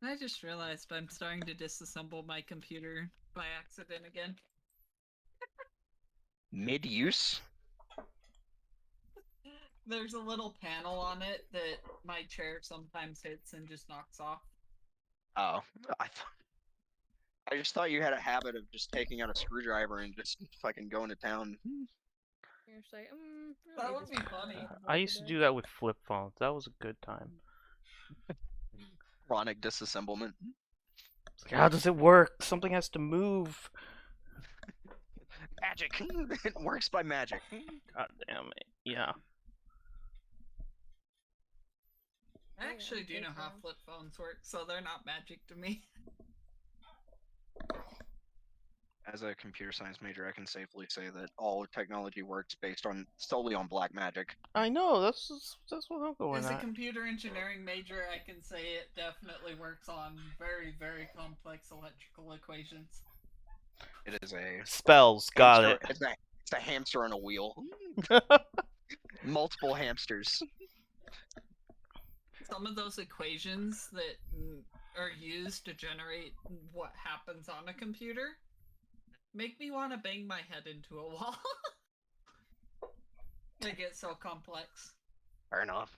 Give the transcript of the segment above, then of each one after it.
I just realized I'm starting to disassemble my computer by accident again. Mid-use? There's a little panel on it that my chair sometimes hits and just knocks off. Oh, I just thought you had a habit of just taking out a screwdriver and just fucking going to town. You're just like, That would be funny. I used to do that with flip phones. That was a good time. Chronic disassemblement. It's like, how does it work? Something has to move. Magic. It works by magic. God damn it. Yeah. I actually do know how flip phones work, so they're not magic to me. As a computer science major, I can safely say that all technology works based on solely on black magic. I know, that's what I'm going As a at. computer engineering major, I can say it definitely works on very, very complex electrical equations. It is a Spells, got it. It's a hamster on a wheel. Multiple hamsters. Some of those equations that are used to generate what happens on a computer make me want to bang my head into a wall. They get so complex. Fair enough.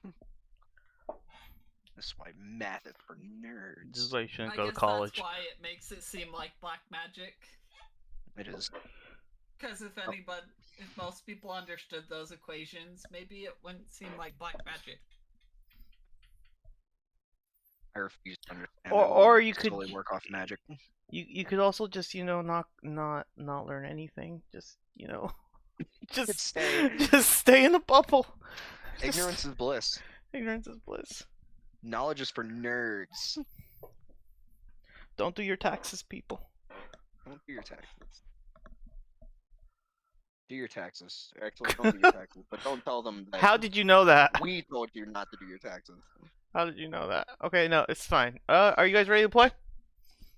This is why math is for nerds. This is why you shouldn't I go to guess college. that's why it makes it seem like black magic. It is. Because if most people understood those equations, maybe it wouldn't seem like black magic. I refuse to understand. Or you could solely work off magic. You could also just not learn anything. Just just stay in the bubble. Ignorance is bliss. Ignorance is bliss. Knowledge is for nerds. Don't do your taxes, people. Don't do your taxes. Do your taxes. Actually, don't do your taxes, but don't tell them that. How did you know that? We told you not to do your taxes. How did you know that? Okay, no, it's fine. Are you guys ready to play?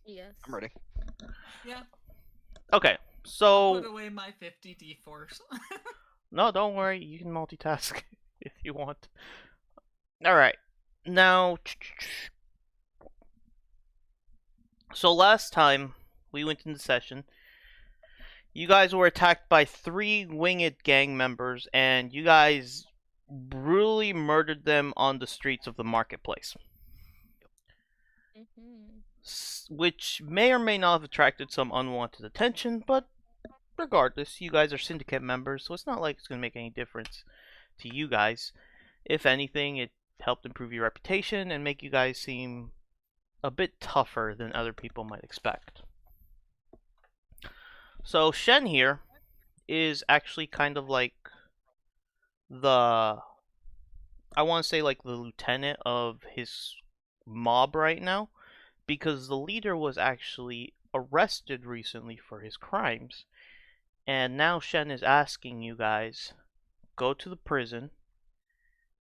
Yes. I'm ready. Yeah. Okay, so... I'll put away my 50 D4s. No, don't worry. You can multitask if you want. Alright. Now... So last time we went into session, you guys were attacked by 3 winged gang members, and you guys brutally murdered them on the streets of the marketplace. Which may or may not have attracted some unwanted attention, but regardless, you guys are syndicate members, so it's not like it's going to make any difference to you guys. If anything, it helped improve your reputation and make you guys seem a bit tougher than other people might expect. So Shen here is actually kind of like the, I want to say like the lieutenant of his mob right now, because the leader was actually arrested recently for his crimes. And now Shen is asking you guys, go to the prison,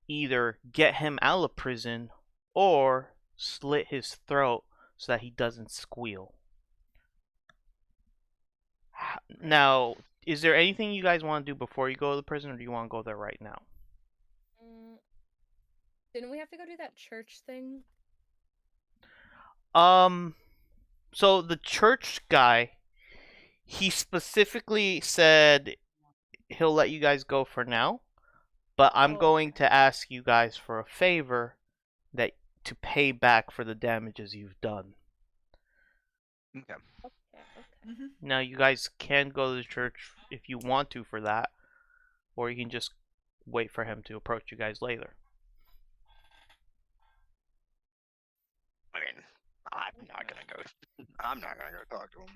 either get him out of prison, or slit his throat so that he doesn't squeal. Now, is there anything you guys want to do before you go to the prison, or do you want to go there right now? Didn't we have to go do that church thing? So the church guy, he specifically said he'll let you guys go for now, but I'm going to ask you guys for a favor to pay back for the damages you've done. Okay. Now you guys can go to the church if you want to for that, or you can just wait for him to approach you guys later. I mean, I'm not gonna go. I'm not gonna go talk to him.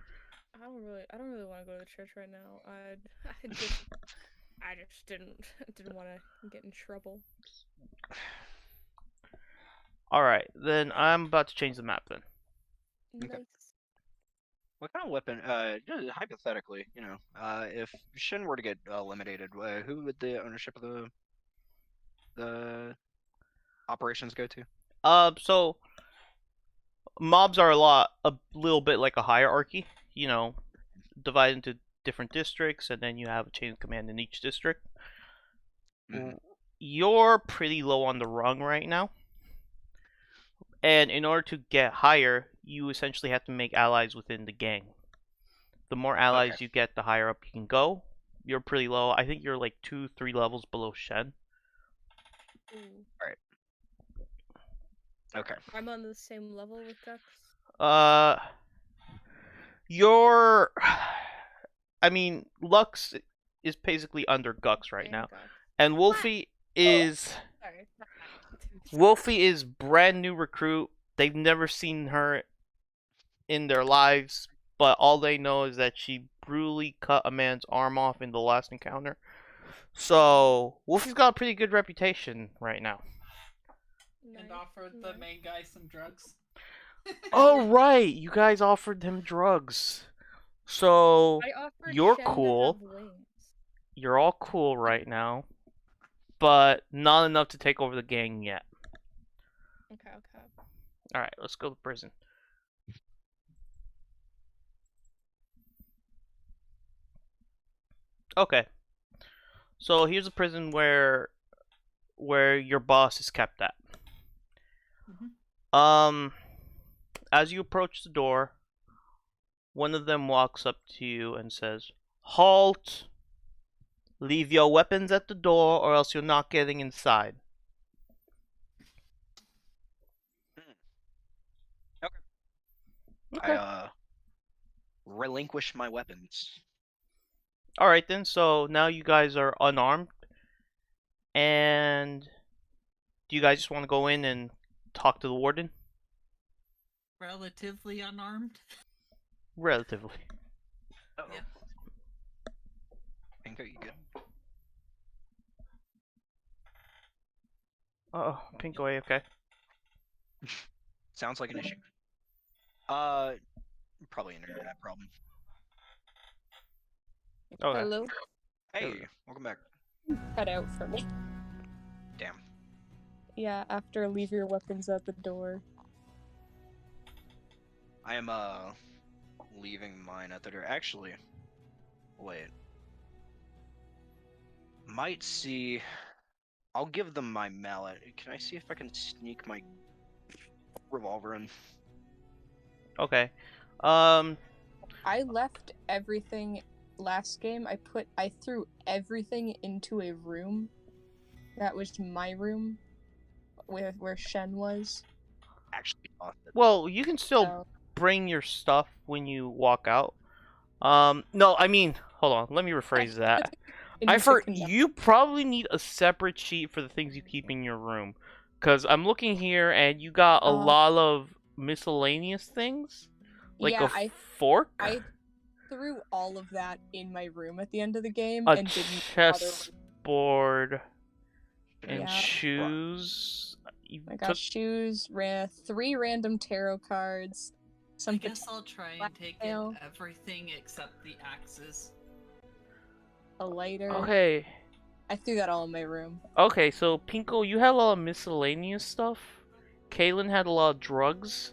I don't really want to go to church right now. I just didn't want to get in trouble. Alright, then I'm about to change the map then. Nice. Okay. What kind of weapon, just hypothetically, if Shin were to get eliminated, who would the ownership of the operations go to? So mobs are a little bit like a hierarchy, divided into different districts, and then you have a chain of command in each district. You're pretty low on the rung right now, And in order to get higher, you essentially have to make allies within the gang. The more allies you get, the higher up you can go. You're pretty low. I think you're like 2-3 levels below Shen. Alright. Okay. I'm on the same level with Gux. You're... I mean, Lux is basically under Gux right now. Gux. And Wolfie is... Sorry. Wolfie is brand new recruit. They've never seen her in their lives, but all they know is that she brutally cut a man's arm off in the last encounter. So Wolfie's got a pretty good reputation right now. And offered the main guy some drugs. Oh right, you guys offered him drugs. So I offered you're Shen to cool. have wings. You're all cool right now, but not enough to take over the gang yet. Okay. Alright, let's go to prison. Okay. So here's a prison where your boss is kept at. As you approach the door, one of them walks up to you and says, "Halt! Leave your weapons at the door or else you're not getting inside." Okay. I relinquish my weapons. Alright then, so now you guys are unarmed. And do you guys just want to go in and talk to the warden? Relatively unarmed. Relatively. Uh-oh. Yeah. Pink, are you good? Oh, Pink away, okay. Sounds like an issue. Probably an internet problem. Okay. Hello. Hey, welcome back. Cut out for me. Damn. Yeah, after leave your weapons at the door. I am, leaving mine at the door. Actually, wait. Might see... I'll give them my mallet. Can I see if I can sneak my revolver in? Okay. I left everything last game. I threw everything into a room. That was my room, where Shen was. Actually, Well, you can still So, bring your stuff when you walk out. No, I mean, hold on. Let me rephrase that. You probably need a separate sheet for the things you keep in your room. Because I'm looking here and you got a lot of miscellaneous things. Like yeah, a fork? I threw all of that in my room at the end of the game A and didn't bother. chessboard and Yeah. shoes. You I got shoes, 3 random tarot cards, some I guess I'll try and take in blackmail. everything except the axes. a lighter. Okay. I threw that all in my room. Okay, so Pinko, you had a lot of miscellaneous stuff. Kaylin had a lot of drugs.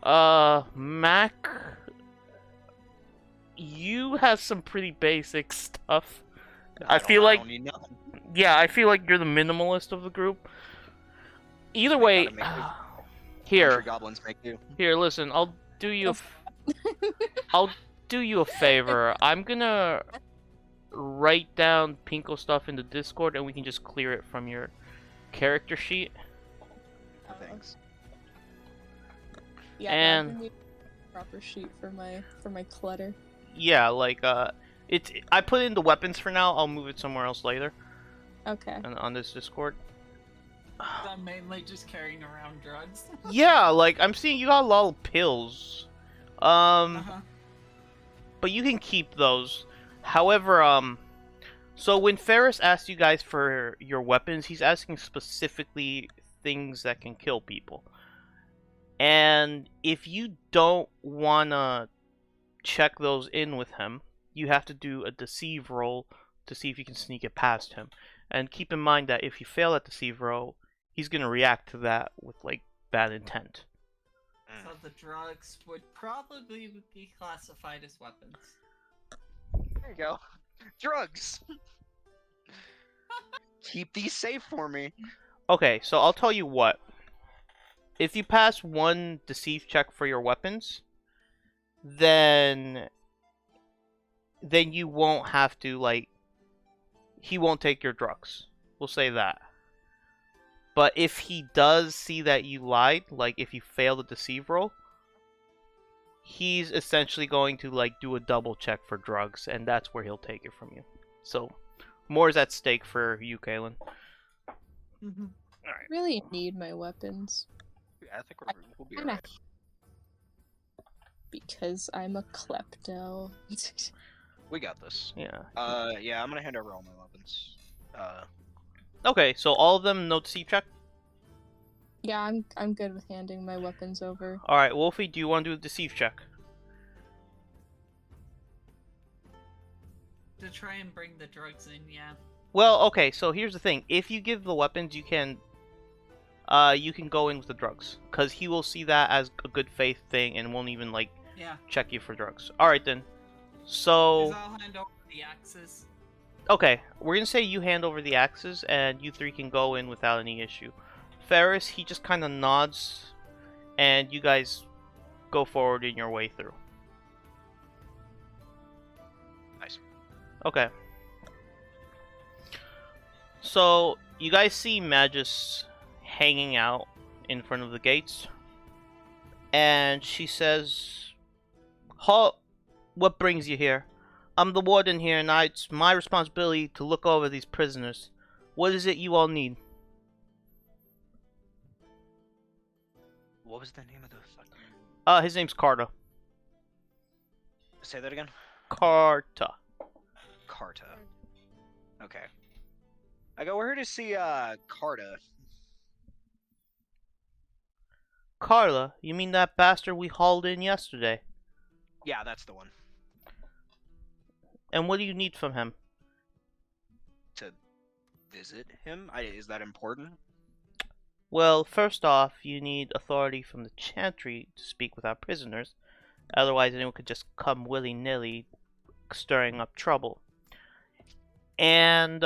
Mac, you have some pretty basic stuff. I feel like, don't need nothing. yeah, I feel like you're the minimalist of the group. Either I way, gotta make it. here, Country goblins make do. here, listen, I'll do you I'll do you a favor. I'm gonna write down Pinko stuff in the Discord and we can just clear it from your character sheet. Thanks. Yeah, And- no, I need a proper sheet for my clutter. Yeah, like, I put in the weapons for now. I'll move it somewhere else later. Okay. On this Discord. I'm mainly just carrying around drugs. Yeah, like, I'm seeing you got a lot of pills. Uh-huh. But you can keep those. However, so when Ferris asked you guys for your weapons, he's asking specifically things that can kill people. And if you don't wanna check those in with him, you have to do a deceive roll to see if you can sneak it past him. And keep in mind that if you fail that deceive roll, he's gonna react to that with, like, bad intent. So the drugs would probably be classified as weapons. There you go. Drugs. Keep these safe for me. Okay, so I'll tell you what. if you pass one deceive check for your weapons, then you won't have to, like, he won't take your drugs. We'll say that. But if he does see that you lied, like if you fail the deceive roll, he's essentially going to like do a double check for drugs, and that's where he'll take it from you. So more is at stake for you, Kaylin. Mm-hmm. Alright. Really need my weapons. I think we'll be Kinda- alright. Because I'm a klepto. We got this. Yeah. Yeah, I'm gonna hand over all my weapons. Okay, so all of them no deceive check? Yeah, I'm good with handing my weapons over. Alright, Wolfie, do you want to do a deceive check? To try and bring the drugs in, yeah. Well, okay, so here's the thing. If you give the weapons, you can go in with the drugs. Because he will see that as a good faith thing and won't even, like, check you for drugs. Alright then. So... I'll hand over the axes. Okay, we're gonna say you hand over the axes, and you three can go in without any issue. Ferris, he just kind of nods, and you guys go forward in your way through. Nice. Okay. So, you guys see Magus hanging out in front of the gates, and she says, "Halt! What brings you here? I'm the warden here, and it's my responsibility to look over these prisoners. What is it you all need?" What was the name of the fucking... His name's Carta. Say that again? Carta. Carta. Okay. I go, we're here to see, Carta. Carla? You mean that bastard we hauled in yesterday? Yeah, that's the one. And what do you need from him? To visit him? Is that important? Well, first off, you need authority from the Chantry to speak with our prisoners. Otherwise, anyone could just come willy-nilly, stirring up trouble. And,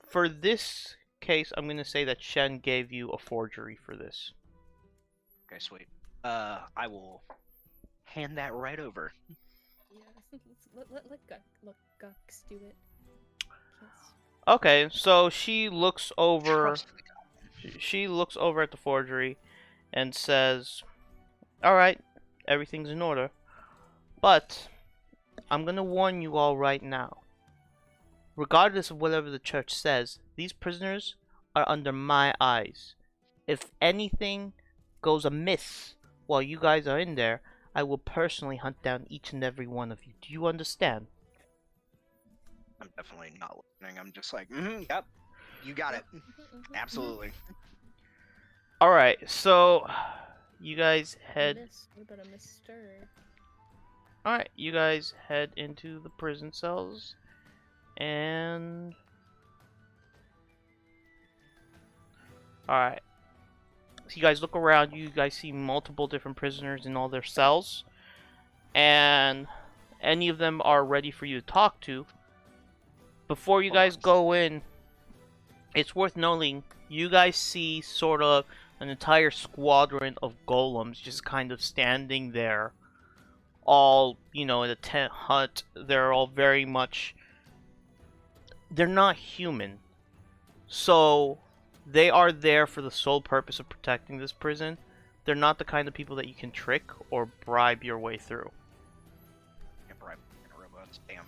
for this case, I'm going to say that Shen gave you a forgery for this. Okay, sweet. I will hand that right over. Yeah, let Gux do it. Yes. Okay, so she looks over... Trust the guy. She looks over at the forgery and says, "Alright, everything's in order. But I'm gonna warn you all right now. Regardless of whatever the church says, these prisoners are under my eyes. If anything goes amiss while you guys are in there, I will personally hunt down each and every one of you. Do you understand?" I'm definitely not listening. I'm just like, yep, you got it. Absolutely. Alright, so you guys head... What about a Mr. Alright, you guys head into the prison cells, and... Alright. So you guys look around, you guys see multiple different prisoners in all their cells, and any of them are ready for you to talk to. Before you guys go in, it's worth noting, you guys see sort of an entire squadron of golems just kind of standing there, all, you know, in a tent hut. They're all very much... They're not human. So, they are there for the sole purpose of protecting this prison. They're not the kind of people that you can trick or bribe your way through. Yeah, bribe robots. Damn.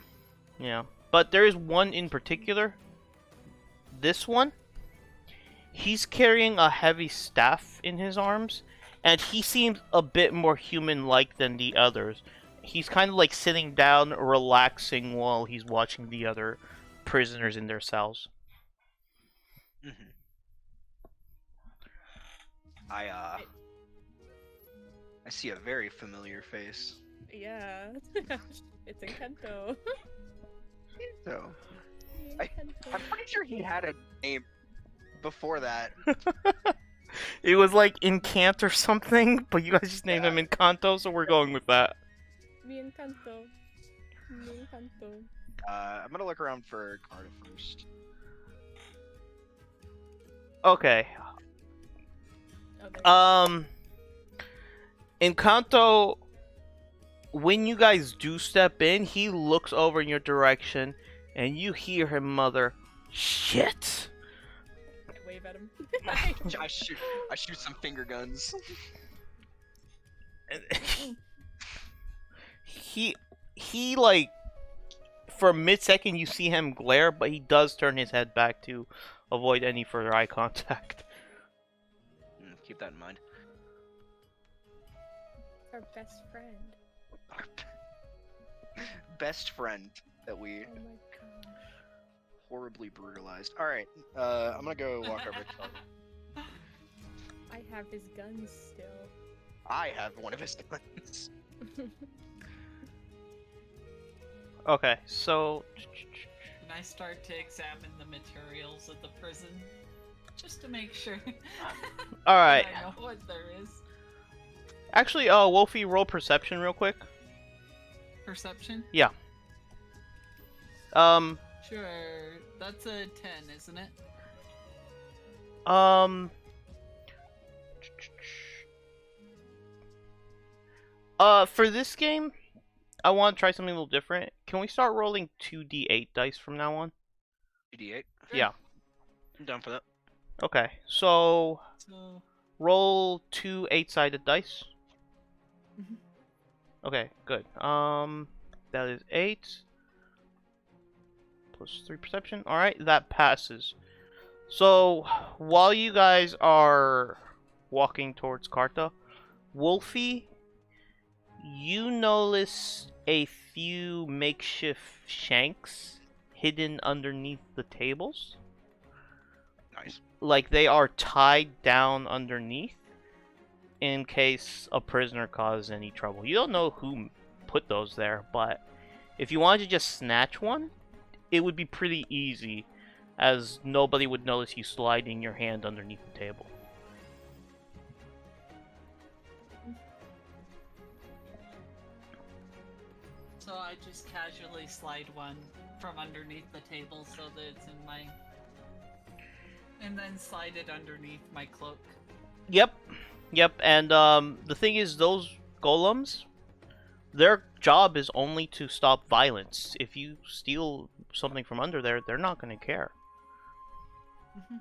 Yeah. But there is one in particular. This one. He's carrying a heavy staff in his arms, and he seems a bit more human-like than the others. He's kind of like sitting down, relaxing while he's watching the other prisoners in their cells. Mm-hmm. I see a very familiar face. Yeah. It's Encanto. So, I'm pretty sure he had a name before that. It was like Encant or something, but you guys just named him Encanto, so we're going with that. Mi Encanto. Mi Encanto. I'm gonna look around for Carta first. Okay. Oh, there Encanto, when you guys do step in, he looks over in your direction, and you hear him mother, "Shit." I wave at him. I shoot some finger guns. he like, for a mid-second you see him glare, but he does turn his head back to avoid any further eye contact. Keep that in mind. Our best friend. Our best friend that we Oh my gosh. horribly brutalized. Alright, I'm gonna go walk over to Charlie. I have his guns still. I have one of his guns. Okay, so And I start to examine the materials of the prison, just to make sure. all right. I know what there is. Actually, Wolfie, roll perception real quick. Perception? Um, Sure. That's a 10, isn't it? For this game, I want to try something a little different. Can we start rolling 2d8 dice from now on? 2d8? Yeah. I'm down for that. Okay, so So, roll 2 8-sided dice. Mhm. Okay, good. That is 8 plus 3 perception. All right, that passes. So while you guys are walking towards Karta, Wolfie, you notice a few makeshift shanks hidden underneath the tables. Nice. Like they are tied down underneath in case a prisoner causes any trouble. You don't know who put those there, but if you wanted to just snatch one, it would be pretty easy, as nobody would notice you sliding your hand underneath the table. so I just casually slide one from underneath the table so that it's in my... And then slide it underneath my cloak. Yep, and the thing is, those golems, their job is only to stop violence. If you steal something from under there, they're not going to care. Mhm.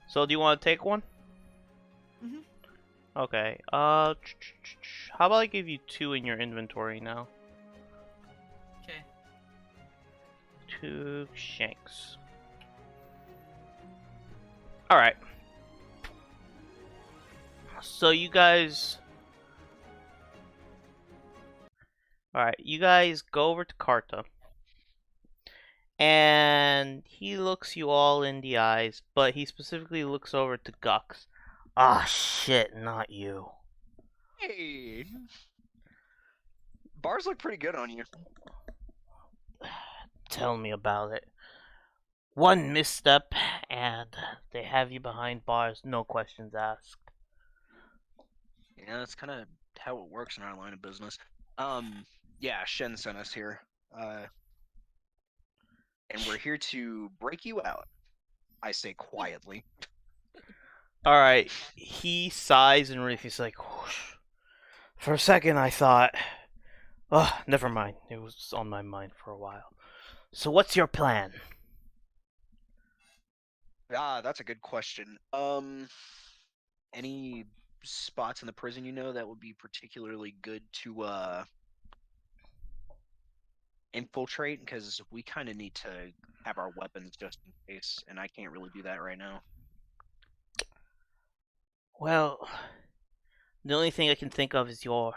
So do you want to take one? Mhm. Okay, how about I give you 2 in your inventory now? Okay. 2 shanks. Alright. So you guys... Alright, you guys go over to Karta. And he looks you all in the eyes, but he specifically looks over to Gux. Ah, shit, not you. Hey! Bars look pretty good on you. Tell me about it. One misstep, and they have you behind bars, no questions asked. Yeah, that's kind of how it works in our line of business. Yeah, Shen sent us here. And we're here to break you out. I say quietly. Alright, he sighs and he's like, whoosh. For a second I thought, oh, never mind. It was on my mind for a while. So what's your plan? Ah, that's a good question. Any spots in the prison you know that would be particularly good to infiltrate? Because we kind of need to have our weapons just in case, and I can't really do that right now. Well, the only thing I can think of is your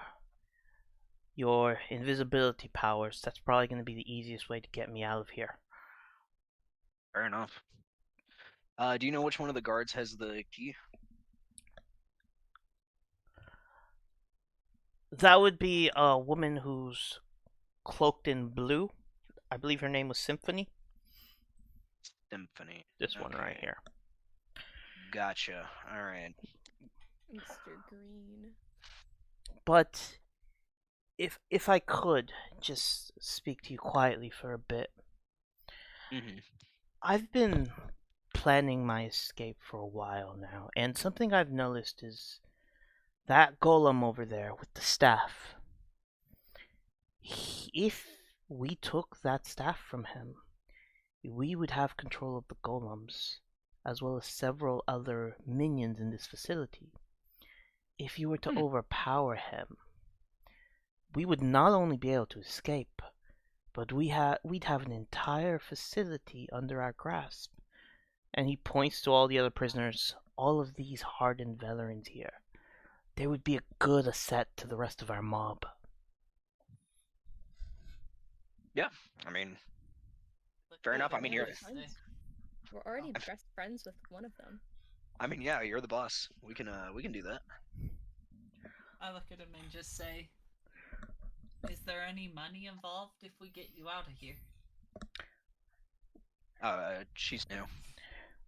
invisibility powers. That's probably going to be the easiest way to get me out of here. Fair enough. Do you know which one of the guards has the key? That would be a woman who's cloaked in blue. I believe her name was Symphony. Symphony. This one right here. Gotcha. All right. Mr. Green. But if I could just speak to you quietly for a bit. Mm-hmm. I've been planning my escape for a while now, and something I've noticed is that golem over there with the staff. If we took that staff from him, we would have control of the golems, as well as several other minions in this facility. If you were to overpower him, we would not only be able to escape, but we'd have an entire facility under our grasp. And he points to all the other prisoners, all of these hardened veterans here. They would be a good asset to the rest of our mob. Yeah, I mean, Look Fair at enough, the I mean, you're- boys, they- We're already best friends with one of them. yeah, you're the boss. We can do that. I look at him and just say, "Is there any money involved if we get you out of here?" She's new.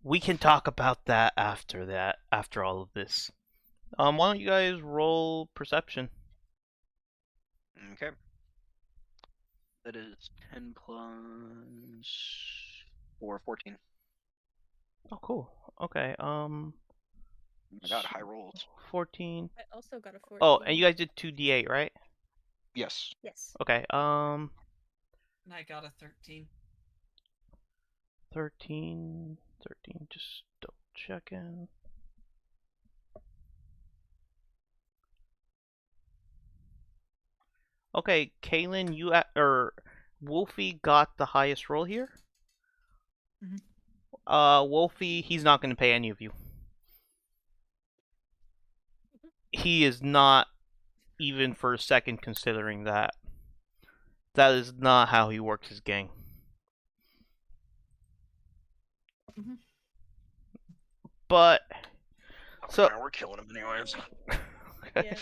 We can talk about that, after all of this. Why don't you guys roll perception? Okay. That is 10 plus 4, 14. Oh, cool. Okay, I got high rolls. 14. I also got a 14. Oh, and you guys did 2d8, right? Yes. Yes. Okay, And I got a 13. 13, just double checking. Okay, Kaylin, Wolfie got the highest roll here. Mhm. Wolfie, he's not going to pay any of you. He is not even for a second considering that. That is not how he works his gang. Mhm. But so Yeah, we're killing him anyways. okay.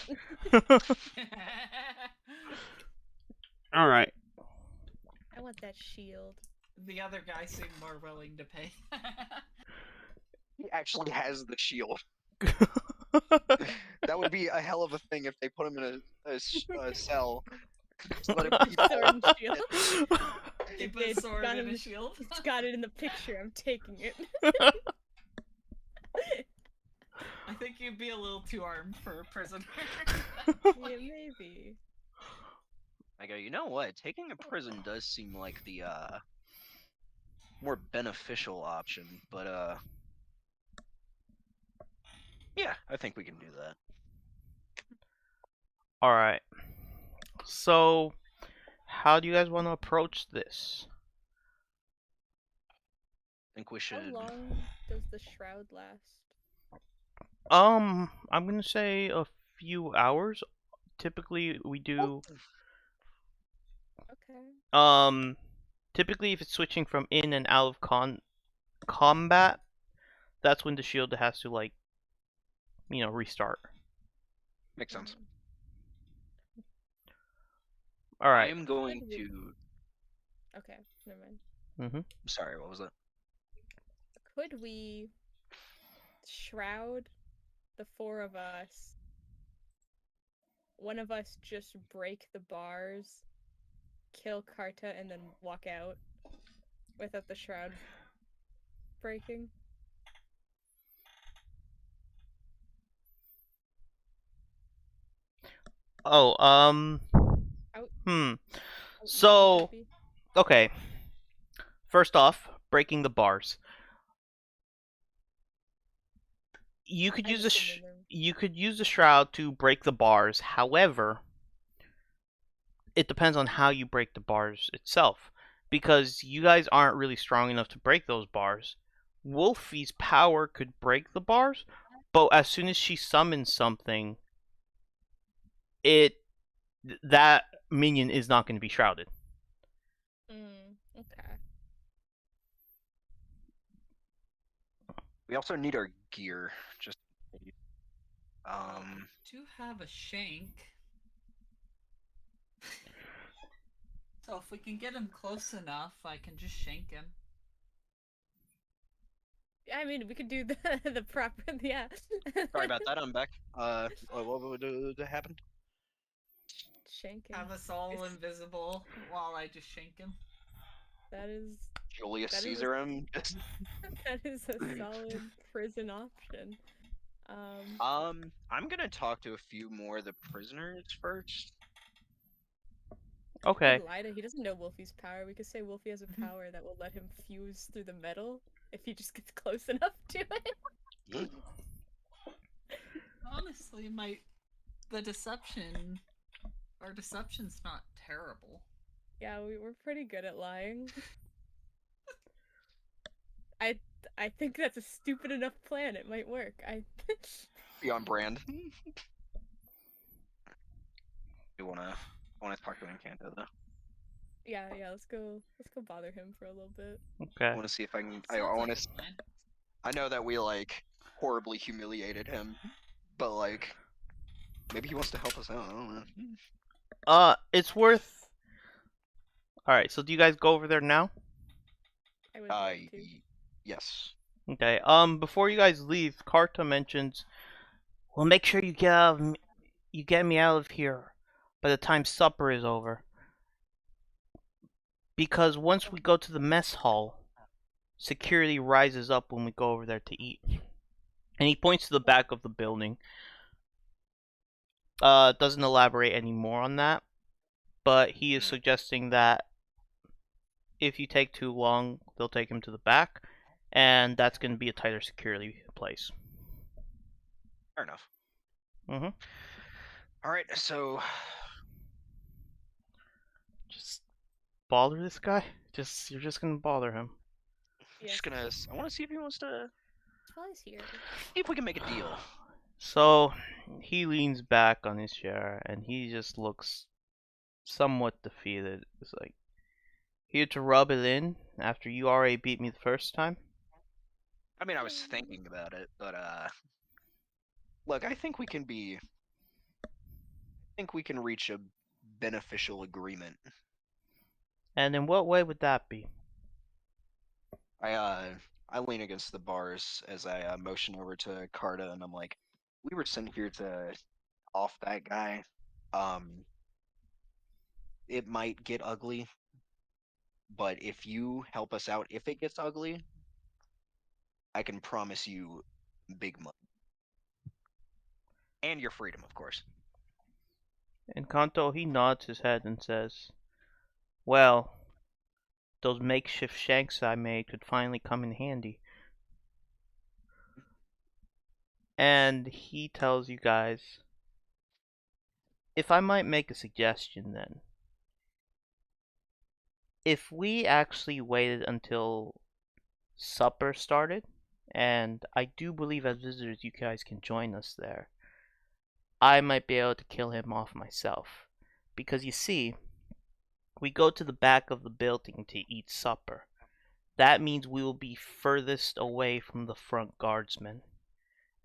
Yeah. All right. I want that shield. The other guy seemed more willing to pay. He actually has the shield. That would be a hell of a thing if they put him in a cell. Just let him keep Sword and shield. He put It's a sword got in him- a shield. It's got it in the picture. I'm taking it. I think you'd be a little too armed for a prisoner. Yeah, maybe. I go, you know what? Taking a prison does seem like the more beneficial option, but yeah, I think we can do that. All right. So, how do you guys want to approach this? I think we How should. long does the shroud last? I'm gonna say a few hours. Typically, we do. Okay. Typically, if it's switching from in and out of combat, that's when the shield has to restart. Makes sense. All I right. am going Could we- to. Okay, never mind. Mm-hmm. Sorry, what was that? Could we shroud the four of us? One of us just break the bars, kill Karta, and then walk out without the shroud breaking? Oh, Out. hmm. How easy So- would that be? Okay. First off, breaking the bars. You could I'm use assuming they're- you could use the shroud to break the bars. However, it depends on how you break the bars itself, because you guys aren't really strong enough to break those bars. Wolfie's power could break the bars, but as soon as she summons something, that minion is not going to be shrouded. Okay. We also need our gear. Just. To have a shank. So if we can get him close enough, I can just shank him. I mean, we could do the the proper, yeah. Sorry about that. I'm back. What would happen? Shanking. Have us all It's- invisible while I just shank him. That is Julius That is a- Caesar him. That is a solid prison option. I'm gonna talk to a few more of the prisoners first. We Okay. could lie to. He doesn't know Wolfie's power. We could say Wolfie has a power that will let him fuse through the metal if he just gets close enough to it. Honestly, the deception, our deception's not terrible. Yeah, we're pretty good at lying. I think that's a stupid enough plan. It might work. Be on brand. I wanna talk to Encanto though. Yeah, let's go bother him for a little bit. I Okay. wanna see if I can. I Sounds wanna. like a plan. I know that we like horribly humiliated him, but like maybe he wants to help us out. I don't know. It's worth. All right. So do you guys go over there now? I would love to. Yes. Okay. Before you guys leave, Karta mentions, "Well, make sure you get me out of here by the time supper is over. Because once we go to the mess hall, security rises up when we go over there to eat." And he points to the back of the building. Doesn't elaborate any more on that, but he is suggesting that if you take too long, they'll take him to the back, and that's going to be a tighter security place. Fair enough. Mhm. All right. So Just bother this guy. You're just gonna bother him. just gonna. I want to see if he wants to. While he's here. See if we can make a deal. So he leans back on his chair and he just looks somewhat defeated. It's like, here to rub it in after you already beat me the first time? I mean, I was thinking about it, but look, I think we can reach a beneficial agreement. And in what way would that be? I lean against the bars as I motion over to Carta, and I'm like, we were sent here to off that guy. It might get ugly, but if you help us out, if it gets ugly, I can promise you big money. And your freedom, of course. And Kanto, he nods his head and says, well, those makeshift shanks I made could finally come in handy. And he tells you guys, if I might make a suggestion then, if we actually waited until supper started, and I do believe as visitors you guys can join us there, I might be able to kill him off myself. Because you see, we go to the back of the building to eat supper. That means we will be furthest away from the front guardsmen.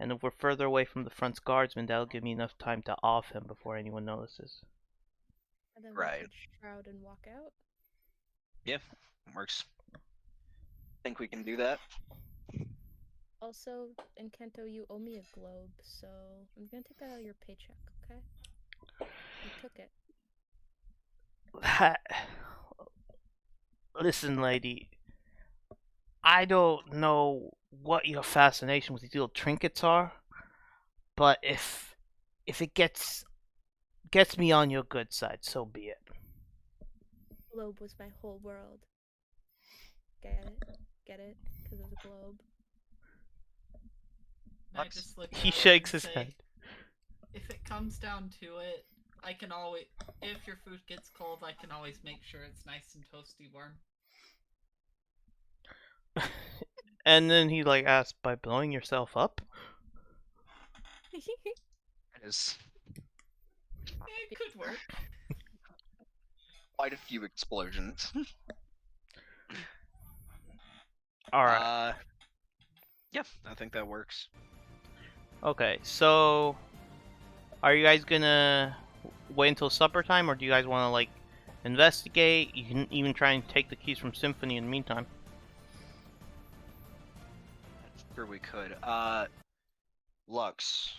And if we're further away from the front guardsmen, that'll give me enough time to off him before anyone notices. And then Right. we could shroud and walk out. Yeah, works. Think we can do that? Also, Encanto, you owe me a globe, so I'm gonna take that out of your paycheck, okay? You took it. Listen, lady, I don't know what your fascination with these little trinkets are, but if it gets me on your good side, so be it. Globe was my whole world. Get it? Get it? Because of the globe. And I just look at He him shakes and his say, head. If it comes down to it, I can always, if your food gets cold, I can always make sure it's nice and toasty warm. And then he asks, by blowing yourself up? It is It could work. quite a few explosions. Alright. Yeah, I think that works. Okay, so are you guys gonna wait until supper time, or do you guys want to investigate? You can even try and take the keys from Symphony in the meantime. Sure we could. Lux,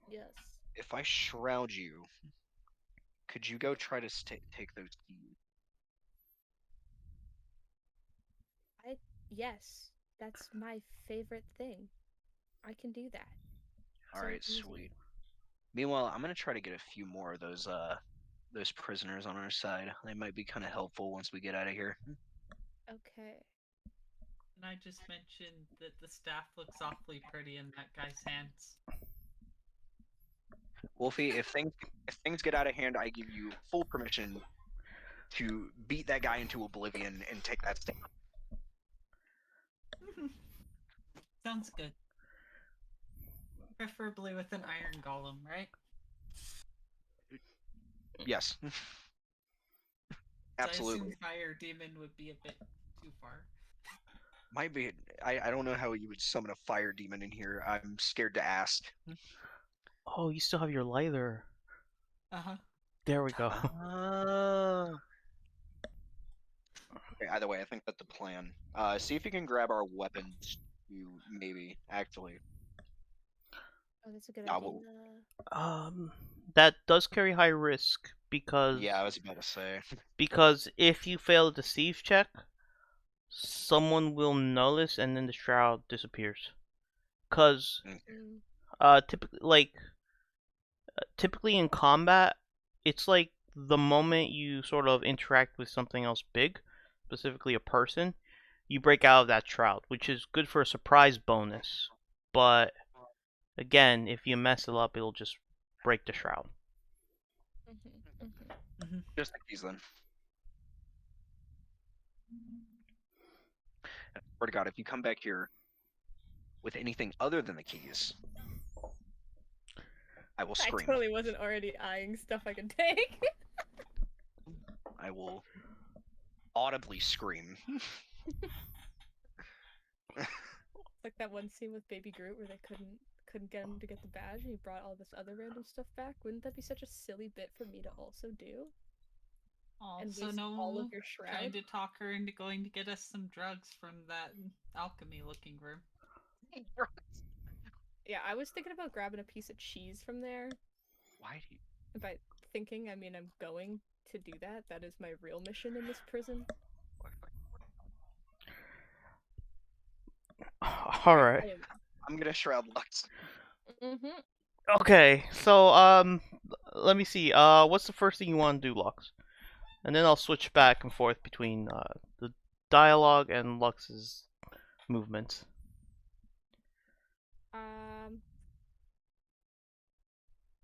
Yes. if I shroud you, could you go try to take those keys? Yes, that's my favorite thing. I can do that. All So right, easy. sweet. Meanwhile, I'm gonna try to get a few more of those prisoners on our side. They might be kind of helpful once we get out of here. Okay. And I just mentioned that the staff looks awfully pretty in that guy's hands. Wolfie, if things get out of hand, I give you full permission to beat that guy into oblivion and take that step. Sounds good. Preferably with an iron golem, right? Yes. Absolutely. So I assume fire demon would be a bit too far. Might be. I don't know how you would summon a fire demon in here. I'm scared to ask. Oh, you still have your lighter. Uh-huh. There we go. Okay, either way, I think that's the plan. See if you can grab our weapons. You maybe actually. Oh, that's a good Yeah, idea. That does carry high risk because Yeah, I was about to say. because if you fail a deceive check, someone will notice and then the shroud disappears. Cause typically in combat, it's like the moment you sort of interact with something else big, specifically a person, you break out of that shroud, which is good for a surprise bonus. But again, if you mess it up, it'll just break the shroud. Just like these then. I swear to God, if you come back here with anything other than the keys, I will scream. I totally wasn't already eyeing stuff I could take. I will audibly scream. Like that one scene with Baby Groot where they couldn't get him to get the badge and he brought all this other random stuff back. Wouldn't that be such a silly bit for me to also do? And Also, waste no all of your shroud? trying to talk her into going to get us some drugs from that alchemy-looking room. Yeah, I was thinking about grabbing a piece of cheese from there. Why do you... By thinking, I mean I'm going to do that. That is my real mission in this prison. Alright. I'm gonna shroud Lux. Okay, so let me see. What's the first thing you want to do, Lux? And then I'll switch back and forth between the dialogue and Lux's movements.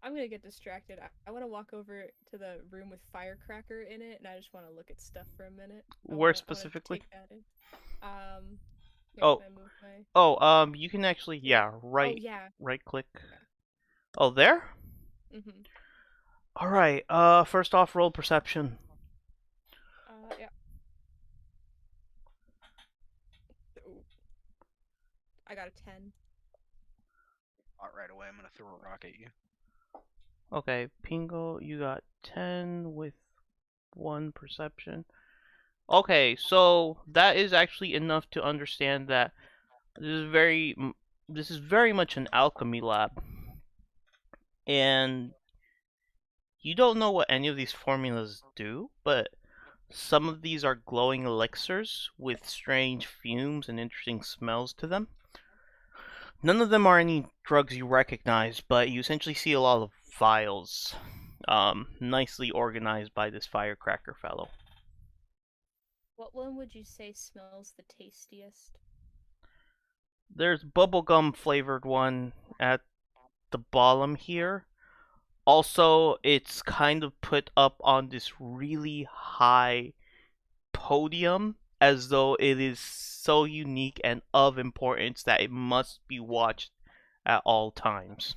I'm gonna get distracted. I want to walk over to the room with Firecracker in it, and I just want to look at stuff for a minute. Where specifically? Take that in. Here, Oh. can I move my... You can actually, yeah, right, Oh, yeah. right click. Oh, there? Mm-hmm. Alright, first off, roll perception. Yeah. Ooh. I got a 10. Right away, I'm gonna throw a rock at you. Okay, Pingo, you got 10 with 1 perception. Okay, so that is actually enough to understand that this is very much an alchemy lab. And you don't know what any of these formulas do, but some of these are glowing elixirs with strange fumes and interesting smells to them. None of them are any drugs you recognize, but you essentially see a lot of vials, nicely organized by this firecracker fellow. What one would you say smells the tastiest? There's bubblegum flavored one at the bottom here. Also, it's kind of put up on this really high podium as though it is so unique and of importance that it must be watched at all times.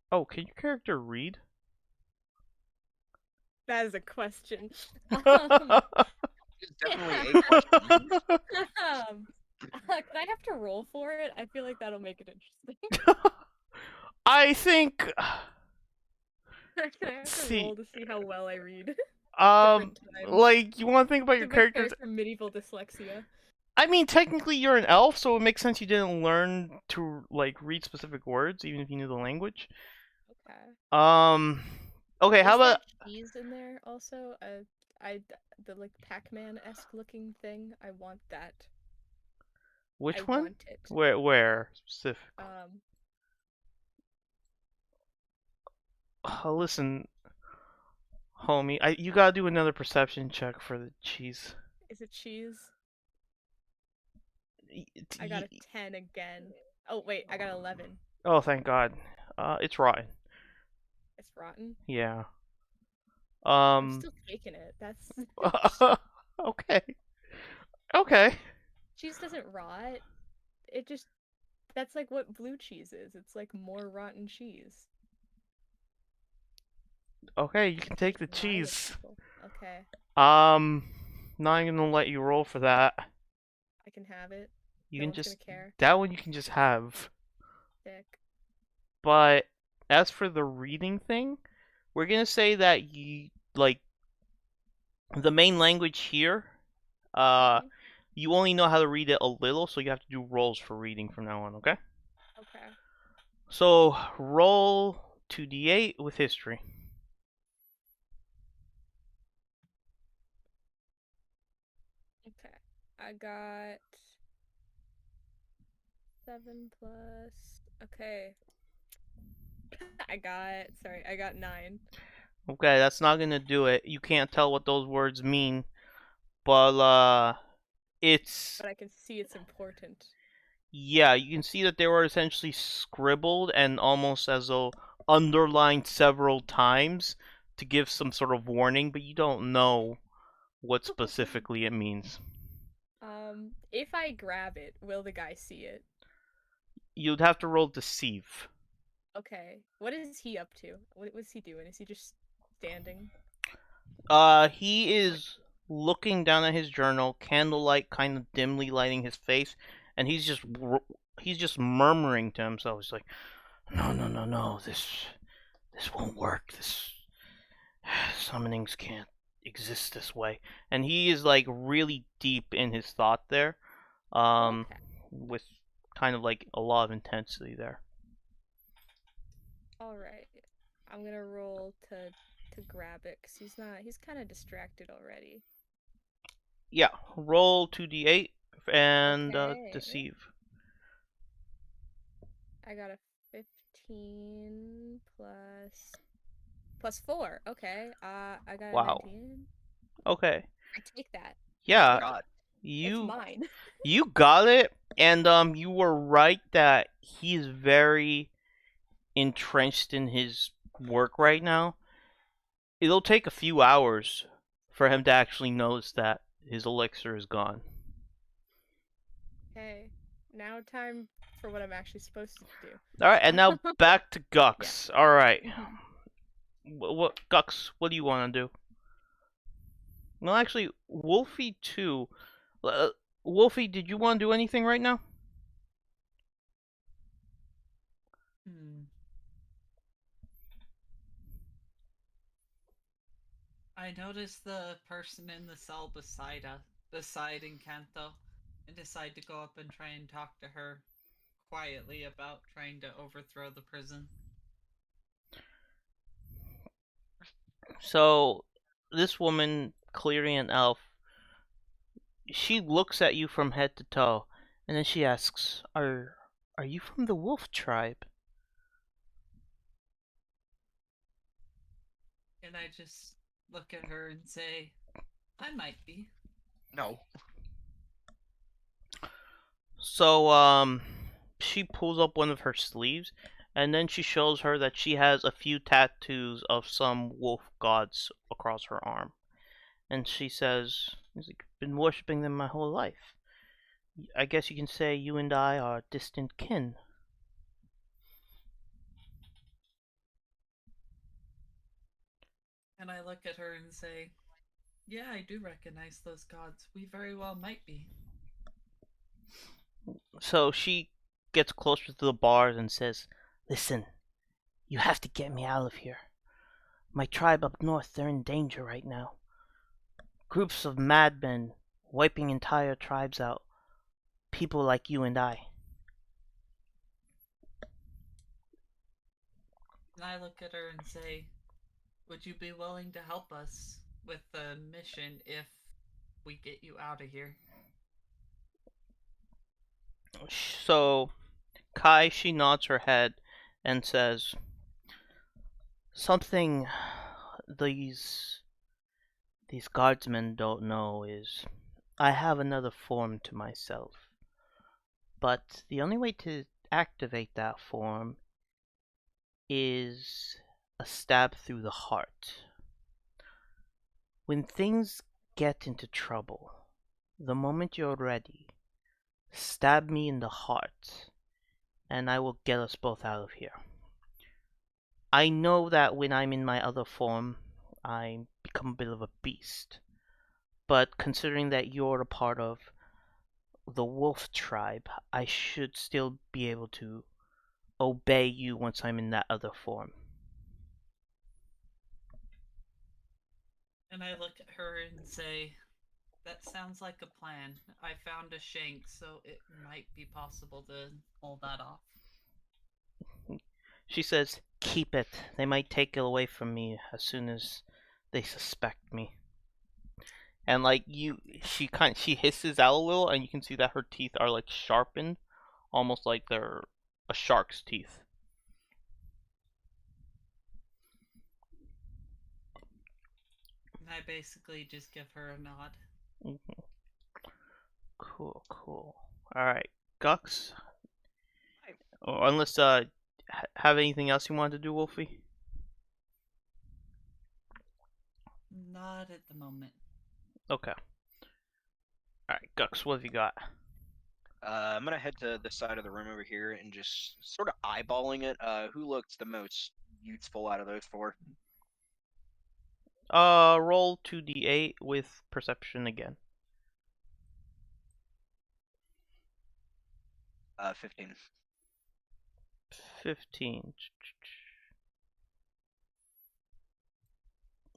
Oh, can your character read? That is a question. It's definitely a question. Can I have to roll for it? I feel like that'll make it interesting. I think. Can I have to roll to see how well I read? Like, you want to think about your Give my character's. character medieval dyslexia. I mean, technically you're an elf, so it makes sense you didn't learn to like read specific words, even if you knew the language. Okay, how Is about that cheese in there also? The like Pac-Man-esque looking thing. I want that. I which one? want it. Where specific? Um, Listen, homie, you gotta do another perception check for the cheese. is it cheese? Y- I got a y- 10 again. Oh wait, I got 11. Oh, thank God. It's rotten. It's rotten. Yeah. I'm still taking it. That's Okay. Okay. cheese doesn't rot. It just that's like what blue cheese is. It's like more rotten cheese. Okay, you can take the Just lie to cheese. people. Okay, Not gonna let you roll for that. I can have it. You No can one's just gonna care. that one you can just have. Sick. But as for the reading thing, we're gonna say that you like the main language here. Mhm. You only know how to read it a little, so you have to do rolls for reading from now on. Okay. Okay. So roll 2d8 with history. Okay. I got 7 plus. Okay. I got 9. Okay, that's not gonna do it. You can't tell what those words mean, but it's But I can see it's important. yeah. You can see that they were essentially scribbled and almost as though underlined several times to give some sort of warning, but you don't know what specifically it means. If I grab it, will the guy see it? You'd have to roll deceive. Okay. What is he up to? What's he doing? Is he just standing? He is looking down at his journal, candlelight kind of dimly lighting his face, and he's just murmuring to himself. He's like, "No, no, no, no! This won't work. This summonings can't exist this way." And he is like really deep in his thought there, Okay. with kind of like a lot of intensity there. All right. I'm gonna roll to grab it because he's kind of distracted already. Yeah, roll 2d8 and Okay. deceive. I got a 15 plus 4. Okay. I got a Wow. 19. Okay. I take that. Yeah, God. It's you mine. you got it, and you were right that he is very entrenched in his work right now. It'll take a few hours for him to actually notice that his elixir is gone. Okay. Now time for what I'm actually supposed to do. All right, and now back to Gux. All right, Mhm. what Gux? What do you want to do? Well, actually, Wolfie too. Wolfie, did you want to do anything right now? I noticed the person in the cell beside Encanto, and decide to go up and try and talk to her quietly about trying to overthrow the prison. So, this woman, clearly an elf, she looks at you from head to toe, and then she asks, "Are you from the wolf tribe?" And I just look at her and say, I might be. No. So, she pulls up one of her sleeves, and then she shows her that she has a few tattoos of some wolf gods across her arm. And she says, "I've been worshipping them my whole life. I guess you can say you and I are distant kin." And I look at her and say, yeah, I do recognize those gods. We very well might be. So she gets closer to the bars and says, "Listen, you have to get me out of here. My tribe up north, they're in danger right now. Groups of madmen wiping entire tribes out. People like you and I." And I look at her and say, would you be willing to help us with the mission if we get you out of here? So, Kai, she nods her head and says, something these guardsmen don't know is I have another form to myself. But the only way to activate that form is a stab through the heart. When things get into trouble, the moment you're ready, stab me in the heart, and I will get us both out of here. I know that when I'm in my other form, I become a bit of a beast. But considering that you're a part of the wolf tribe, I should still be able to obey you once I'm in that other form. And I look at her and say, that sounds like a plan. I found a shank, so it might be possible to pull that off. She says, keep it. They might take it away from me as soon as they suspect me. And like she hisses out a little, and you can see that her teeth are like sharpened, almost like they're a shark's teeth. And I basically just give her a nod. Mm-hmm. Cool. Alright, Gux? Or unless, have anything else you want to do, Wolfie? Not at the moment. Okay. Alright, Gux, what have you got? I'm gonna head to the side of the room over here and just sort of eyeballing it. Who looks the most useful out of those four? Roll 2d8 with perception again. 15. 15.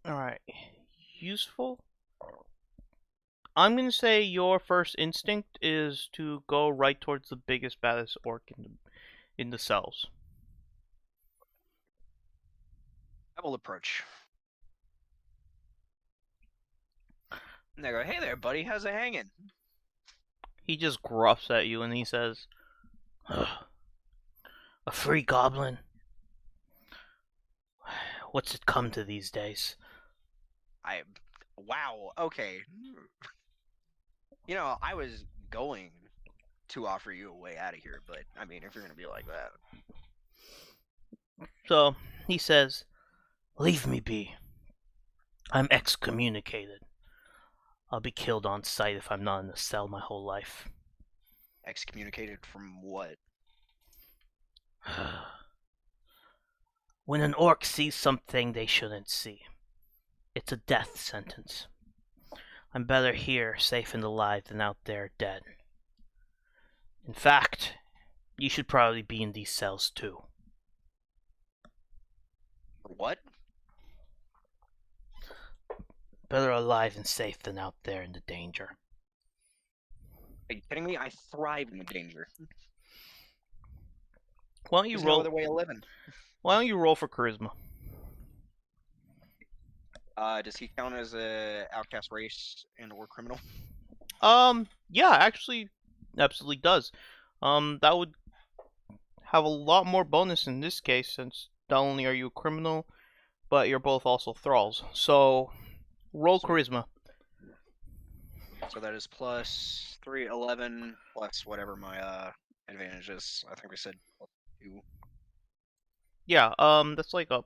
Alright. Useful? I'm gonna say your first instinct is to go right towards the biggest, baddest orc in the cells. I will approach. And they go, hey there, buddy, how's it hanging? He just gruffs at you and he says, a free goblin? What's it come to these days? Wow, okay. You know, I was going to offer you a way out of here, but I mean, if you're gonna be like that. So he says, leave me be. I'm excommunicated. I'll be killed on sight if I'm not in the cell my whole life. Excommunicated from what? When an orc sees something they shouldn't see, it's a death sentence. I'm better here, safe and alive, than out there, dead. In fact, you should probably be in these cells too. What? Better alive and safe than out there in the danger. Are you kidding me? I thrive in the danger. Why don't you There's roll? no other way of living. Why don't you roll for charisma? Does he count as a outcast race and or criminal? Yeah, actually, absolutely does. That would have a lot more bonus in this case, since not only are you a criminal, but you're both also thralls. So, roll charisma. So that is plus 3, 11, plus whatever my advantage is. I think we said plus 2. Yeah, that's like a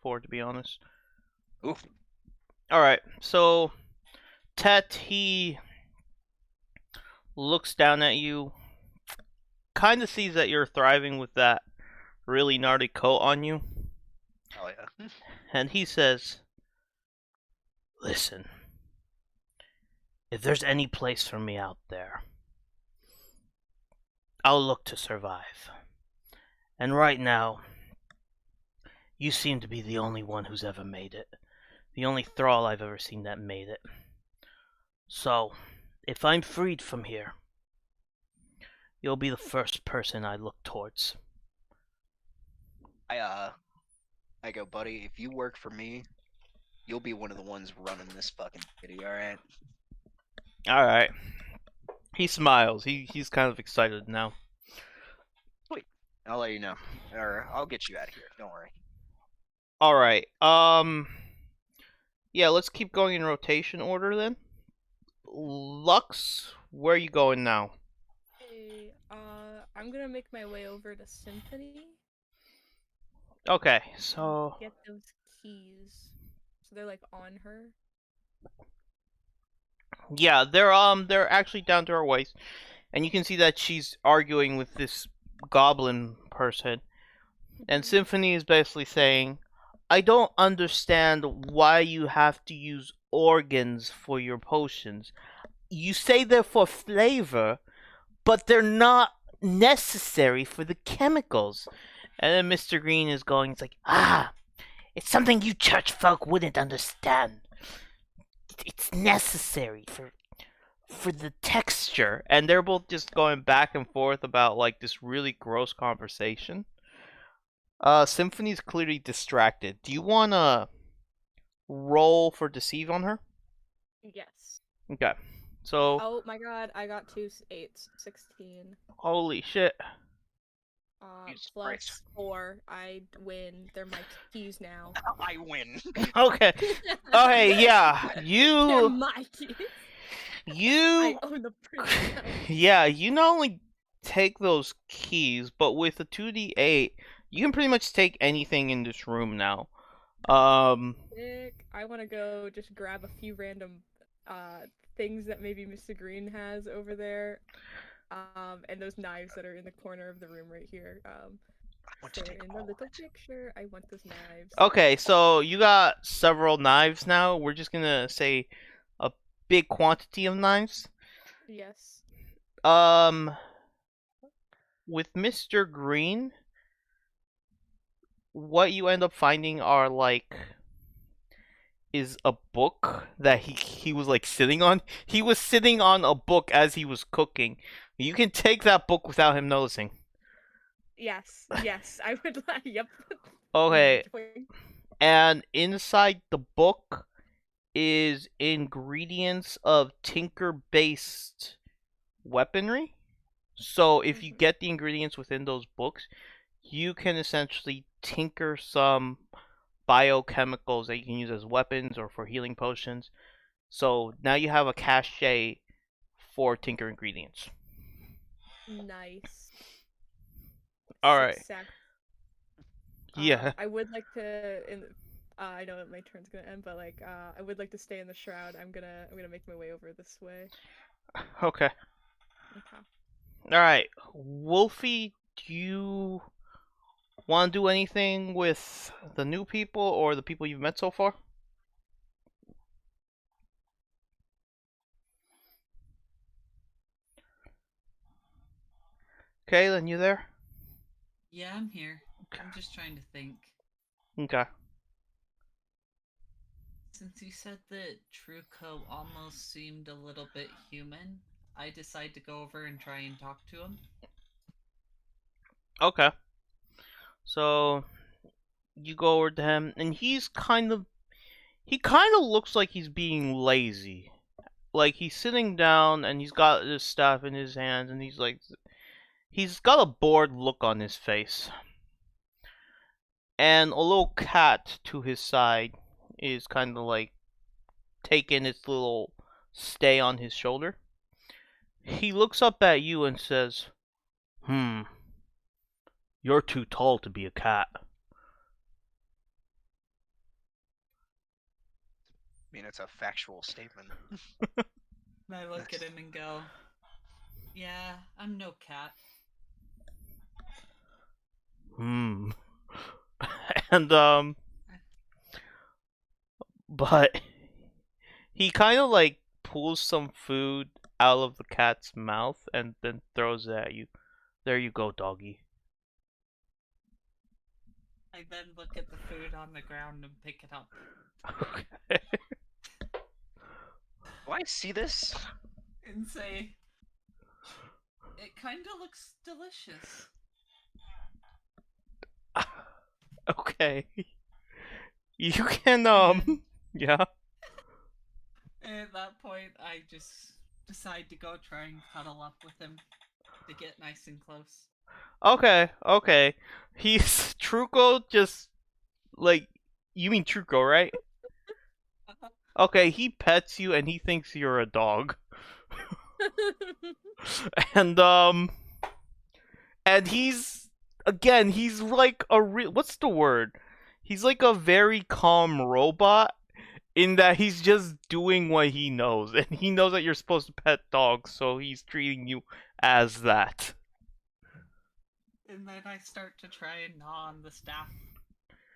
+4 to be honest. Oof. Alright, so Tet, he looks down at you, kind of sees that you're thriving with that really gnarly coat on you, Oh yeah. and he says, listen, if there's any place for me out there, I'll look to survive. And right now, you seem to be the only one who's ever made it. The only thrall I've ever seen that made it. So, if I'm freed from here, you'll be the first person I look towards. I I go, buddy, if you work for me, you'll be one of the ones running this fucking city, alright? All right. He smiles. He's kind of excited now. Sweet. I'll let you know. Or I'll get you out of here. Don't worry. All right. Yeah, let's keep going in rotation order then. Lux, where are you going now? Hey, I'm gonna make my way over to Symphony. Okay, and so get those keys. So they're like on her. yeah, they're actually down to her waist, and you can see that she's arguing with this goblin person. And Symphony is basically saying, I don't understand why you have to use organs for your potions. You say they're for flavor, but they're not necessary for the chemicals. And then Mr. Green is going, it's like, it's something you church folk wouldn't understand. It's necessary for the texture. And they're both just going back and forth about like this really gross conversation. Symphony's clearly distracted. Do you wanna roll for deceive on her? Yes. Okay. So Oh my god, I got 2 8s, 16. holy shit. Jesus Plus Christ. 4. I win. They're my keys now. I win. Okay. Okay, yeah. They're You my keys. I you own the prison now. yeah, you not only take those keys, but with a 2d8, you can pretty much take anything in this room now. Sick. I want to go just grab a few random things that maybe Mr. Green has over there. And those knives that are in the corner of the room right here. I want to So take in all the of little it. picture, I want those knives. Okay, so you got several knives now. We're just gonna say a big quantity of knives. Yes. With Mr. Green, what you end up finding are like is a book that he was like sitting on. He was sitting on a book as he was cooking. You can take that book without him noticing. Yes. Yes. I would like. Yep. Okay, Twink. and inside the book is ingredients of tinker-based weaponry. So if you Mhm. get the ingredients within those books, you can essentially tinker some biochemicals that you can use as weapons or for healing potions. So now you have a cache for tinker ingredients. Nice. Alright. Success. Yeah. I would like to. I know that my turn's gonna end, but like, I would like to stay in the shroud. I'm gonna make my way over this way. Okay. Okay. Alright. Wolfie, do you want to do anything with the new people or the people you've met so far? Kaylin, you there? Yeah, I'm here. I'm just trying to think. Okay. Since you said that Truco almost seemed a little bit human, I decide to go over and try and talk to him. Okay. So you go over to him, and he kind of looks like he's being lazy. Like he's sitting down and he's got his staff in his hands, and he's got a bored look on his face. And a little cat to his side is kind of like taking its little stay on his shoulder. He looks up at you and says, you're too tall to be a cat. I mean, it's a factual statement. And I look at him and go, yeah, I'm no cat. And but he kind of like pulls some food out of the cat's mouth and then throws it at you. There you go, doggy. I then look at the food on the ground and pick it up. Okay. Do I see this? And say, it kinda looks delicious. Okay. You can yeah. And at that point, I just decide to go try and cuddle up with him to get nice and close. Okay. He's Truco just like you mean Truco, right? Okay, he pets you and he thinks you're a dog. And he's again, he's like a what's the word? He's like a very calm robot in that he's just doing what he knows, and he knows that you're supposed to pet dogs, so he's treating you as that. And then I start to try and gnaw on the staff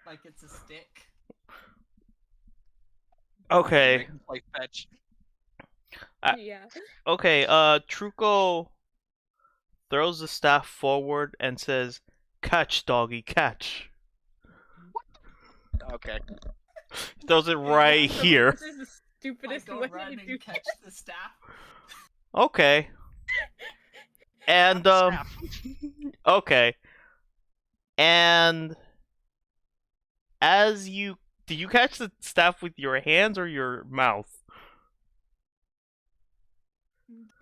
like it's a stick. Okay. Make him play fetch. Yeah. Okay, Truco throws the staff forward and says, "Catch, doggy, catch." Okay. Throws it right Yeah. here. This is the I stupidest go way run to do and catch the staff. Okay. And Staff. okay. And as you do you catch the staff with your hands or your mouth?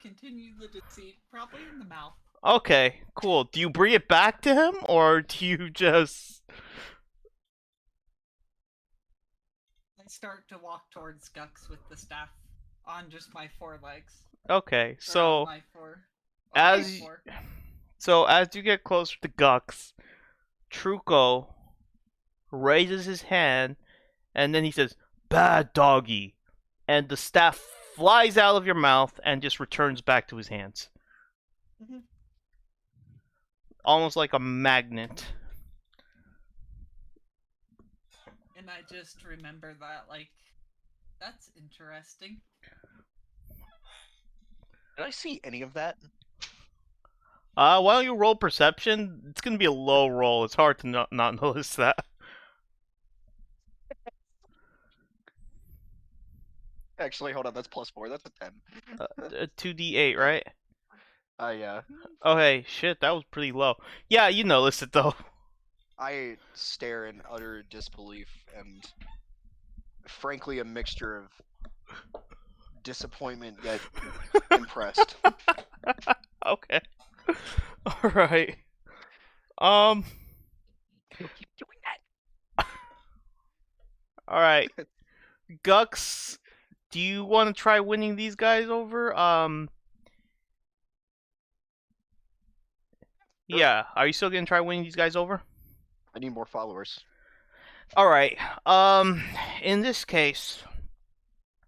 Continue the deceit, probably in the mouth. Okay, cool. Do you bring it back to him or do you just I start to walk towards Gux with the staff on just my forelegs. Okay, Or so on my four. as Four. so as you get closer to Gux, Truco raises his hand and then he says, "Bad doggy." And the staff flies out of your mouth and just returns back to his hands. Mhm. Almost like a magnet. And I just remember that, like, that's interesting. Did I see any of that? Why don't you roll perception? It's gonna be a low roll. It's hard to not notice that. Actually, hold on. That's +4. That's a 10. 2d8, right? Yeah. Okay, shit, that was pretty low. Yeah, you noticed it though. I stare in utter disbelief and, frankly, a mixture of disappointment yet impressed. Okay. Alright. Um. Keep doing that. Alright. Gux, do you want to try winning these guys over? Yeah. Are you still gonna try winning these guys over? I need more followers. Alright. In this case,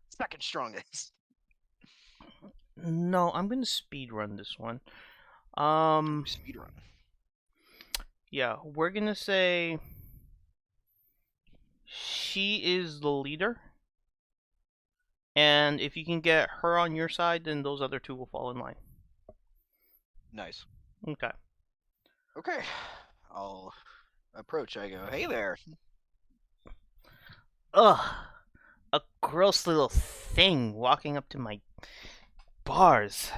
Second strongest. no, I'm gonna speed run this one. Speedrun. Yeah, we're gonna say she is the leader. And if you can get her on your side, then those other two will fall in line. Nice. Okay. Okay. I'll approach. I go, hey there. Ugh. A gross little thing walking up to my bars.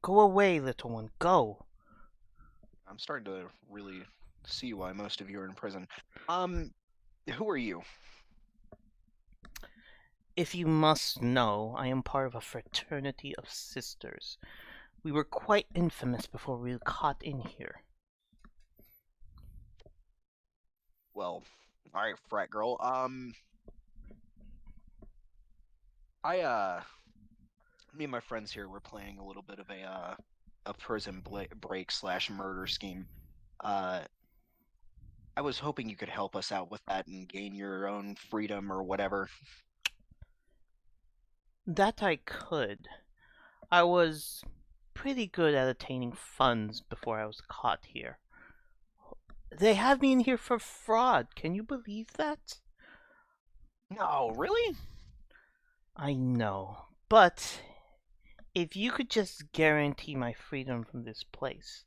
Go away, little one, go. I'm starting to really see why most of you are in prison. Who are you? If you must know, I am part of a fraternity of sisters. We were quite infamous before we were caught in here. Well, alright, frat girl. Me and my friends here were playing a little bit of a prison break / murder scheme. I was hoping you could help us out with that and gain your own freedom or whatever. That I could. I was pretty good at attaining funds before I was caught here. They have me in here for fraud. Can you believe that? No, really? I know. But if you could just guarantee my freedom from this place,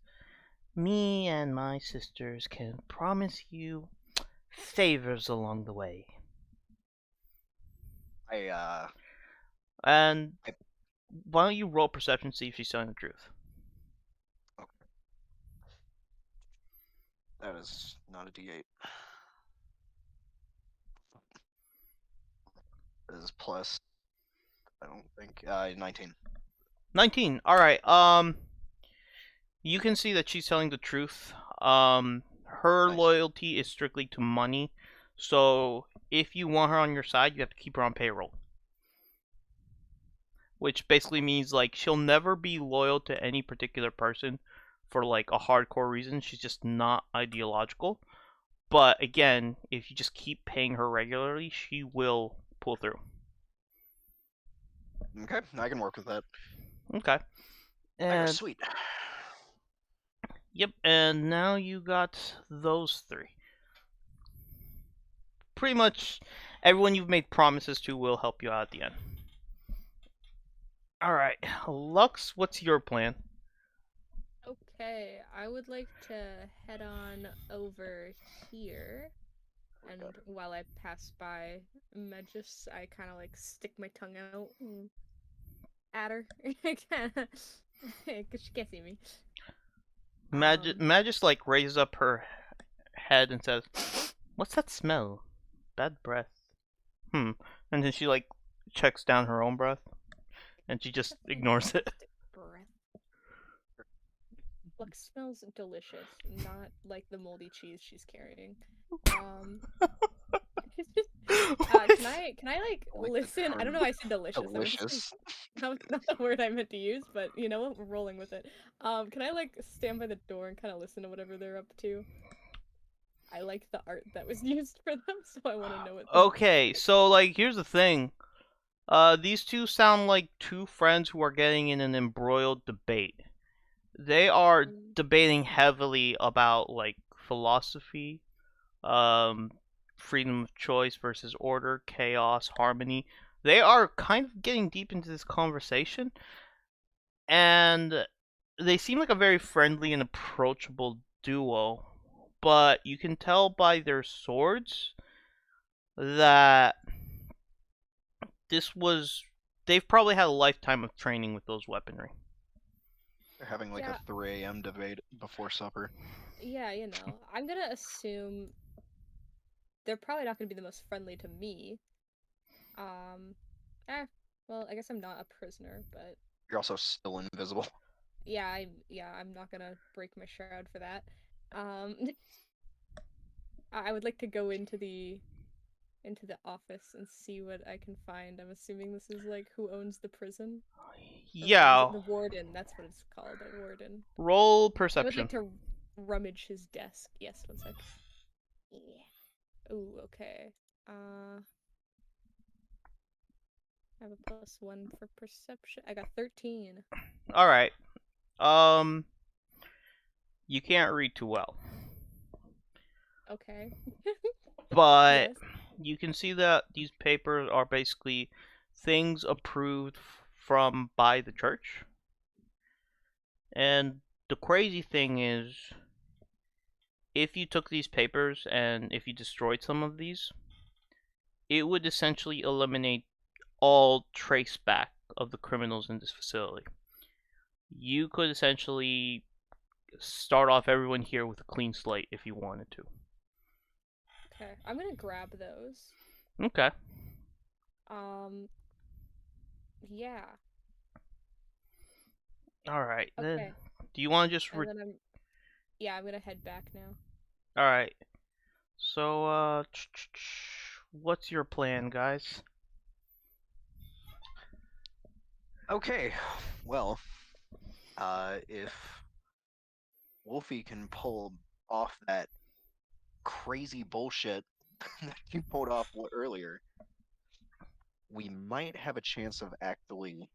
me and my sisters can promise you favors along the way. And why don't you roll perception to see if she's telling the truth? Okay. That is not a D8. This is plus. I don't think 19. 19. All right. You can see that she's telling the truth. Her Nice. loyalty is strictly to money. So if you want her on your side, you have to keep her on payroll. Which basically means like she'll never be loyal to any particular person for like a hardcore reason. She's just not ideological. But again, if you just keep paying her regularly, she will pull through. Okay, I can work with that. Okay. And Sweet. yep, and now you got those three. Pretty much everyone you've made promises to will help you out at the end. Alright, Lux, what's your plan? Okay, I would like to head on over here. And while I pass by Megis, I kind of like stick my tongue out at her. Because she can't see me. Magis like raises up her head and says, "What's that smell? Bad breath." And then she like checks down her own breath, and she just ignores it. Lux smells delicious, not like the moldy cheese she's carrying. Can I like listen? I don't know why I said delicious. Delicious. That was not the word I meant to use, but you know what? We're rolling with it. Can I like stand by the door and kind of listen to whatever they're up to? I like the art that was used for them, so I want to know what. Okay, so like here's the thing. These two sound like two friends who are getting in an embroiled debate. They are debating heavily about like philosophy, freedom of choice versus order, chaos, harmony. They are kind of getting deep into this conversation, and they seem like a very friendly and approachable duo, but you can tell by their swords that they've probably had a lifetime of training with those weaponry. They're having like a 3 a.m. debate before supper. Yeah, you know, I'm gonna assume they're probably not gonna be the most friendly to me. Well, I guess I'm not a prisoner, but you're also still invisible. Yeah, I'm not gonna break my shroud for that. I would like to go into the office and see what I can find. I'm assuming this is like who owns the prison. Yeah. The warden. That's what it's called. A warden. Roll perception. I would like to rummage his desk. Yes, one sec. Yeah. Ooh, okay. I have a +1 for perception. I got 13. All right. You can't read too well. Okay. But yes. You can see that these papers are basically things approved by the church. And the crazy thing is, if you took these papers and if you destroyed some of these, it would essentially eliminate all trace back of the criminals in this facility. You could essentially start off everyone here with a clean slate if you wanted to. Okay, I'm gonna grab those. Okay. Yeah. Alright, okay. Then do you want to just... Yeah, I'm gonna head back now. Alright. So, what's your plan, guys? Okay, well, if Wolfie can pull off that crazy bullshit that you pulled off earlier, we might have a chance of actually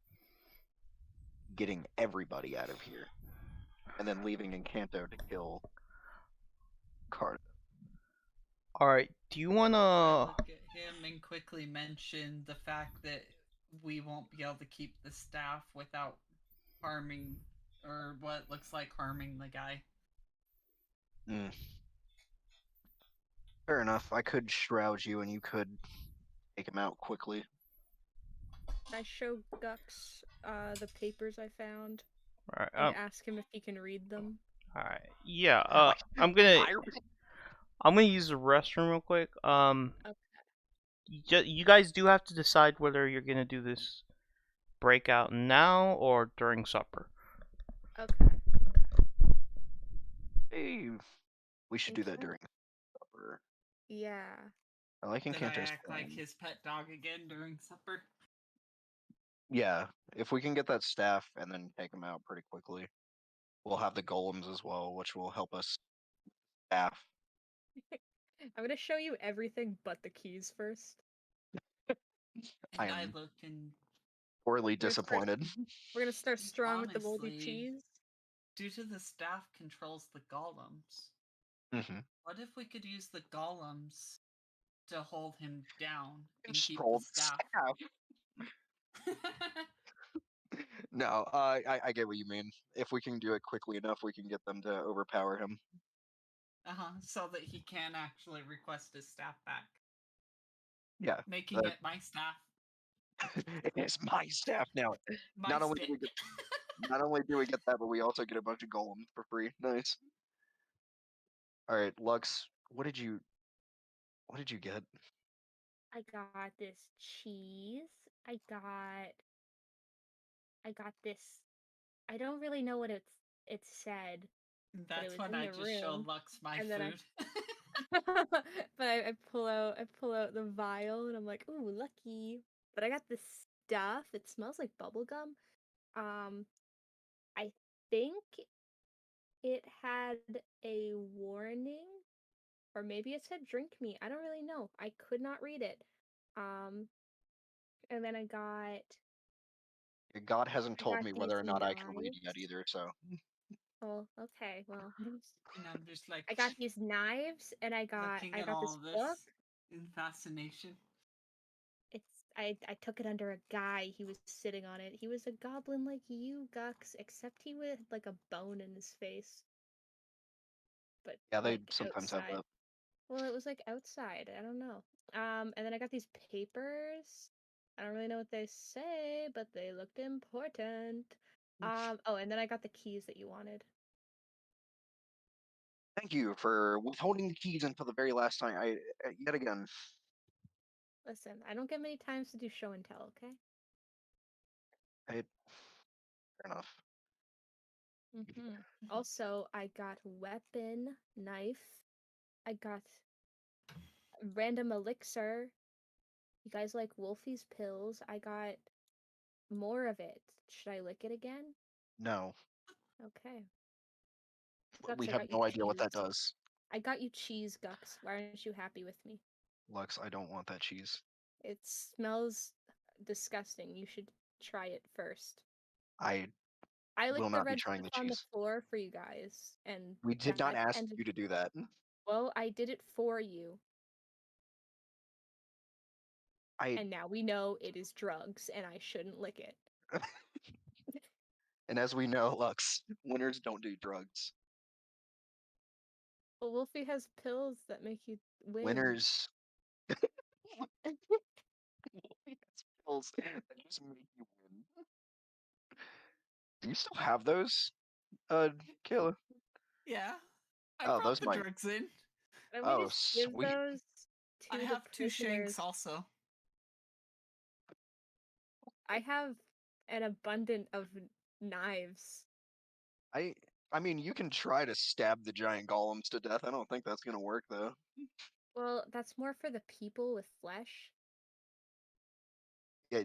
getting everybody out of here, and then leaving Encanto to kill Carter. Alright, do you wanna... look at him and quickly mention the fact that we won't be able to keep the staff without harming, or what looks like harming the guy. Fair enough. I could shroud you and you could take him out quickly. I show Gux the papers I found. Alright, and ask him if he can read them. Alright, yeah, I'm gonna use the restroom real quick. Okay. you guys do have to decide whether you're gonna do this breakout now or during supper. Okay. Hey, we should do that Okay. during supper. Yeah. I like Did I Encanto's act like plan. his pet dog again during supper? Yeah, if we can get that staff and then take them out pretty quickly, we'll have the golems as well, which will help us staff. I'm gonna show you everything but the keys first. I And I am look and poorly We're gonna start- disappointed. We're gonna start strong with the moldy honestly, cheese. due to the staff controls the golems, Mm-hmm. what if we could use the golems to hold him down and Just keep roll the staff? No, I get what you mean. If we can do it quickly enough, we can get them to overpower him. So that he can actually request his staff back. Yeah, Making it my staff. it is my staff now. My Not only stick. do we get, not only do we get that, but we also get a bunch of golems for free. Nice. All right, Lux, what did you get? I got this cheese. I got this. I don't really know what it said, but it That's was when in I the just show room. Lux my and then I- food. But I pull out the vial and I'm like, ooh, lucky. But I got this stuff. It smells like bubblegum. I think it had a warning, or maybe it said drink me. I don't really know. I could not read it. And then I got God hasn't told me these whether or not I can read knives. yet either, so Oh, okay. Well, And I'm just like I got these knives, and I got looking at this all of this book. in fascination. I took it under a guy. He was sitting on it. He was a goblin like you, Gux, except he had like a bone in his face. But yeah, they like sometimes have outside. that. Well, it was like outside. I don't know. And then I got these papers. I don't really know what they say, but they looked important. Oh, and then I got the keys that you wanted. Thank you for withholding the keys until the very last time. Yet again. Listen, I don't get many times to do show and tell, okay? Fair enough. Also, I got weapon, knife. I got random elixir. You guys like Wolfie's pills? I got more of it. Should I lick it again? No, Okay. we Gux, I have got you no idea what that cheese. does. I got you cheese, Gux. Why aren't you happy with me? Lux, I don't want that cheese. It smells disgusting. You should try it first. I I will licked the not be red trying stuff the on the cheese. floor for you guys, and We did not that ask ended. you to do that. Well, I did it for you. And now we know it is drugs, and I shouldn't lick it. And as we know, Lux, winners don't do drugs. Well, Wolfie has pills that make you win. Winners. Wolfie has pills that just make you win. Do you still have those, Kayla? Yeah. I Oh, brought those the might. drugs in. Let me Oh, just give sweet. those to I the have 2 prisoners. shanks also. I have an abundance of knives. I mean, you can try to stab the giant golems to death. I don't think that's gonna work though. Well, that's more for the people with flesh. Yeah,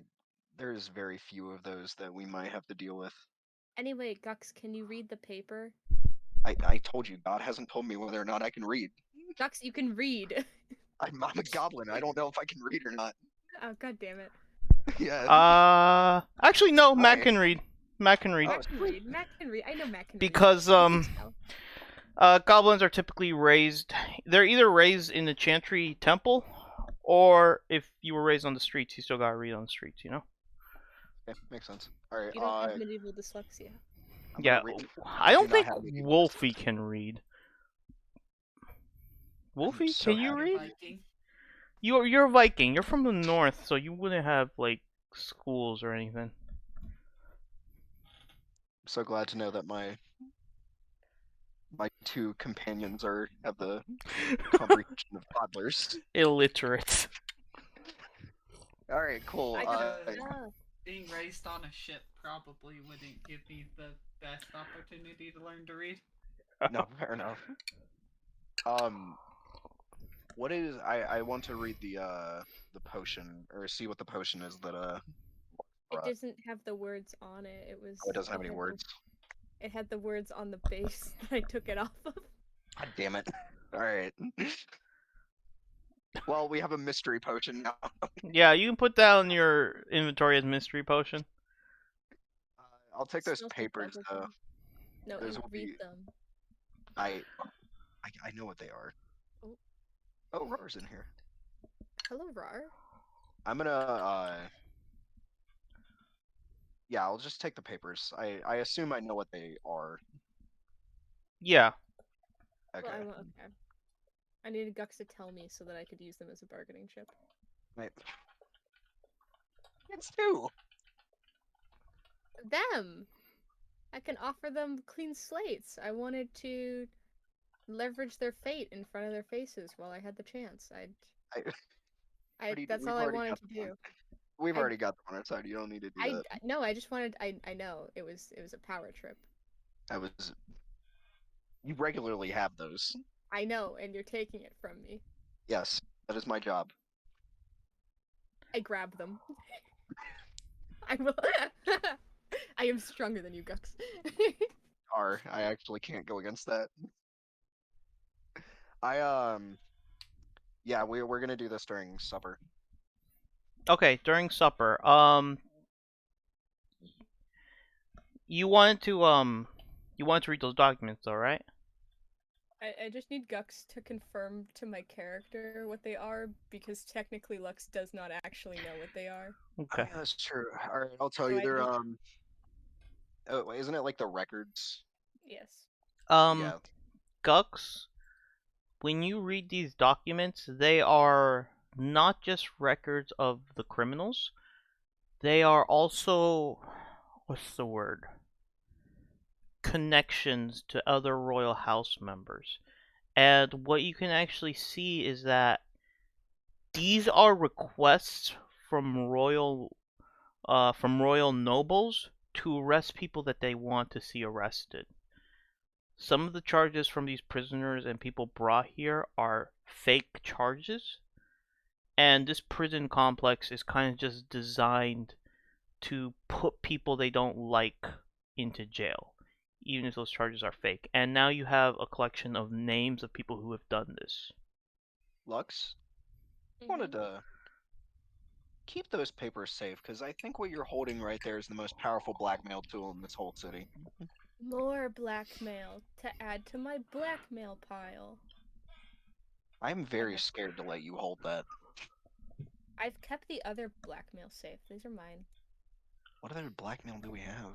there's very few of those that we might have to deal with. Anyway, Gux, can you read the paper? I told you, God hasn't told me whether or not I can read. Gux, you can read. I'm a goblin. I don't know if I can read or not. Oh, god damn it. Yeah. Actually, no. Matt Okay. can read. Matt can read. Matt can read. Matt can read. I know Matt can read. Because goblins are typically raised. They're either raised in the Chantry Temple, or if you were raised on the streets, you still gotta read on the streets. You know. Okay, makes sense. All right. You don't have medieval dyslexia. Yeah, I don't think Wolfie can read. Wolfie, so can you happy. read? Viking. You're a Viking. You're from the north, so you wouldn't have like schools or anything. I'm so glad to know that my 2 companions have the comprehension of toddlers. Illiterate. All right, cool. I could. Being raised on a ship probably wouldn't give me the best opportunity to learn to read. No, fair enough. What is I want to read the potion or see what the potion is that It brought. doesn't have the words on it. It was. Oh, it doesn't have any had words. It had the words on the base that I took it off of. God damn it! All right. Well, we have a mystery potion now. Yeah, you can put that on your inventory as mystery potion. I'll take those Smells like papers though. bubblegum. No, Those and will read be. them. I know what they are. Oh. Oh, Roar's in here. Hello, Rar. I'm gonna yeah, I'll just take the papers. I assume I know what they are. Yeah. Okay. Well, okay. I needed Gux to tell me so that I could use them as a bargaining chip. Wait. It's two. Them! I can offer them clean slates. I wanted to leverage their fate in front of their faces while I had the chance. That's all I wanted to do. We've I- already got them on our side. You don't need to do that. No, I just wanted. I know it was a power trip. You regularly have those. I know, and you're taking it from me. Yes, that is my job. I grab them. I will. I am stronger than you, Gux. I actually can't go against that. Yeah, we're gonna do this during supper. Okay, during supper. You wanted to read those documents though, right? I just need Gux to confirm to my character what they are, because technically Lux does not actually know what they are. Okay. Yeah, that's true. All right, I'll tell So you. I They're need- oh, isn't it like the records? Yes. Yeah. Gux, when you read these documents, they are not just records of the criminals. They are also, what's the word? Connections to other royal house members. And what you can actually see is that these are requests from royal nobles to arrest people that they want to see arrested. Some of the charges from these prisoners and people brought here are fake charges, and this prison complex is kind of just designed to put people they don't like into jail, even if those charges are fake. And now you have a collection of names of people who have done this. Lux, I wanted to keep those papers safe because I think what you're holding right there is the most powerful blackmail tool in this whole city. More blackmail to add to my blackmail pile. I'm very scared to let you hold that. I've kept the other blackmail safe. These are mine. What other blackmail do we have?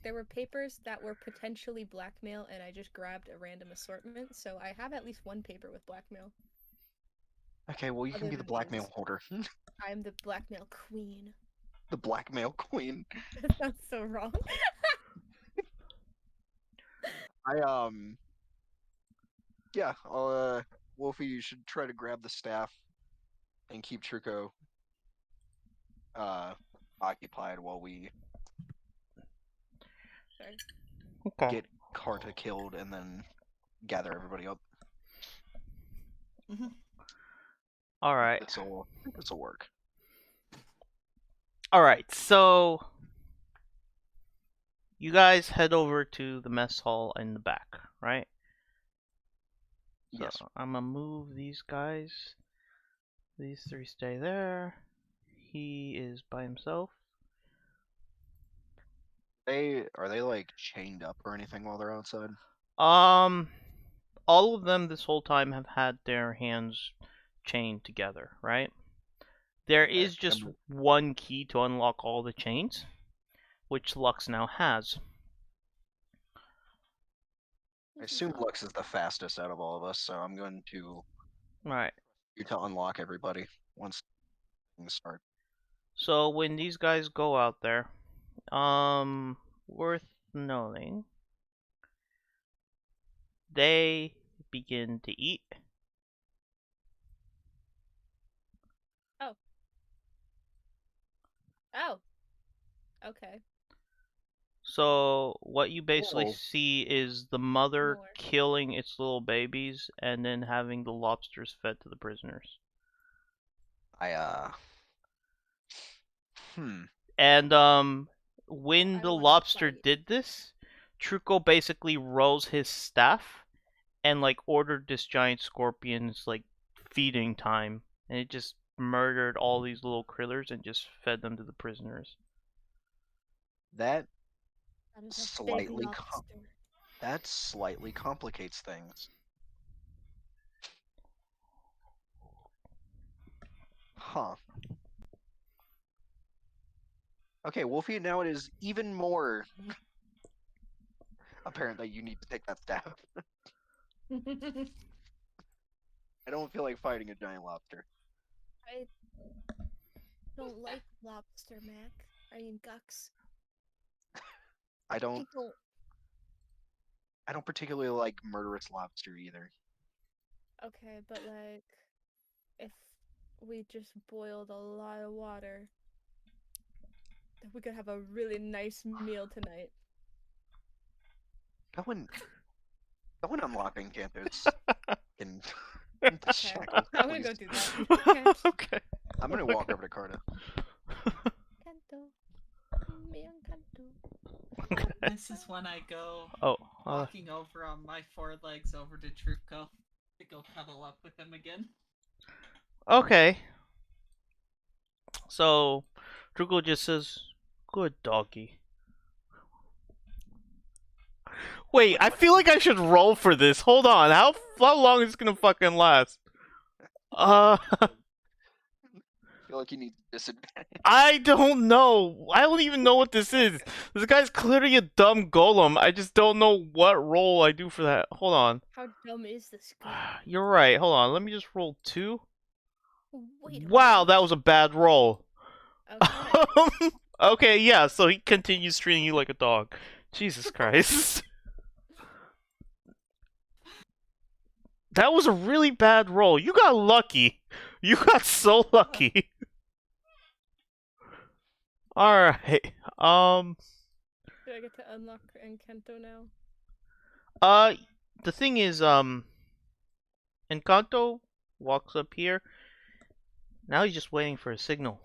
There were papers that were potentially blackmail, and I just grabbed a random assortment, so I have at least one paper with blackmail. Okay, well, you can be the blackmail holder. I'm the blackmail queen. The blackmail queen. That sounds so wrong. Yeah, Wolfie, you should try to grab the staff and keep Truco occupied while we Okay. get Carta killed and then gather everybody up. All right. This'll work. All right. So you guys head over to the mess hall in the back, right? So Yes. I'm gonna move these guys. These three stay there. He is by himself. Are they like chained up or anything while they're outside? All of them this whole time have had their hands chained together, right? There is just one key to unlock all the chains, which Lux now has. I assume Lux is the fastest out of all of us, so I'm going to Right. you to unlock everybody once things start. So when these guys go out there, worth noting, they begin to eat. Oh. Oh. Okay. So what you basically Whoa. see is the mother More. killing its little babies and then having the lobsters fed to the prisoners. And when I the wanna lobster fight. did this, Truco basically rose his staff and like ordered this giant scorpion's like feeding time, and it just murdered all these little krillers and just fed them to the prisoners. That That is a slightly big lobster. that slightly complicates things. Huh. Okay, Wolfie, now it is even more apparent that you need to take that staff. I don't feel like fighting a giant lobster. I don't like lobster, Mac. I mean, Gux. I I don't don't. particularly like murderous lobster either. Okay, but like, if we just boiled a lot of water, then we could have a really nice meal tonight. Go and unlocking Cantos in Okay, shackles, I'm gonna please. go do that. Okay. Okay. I'm gonna walk over to Carta. Canto. Me Canto. This is when I go Oh, walking over on my 4 legs over to Truco to go cuddle up with him again. okay. So, Truco just says, "Good doggy." Wait, I feel like I should roll for this. Hold on, how long is this gonna fucking last? I feel like you need disadvantage. I don't know. I don't even know what this is. This guy's clearly a dumb golem. I just don't know what roll I do for that. Hold on. How dumb is this guy? You're right. Hold on. Let me just roll 2. Wait. Wow, that was a bad roll. Okay. Okay, yeah, so he continues treating you like a dog. Jesus Christ. That was a really bad roll. You got lucky. You got so lucky. Alright. Do I get to unlock Encanto now? The thing is, Encanto walks up here. Now he's just waiting for a signal.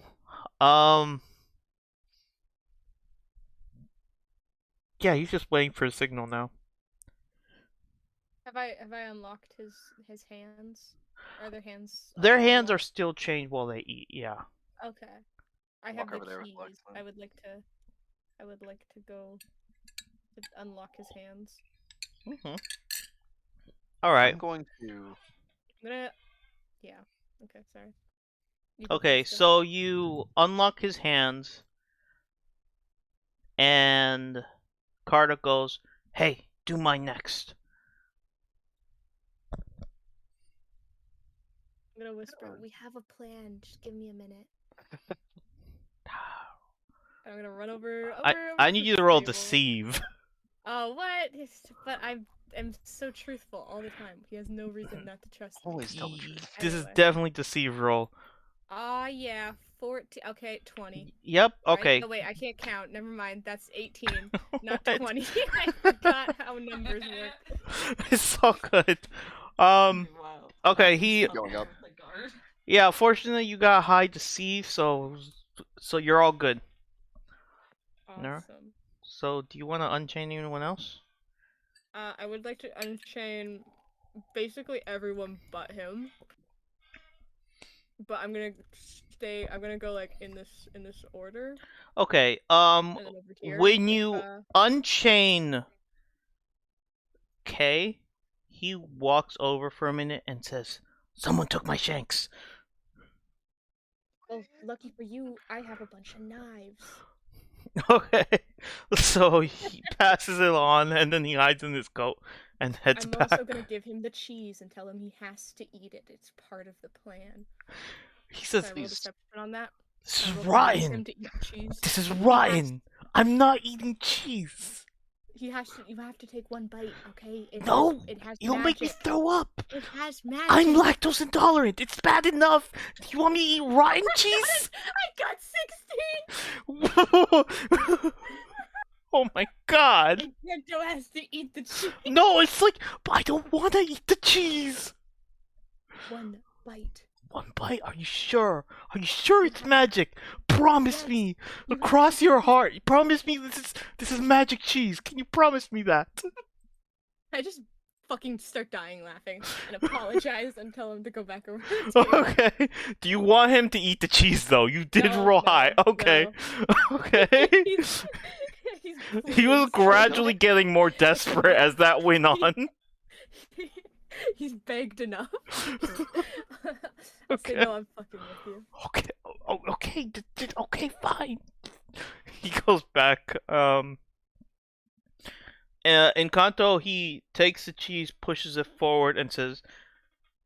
Yeah, he's just waiting for a signal now. Have I unlocked his hands? Are their hands? Their hands are unlocked? still chained while they eat. Yeah. Okay. I Walk have over the there with keys. Lex, then. I would like to go to unlock his hands. All right. I'm going to. I'm gonna. Yeah. Okay. Sorry. You go Okay, first, go. so you unlock his hands, and Carter goes, "Hey, do mine next." I'm gonna whisper. We have a plan. Just give me a minute. I'm gonna run over. I need you to roll table. deceive. Oh, what? But I am so truthful all the time. He has no reason not to trust me. Always tell the truth. This is Anyway. definitely deceive roll. Yeah, 14. Okay, 20. Yep. Right? Okay. Oh wait, I can't count. Never mind. That's 18, not What? 20. I forgot how numbers work. It's all good. Wow. Okay, he. Going up. The guard. Yeah, fortunately you got high deceive, so you're all good. No. Awesome. So, do you want to unchain anyone else? I would like to unchain basically everyone but him. But I'm gonna stay. I'm gonna go like in this order. Okay. And then over here, When if, you unchain K, he walks over for a minute and says, "Someone took my shanks." Oh, lucky for you, I have a bunch of knives. Okay. So he passes it on, and then he hides in his coat and heads I'm back. also gonna give him the cheese and tell him he has to eat it. It's part of the plan. He Can says, I roll deception on that? "This is Can I roll to force him rotten. to eat cheese? This is He has- rotten. I'm not eating cheese." You have to take one bite, okay? No! It has You'll make me magic. throw up! It has magic. I'm lactose intolerant! It's bad enough! Do you want me to eat rotten cheese? I got 16! Oh my god! And Kanto has to eat the cheese. No, it's like, but I don't want to eat the cheese! One bite. One bite? Are you sure? Are you sure it's magic? Promise Yes. me! You Across have your to- heart! Promise me this is magic cheese! Can you promise me that? I just fucking start dying laughing and apologize and tell him to go back over to the table. Okay. Do you want him to eat the cheese though? You did No, roll no, high. Okay. Okay. he's He was bleeding, so- gradually getting more desperate as that went on. He's begged enough. I'll say, Okay. no, I'm fucking with you. Okay. Oh, okay. Okay, fine. He goes back. In Kanto, he takes the cheese, pushes it forward, and says,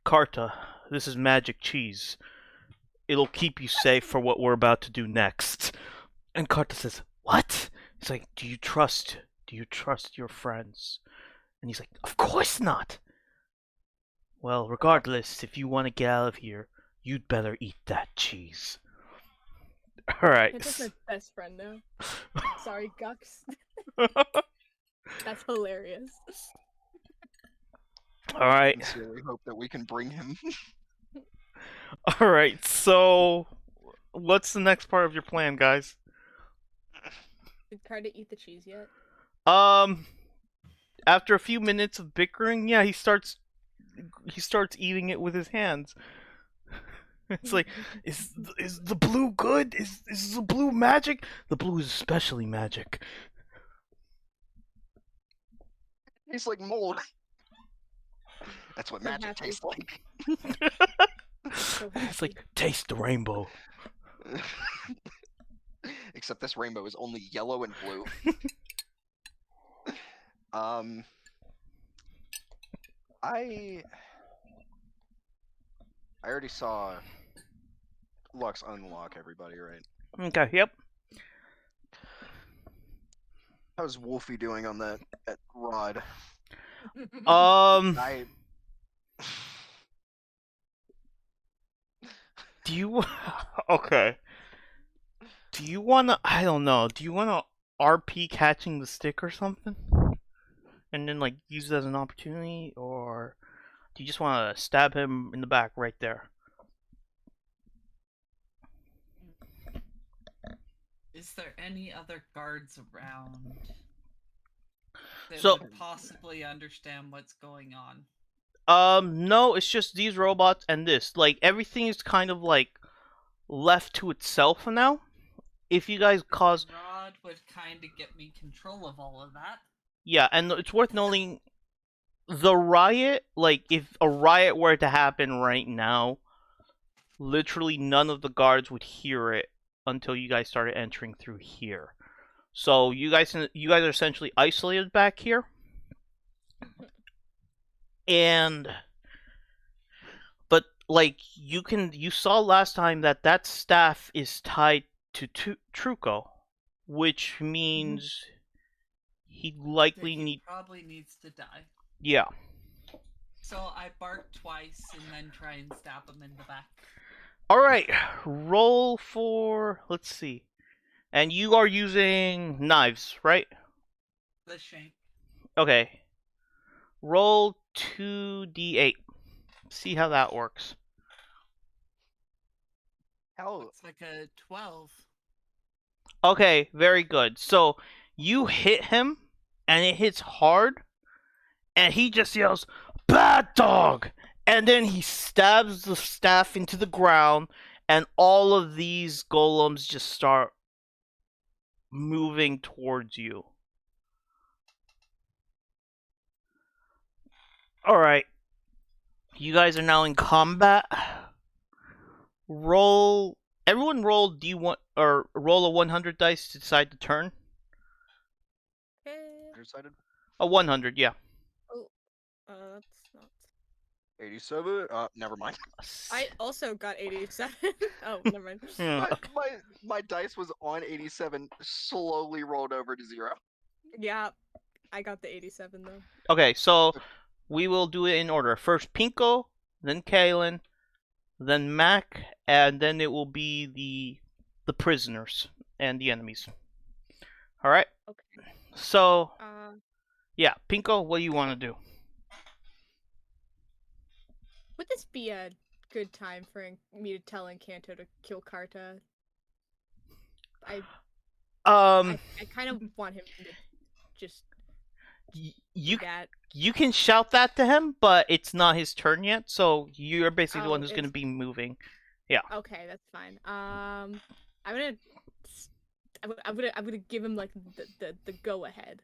"Karta, this is magic cheese. It'll keep you safe for what we're about to do next." And Karta says, "What?" He's like, Do you trust your friends?" And he's like, "Of course not." "Well, regardless, if you want to get out of here, you'd better eat that cheese." Alright. Kanto's my best friend now. Sorry, Gux. That's hilarious. Alright. Sincerely hope that we can bring him. Alright, so what's the next part of your plan, guys? Did Carter eat the cheese yet? After a few minutes of bickering, yeah, he starts eating it with his hands. It's like, is the blue good? Is the blue magic? The blue is especially magic. Tastes like mold. That's what So magic happy. tastes like. So It's happy. like, taste the rainbow. Except this rainbow is only yellow and blue. I already saw Lux unlock everybody, right? Okay, yep. How's Wolfie doing on that rod? I Do you okay? Do you wanna? I don't know. Do you wanna RP catching the stick or something, and then like use it as an opportunity, or do you just wanna stab him in the back right there? Is there any other guards around that So- would possibly understand what's going on? No, it's just these robots and this. Like everything is kind of like left to itself now. If you guys cause Rod would kind of get me control of all of that. Yeah, and it's worth noting the riot, like, if a riot were to happen right now, literally none of the guards would hear it until you guys started entering through here. So you guys are essentially isolated back here. But like you saw last time that staff is tied to Truco, which means he likely He probably needs to die. Yeah. So I bark twice and then try and stab him in the back. Alright, roll for, let's see. And you are using knives, right? The shank. Okay. Roll 2d8. See how that works. how It's like a 12. Okay, very good. So, you hit him, and it hits hard, and he just yells, "Bad dog!" And then he stabs the staff into the ground, and all of these golems just start moving towards you. Alright. You guys are now in combat. Everyone roll D1 or roll a 100 dice to decide the turn. Okay. decided? A 100, yeah. That's not. 87. Never mind. I also got 87. Oh, never mind. Yeah. My dice was on 87, slowly rolled over to 0. Yeah. I got the 87 though. Okay, so we will do it in order. First Pinko, then Kaylin, then Mac, and then it will be the prisoners and the enemies. All right. Okay. So Uh, yeah, Pinko, what do you want to do? would this be a good time for me to tell Encanto to kill Carta? I kind of want him to just You do that. you can shout that to him, but it's not his turn yet, so you're basically the one who's going to it's- be moving. Okay, that's fine. I'm gonna give him like the go ahead.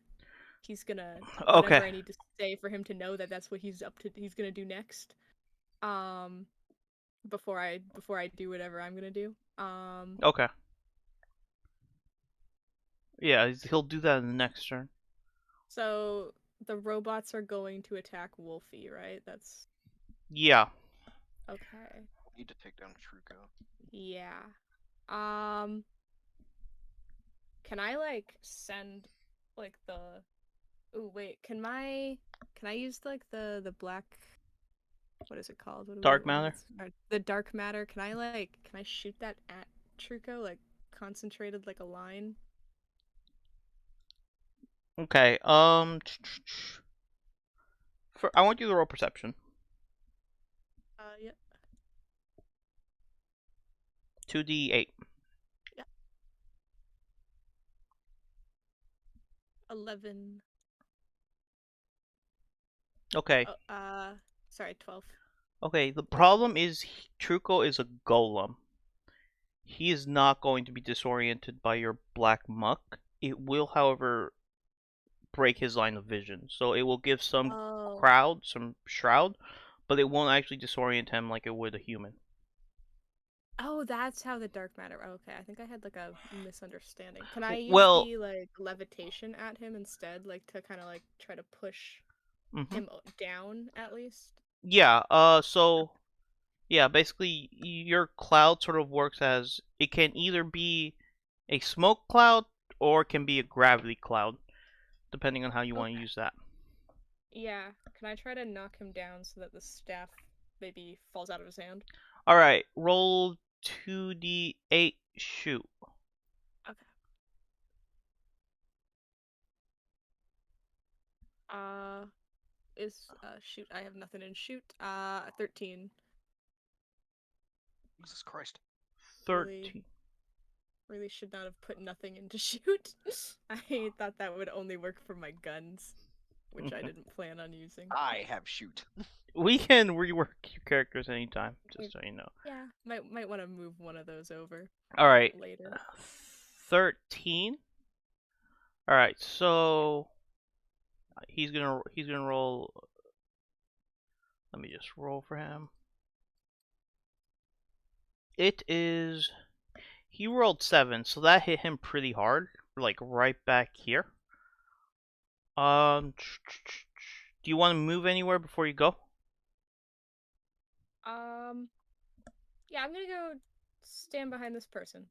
He's gonna whatever Okay. I need to say for him to know that that's what he's up to. He's gonna do next. Before I do whatever I'm gonna do. Okay. Yeah, he'll do that in the next turn. So the robots are going to attack Wolfie, right? That's Yeah. okay. Need to take down Truco. Yeah. Can I like send like the Ooh, wait. Can I use like the black what is it called? Dark matter? The dark matter. Can I shoot that at Truco like concentrated like a line? Okay. I want you to roll perception. Yeah. 2d8. 11. Okay. Sorry, 12. Okay, the problem is Truco is a golem. He is not going to be disoriented by your black muck. It will, however, break his line of vision. So it will give some some shroud, but it won't actually disorient him like it would a human. Oh, that's how the dark matter. Okay, I think I had like a misunderstanding. Can I use Well- the like levitation at him instead, like to kind of like try to push Mhm. him down at least? Yeah, so yeah, basically your cloud sort of works as it can either be a smoke cloud or it can be a gravity cloud, depending on how you want to Okay. use that. Yeah. Can I try to knock him down so that the staff maybe falls out of his hand? All right, roll 2d8 shoot. Okay. Shoot, I have nothing in shoot. 13. Jesus Christ. 13. Really should not have put nothing into shoot. I thought that would only work for my guns, which I Okay. didn't plan on using. I have shoot. We can rework your characters anytime, just so you know. Yeah, might want to move one of those over All right, later. 13. All right, so he's gonna roll. Let me just roll for him. It is. He rolled 7, so that hit him pretty hard, like right back here. Do you want to move anywhere before you go? Yeah, I'm gonna go stand behind this person.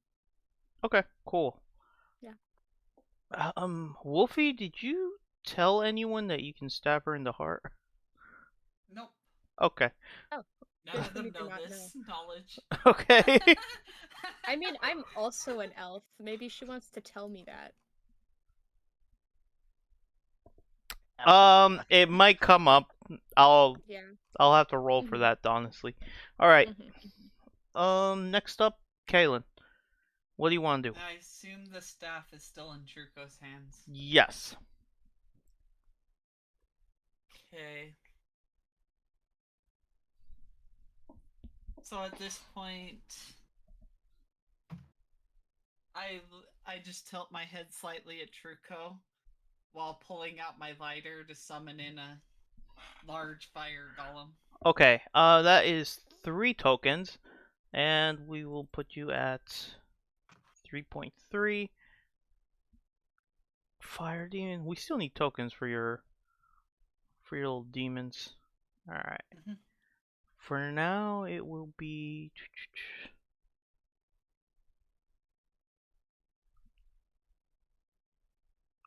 Okay, cool. Yeah. Wolfie, did you tell anyone that you can stab her in the heart? Nope. Okay. None Good of for me them to know not this knowledge. Okay. I mean, I'm also an elf. Maybe she wants to tell me that. Absolutely not. It might come up. I'll Yeah. have to roll for that, honestly. All right. Mhm. Next up, Kaylin. What do you want to do? I assume the staff is still in Truco's hands. Yes. Okay. So at this point, I just tilt my head slightly at Truco while pulling out my lighter to summon in a large fire golem. Okay. That is 3 tokens, and we will put you at 3.3. Fire demon. We still need tokens for your little demons. All right. Mhm. For now, it will be.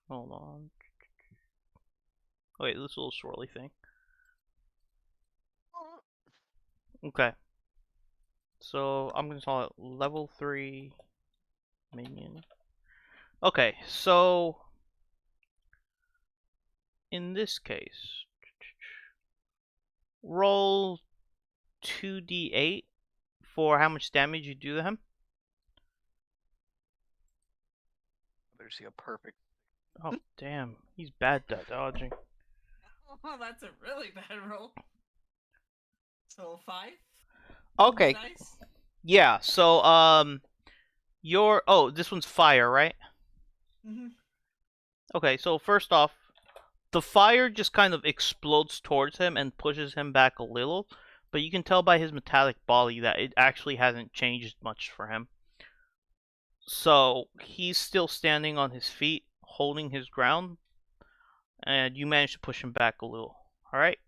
Hold on. Wait, this little swirly thing. Okay. So I'm gonna call it level 3 minion. Okay, so in this case, roll 2d8 for how much damage you do to him. Better see a perfect. Oh, damn. He's bad at dodging. Oh, that's a really bad roll. So 5? Okay. Nice. Yeah, so, oh, this one's fire, right? Mm-hmm. Okay, so first off, the fire just kind of explodes towards him and pushes him back a little, but you can tell by his metallic body that it actually hasn't changed much for him. So he's still standing on his feet, holding his ground, and you manage to push him back a little. Alright?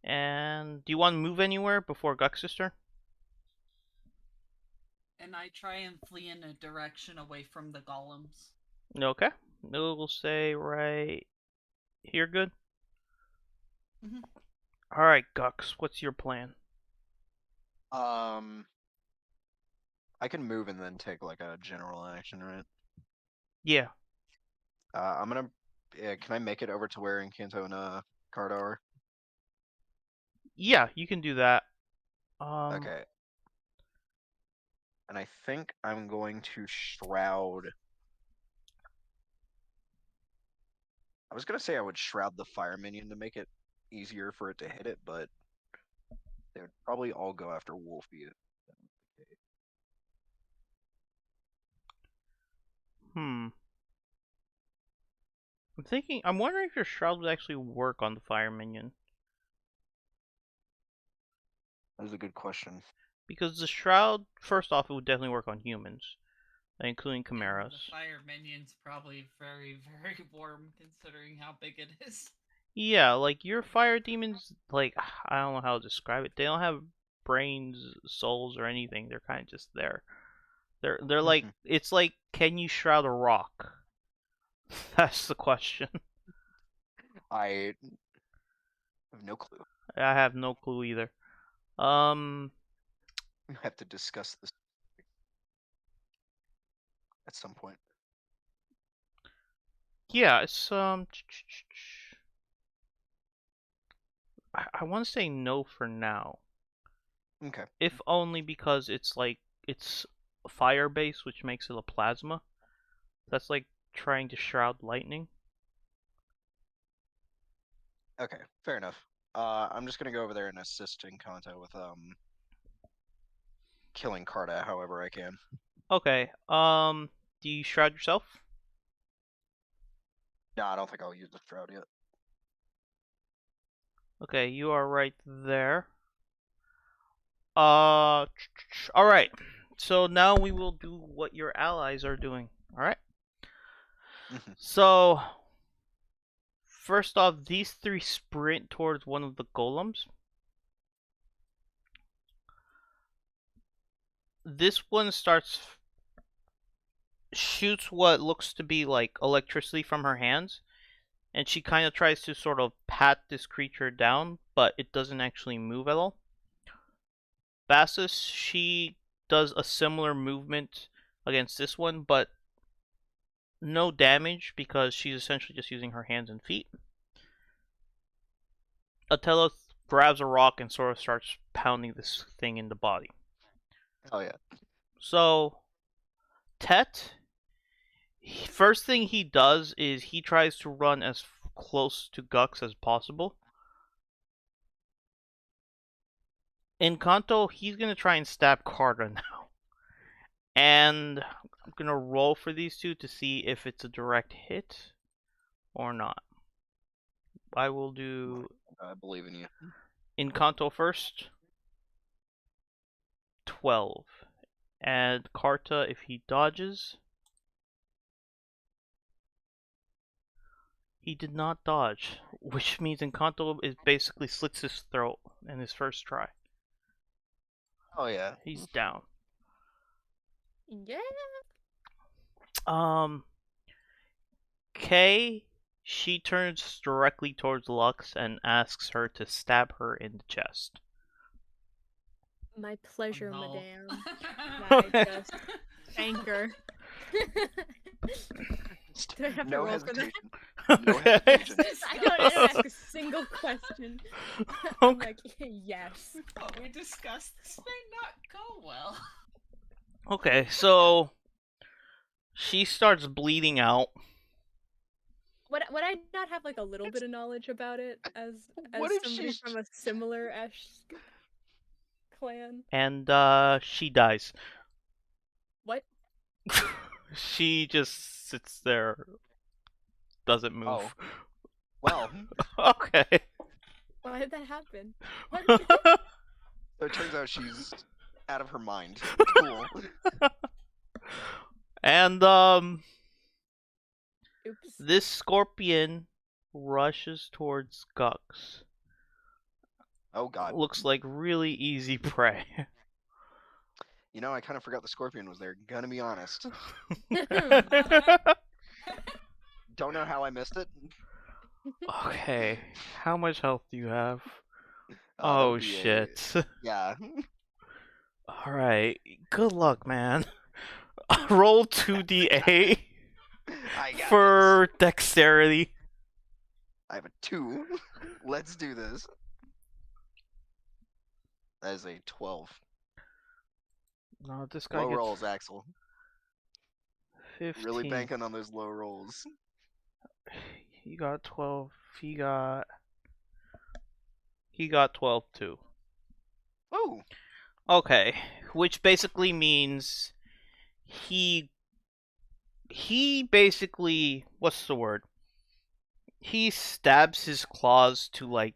And do you want to move anywhere before Gux's turn? And I try and flee in a direction away from the golems. Okay. We'll say right here, good? Mhm. Alright, Gux, what's your plan? I can move and then take like a general action, right? Yeah. I'm gonna. Yeah, can I make it over to where Encanto and Cardo are? Yeah, you can do that. Okay. And I think I'm going to shroud. I was gonna say I would shroud the fire minion to make it easier for it to hit it, but they would probably all go after Wolfie. I'm wondering if your shroud would actually work on the fire minion. That is a good question. Because the shroud, first off, it would definitely work on humans, including And chimeras. the fire minion's probably very, very warm considering how big it is. Yeah, like your fire demons, like I don't know how to describe it. They don't have brains, souls, or anything. They're kind of just there. They're like it's like, can you shroud a rock? That's the question. I have no clue. I have no clue either. We have to discuss this at some point. Yeah, it's I want to say no for now. Okay. If only because it's like it's fire based, which makes it a plasma. That's like trying to shroud lightning. Okay, fair enough. I'm just gonna go over there and assist Encanto with killing Carda however I can. Okay. Do you shroud yourself? No, I don't think I'll use the shroud yet. Okay, you are right there. All right. So now we will do what your allies are doing. All right. So first off, these 3 sprint towards one of the golems. This one shoots what looks to be like electricity from her hands, and she kind of tries to sort of pat this creature down, but it doesn't actually move at all. Bassus, she does a similar movement against this one, but no damage because she's essentially just using her hands and feet. Othello grabs a rock and sort of starts pounding this thing in the body. Oh yeah. So, Tet, first thing he does is he tries to run as close to Gux as possible. Encanto, he's going to try and stab Carter now. And I'm going to roll for these two to see if it's a direct hit or not. I will do I believe in you. Encanto first. 12. And Carta, if he dodges. He did not dodge, which means Encanto is basically slits his throat in his first try. Oh yeah. He's down. Yeah. Kay, She turns directly towards Lux and asks her to stab her in the chest. My pleasure, Oh, no. madame. I just thank her. Do I have no to roll for that? hesitation. No hesitation. I don't ask a single question. I'm like, yes. What we discussed, this may not go well. Okay, so she starts bleeding out. Would I not have like a little bit of knowledge about it as What if somebody she's- from a similar esque clan? And she dies. What? She just sits there, doesn't move. Oh. Well, Okay. Why did that happen? What? so it turns out she's out of her mind. Cool. And Oops. this scorpion rushes towards Gux. Oh god. Looks like really easy prey. You know, I kind of forgot the scorpion was there. Gonna be honest. Don't know how I missed it. Okay, how much health do you have? That'll Oh be shit. Yeah. Alright, good luck, man. Roll 2d8 I got for dexterity. this. I have a 2. Let's do this. That is a 12. No, this guy Low gets rolls, Axel. 15. Really banking on those low rolls. He got 12. He got 12 too. Oh. Okay, which basically means he basically, what's the word? He stabs his claws to like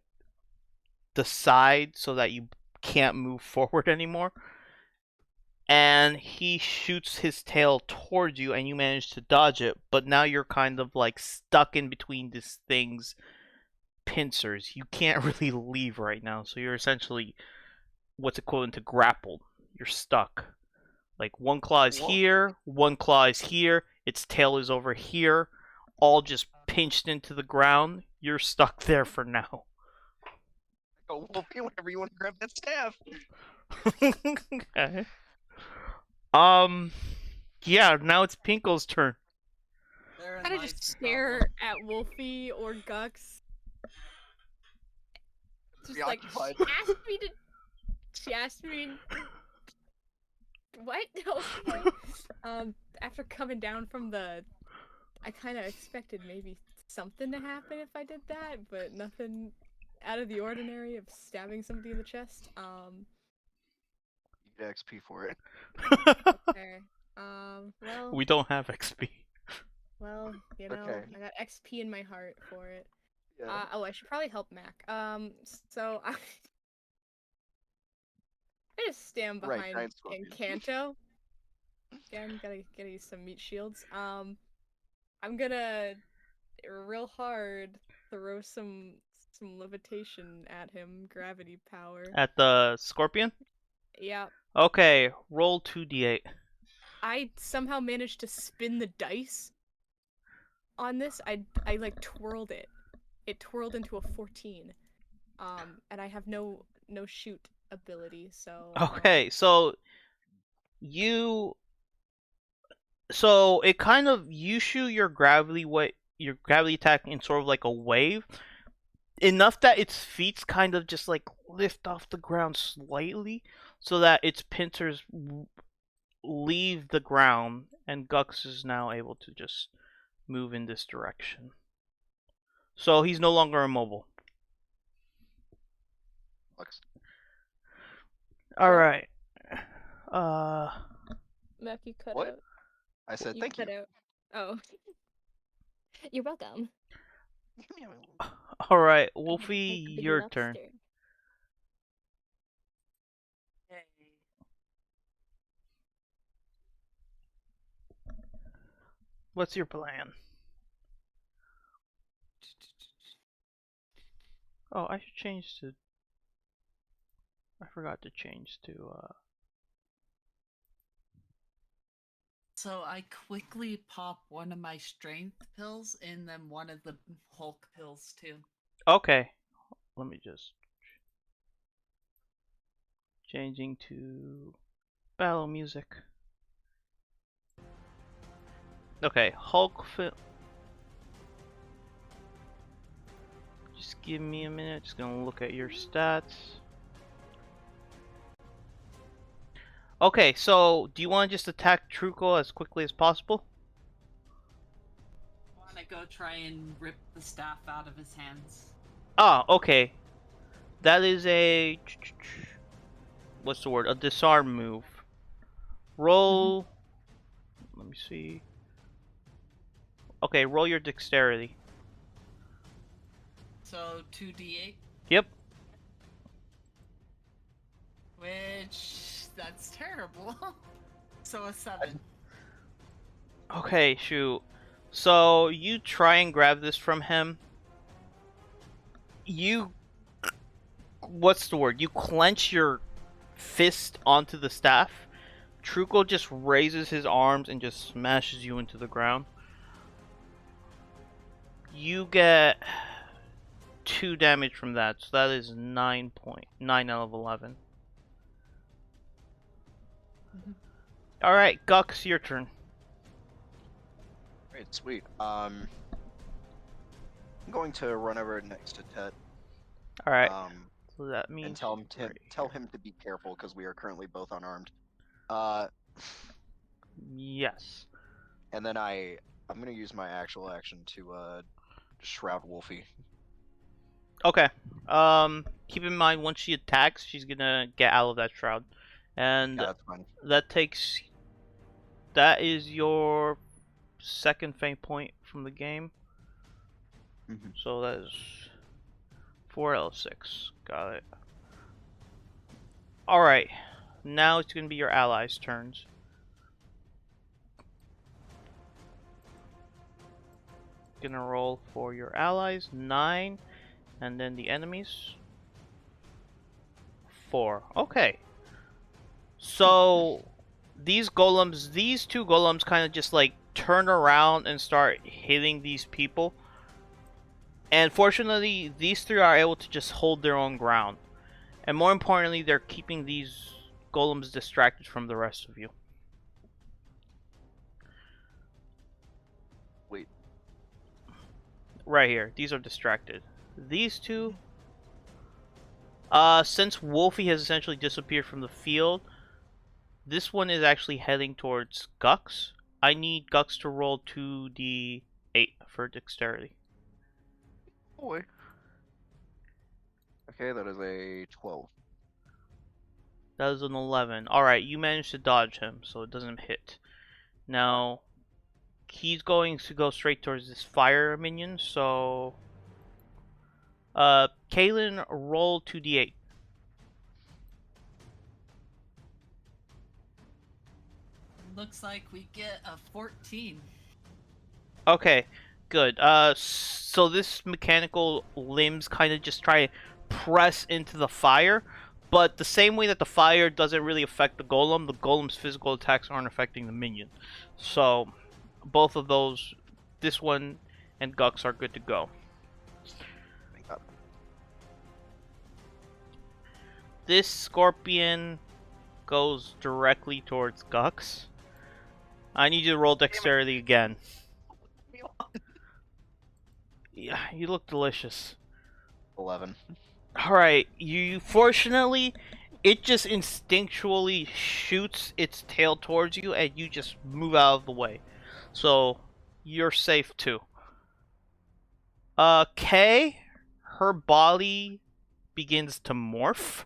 the side so that you can't move forward anymore. And he shoots his tail towards you and you manage to dodge it, but now you're kind of like stuck in between this thing's pincers. You can't really leave right now, so you're essentially what's equivalent to grappled. You're stuck. Like one claw is Whoa. here, one claw is here, its tail is over here, all just pinched into the ground. You're stuck there for now. Go Wolfie whenever you want to grab that staff. Okay. Yeah, now it's Pinkle's turn. They're Kind of nice just and stare at Wolfie or Gux. Just like Preoccupied. she asked me. What? Okay. After coming down from the, I kind of expected maybe something to happen if I did that, but nothing out of the ordinary of stabbing somebody in the chest. You get XP for it. Okay. Well. We don't have XP. Well, you know, Okay. I got XP in my heart for it. Yeah. Oh, I should probably help Mac. So I just stand Right, behind giant scorpion. Encanto. Again, gotta use some meat shields. I'm gonna real hard throw some levitation at him, gravity power. At the scorpion? Yeah. Okay, roll 2d8. I somehow managed to spin the dice on this. I like twirled it. It twirled into a 14. And I have no shoot ability, so Okay, so it kind of, you shoot your gravity attack in sort of like a wave, enough that its feet kind of just like lift off the ground slightly, so that its pincers leave the ground, and Gux is now able to just move in this direction. So he's no longer immobile. Lux. Alright. Mac, you cut What? out. I said You thank you. cut out. Oh. You're welcome. Alright, I Wolfie, could be your lobster. turn. What's your plan? Oh, I should change to... I forgot to change to, So I quickly pop one of my strength pills and then one of the Hulk pills too. Okay. Let me just changing to battle music. Okay, Hulk film. Just give me a minute. Just gonna look at your stats. Okay, so do you want to just attack Truco as quickly as possible? I want to go try and rip the staff out of his hands. Ah, okay. That is a what's the word? A disarm move. Roll. Let me see. Okay, roll your dexterity. So 2d8, Yep. which that's terrible. So a 7. Okay, shoot. So you try and grab this from him. You, what's the word? You clench your fist onto the staff. Truco just raises his arms and just smashes you into the ground. You get 2 damage from that, so that is 9 out of 11. Alright, Gux, your turn. Great, sweet. I'm going to run over next to Tet. Alright, so that means And tell him he's right tell here. him to be careful because we are currently both unarmed. Yes. And then I'm gonna use my actual action to shroud Wolfie. Okay. Keep in mind once she attacks, she's gonna get out of that shroud, and Yeah, that's fine. that is your second fate point from the game. Mhm. So that is 4 out of 6. Got it. All right. Now it's gonna be your allies' turns. Gonna roll for your allies 9, and then the enemies 4. Okay. So these two golems kind of just like turn around and start hitting these people. And fortunately, these 3 are able to just hold their own ground. And more importantly, they're keeping these golems distracted from the rest of you. Wait. Right here. These are distracted. These 2... since Wolfie has essentially disappeared from the field, this one is actually heading towards Gux. I need Gux to roll 2d8 for dexterity. Boy. Okay, that is a 12. That is an 11. Alright, you managed to dodge him, so it doesn't hit. Now, he's going to go straight towards this fire minion, so... Kaylin, roll 2d8. Looks like we get a 14. Okay, good. So this mechanical limbs kind of just try to press into the fire, but the same way that the fire doesn't really affect the golem's physical attacks aren't affecting the minion. So both of those, this one and Gux, are good to go. This scorpion goes directly towards Gux. I need you to roll dexterity again. Yeah, you look delicious. 11. Alright, fortunately, it just instinctually shoots its tail towards you and you just move out of the way. So, you're safe too. Kay, her body begins to morph.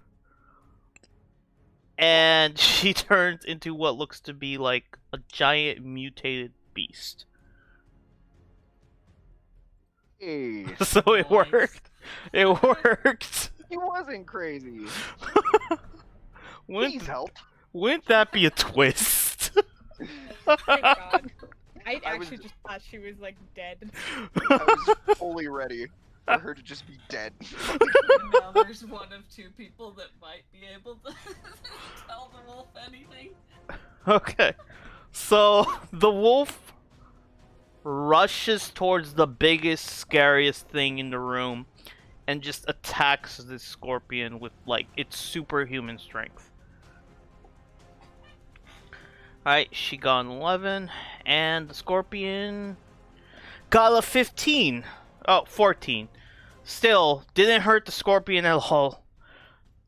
And she turns into what looks to be like a giant mutated beast. Hey, So it Nice. worked. It worked. he wasn't crazy. Wouldn't, Please help. wouldn't that be a twist? Thank God. I I was- actually just thought she was like dead. I was fully ready for her to just be dead. Now there's one of 2 people that might be able to tell the wolf anything. Okay. So the wolf rushes towards the biggest, scariest thing in the room and just attacks this scorpion with like its superhuman strength. Alright, she got an 11, and the scorpion got a 15. Oh, 14. Still, didn't hurt the scorpion at all.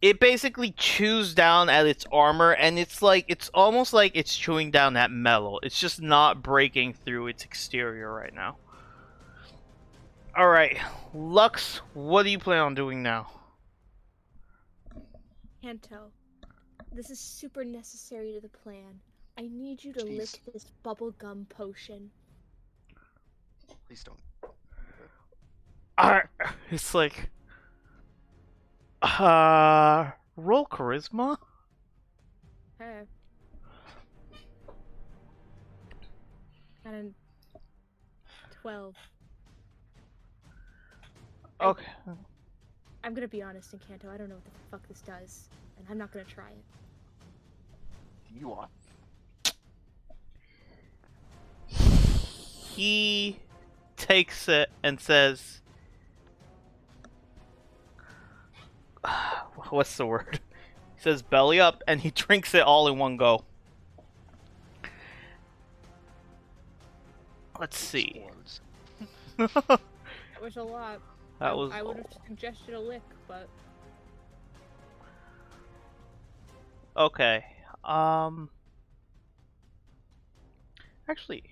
It basically chews down at its armor, and it's almost like it's chewing down at metal. It's just not breaking through its exterior right now. Alright, Lux, what do you plan on doing now? Kanto, this is super necessary to the plan. I need you to Jeez. lick this bubblegum potion. Please don't. It's like, roll charisma? Hey. And 12. Okay. I'm gonna be honest, Encanto, I don't know what the fuck this does, and I'm not gonna try it. You are. He takes it and says, what's the word? He says belly up, and he drinks it all in one go. Let's see. Explodes. That was a lot. That was I would have suggested a lick, but okay. Actually,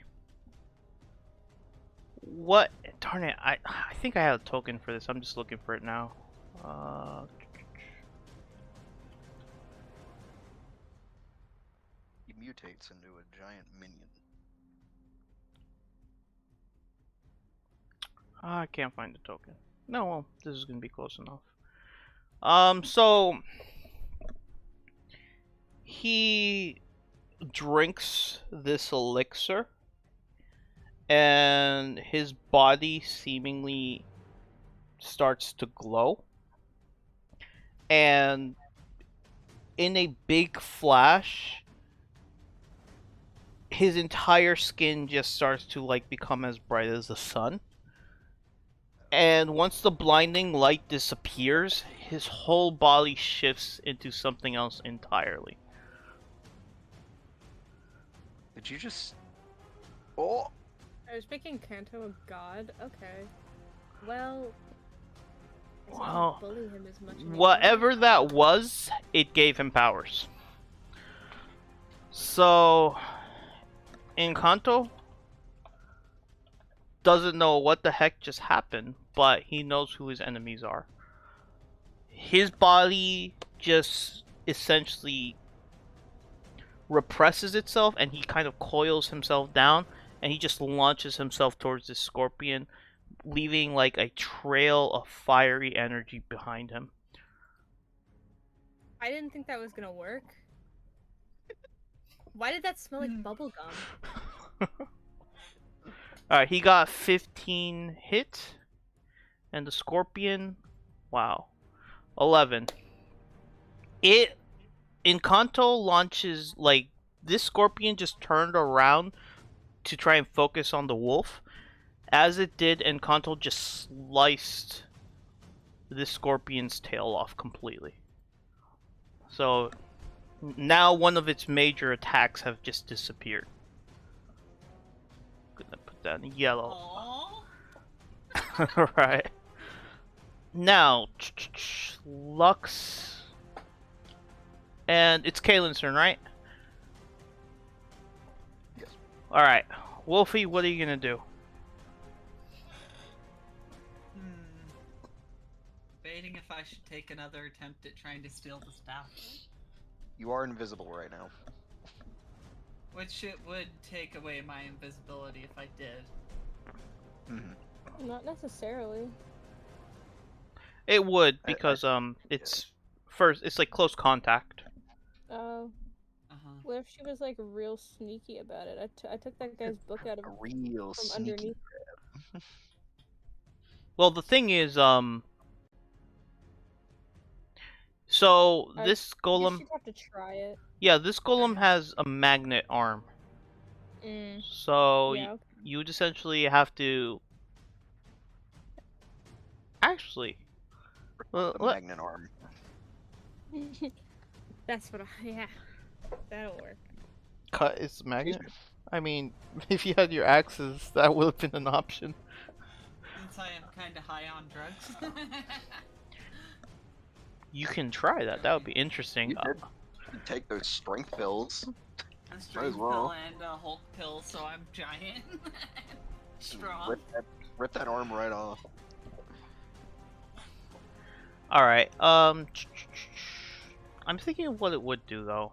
what? Darn it! I think I have a token for this. I'm just looking for it now. He mutates into a giant minion. I can't find the token. No, well, this is gonna be close enough. So he drinks this elixir, and his body seemingly starts to glow, and in a big flash, his entire skin just starts to like become as bright as the sun. And once the blinding light disappears, his whole body shifts into something else entirely. Did you just? Oh. I was making Kanto a god. Okay. Well, I guess I Wow. don't bully him as much anymore. Whatever that was, it gave him powers. So, Encanto doesn't know what the heck just happened, but he knows who his enemies are. His body just essentially represses itself, and he kind of coils himself down, and he just launches himself towards this scorpion, leaving like a trail of fiery energy behind him. I didn't think that was gonna work. Why did that smell like bubblegum? Alright, he got 15 hit, and the scorpion, wow, 11. Encanto launches, like, this scorpion just turned around to try and focus on the wolf. As it did, Encanto just sliced this scorpion's tail off completely. So, now one of its major attacks have just disappeared. Gonna put that in yellow. Aww. Right. Now, Lux. And it's Kaylin's turn, right? Yes. Alright. Wolfie, what are you gonna do? Debating if I should take another attempt at trying to steal the staff. You are invisible right now. Which it would take away my invisibility if I did. Mm-hmm. Not necessarily. It would, because it's first, it's like close contact. Oh. Uh-huh. What if she was like real sneaky about it? I took that guy's book out of A real from sneaky. underneath. Well, the thing is, so I this guess golem, you'd have to try it. yeah, this golem has a magnet arm. So Yeah. you would essentially have to. Actually, The let, magnet arm. That's what I. Yeah. That'll work. cut its Excuse magnet. me. I mean, if you had your axes, that would have been an option. Since I am kind of high on drugs. You can try that. That would be interesting. You could take those strength pills. A strength well. pill and a Hulk pill, so I'm giant. Strong. Rip that arm right off. All right. I'm thinking of what it would do though.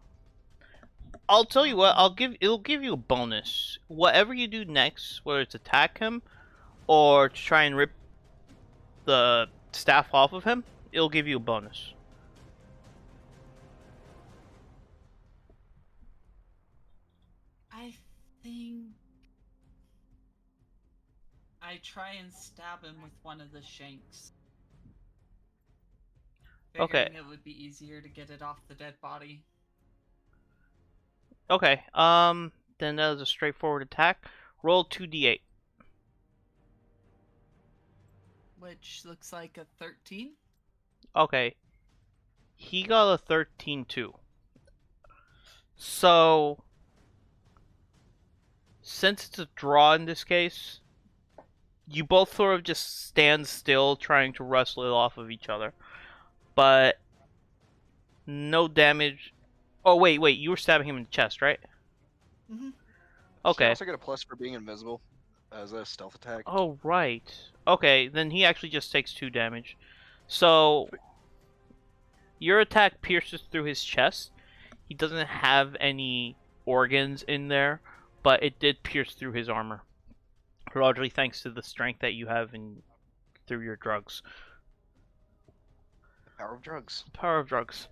I'll tell you what. It'll give you a bonus. Whatever you do next, whether it's attack him or to try and rip the staff off of him, it'll give you a bonus. I think I try and stab him with one of the shanks. Okay. Figuring it would be easier to get it off the dead body. Okay. Then that is a straightforward attack. Roll 2d8. Which looks like a 13. Okay. He got a 13 too. So, since it's a draw in this case, you both sort of just stand still trying to wrestle it off of each other. But no damage. Oh, wait, you were stabbing him in the chest, right? Mm-hmm. You Okay. also get a plus for being invisible as a stealth attack. Oh, right. Okay, then he actually just takes 2 damage. So, your attack pierces through his chest. He doesn't have any organs in there, but it did pierce through his armor. Largely thanks to the strength that you have through your drugs. Power of drugs. Power of drugs.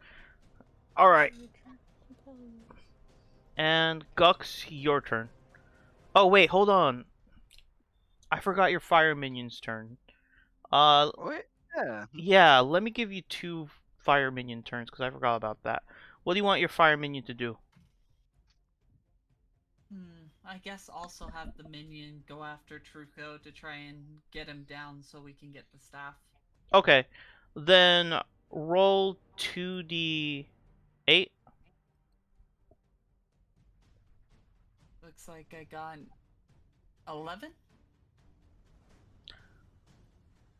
Alright. And Gux, your turn. Oh, wait, hold on. I forgot your fire minion's turn. What? Yeah. Yeah, let me give you 2 fire minion turns, because I forgot about that. What do you want your fire minion to do? I guess also have the minion go after Truco to try and get him down so we can get the staff. Okay, then roll 2d8. Looks like I got 11.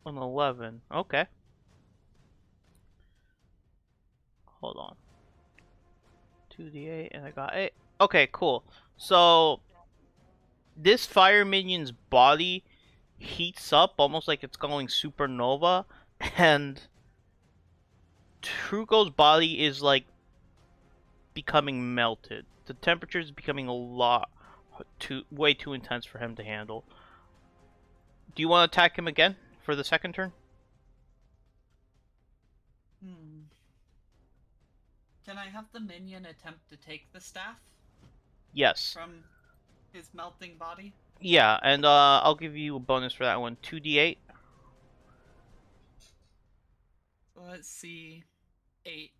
An 11. Okay. Hold on. 2d8, and I got 8. Okay, cool. So, this fire minion's body heats up almost like it's going supernova, and Truco's body is like becoming melted. The temperature is becoming way too intense for him to handle. Do you want to attack him again for the second turn? Can I have the minion attempt to take the staff Yes. from his melting body? Yeah, and I'll give you a bonus for that one. 2d8. Let's see. 8.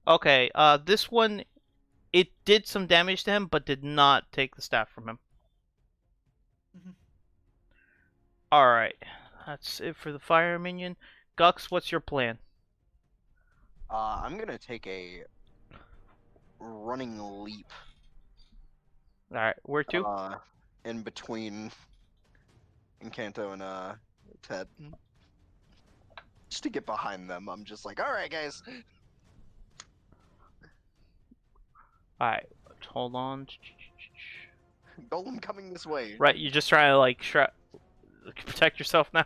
Okay, this one, it did some damage to him, but did not take the staff from him. Alright, that's it for the fire minion. Gux, what's your plan? I'm gonna take a running leap. Alright, where to? In between Encanto and Ted. Just to get behind them. I'm just like, alright guys. Alright, hold on. Golem coming this way. Right, you're just trying to like protect yourself now?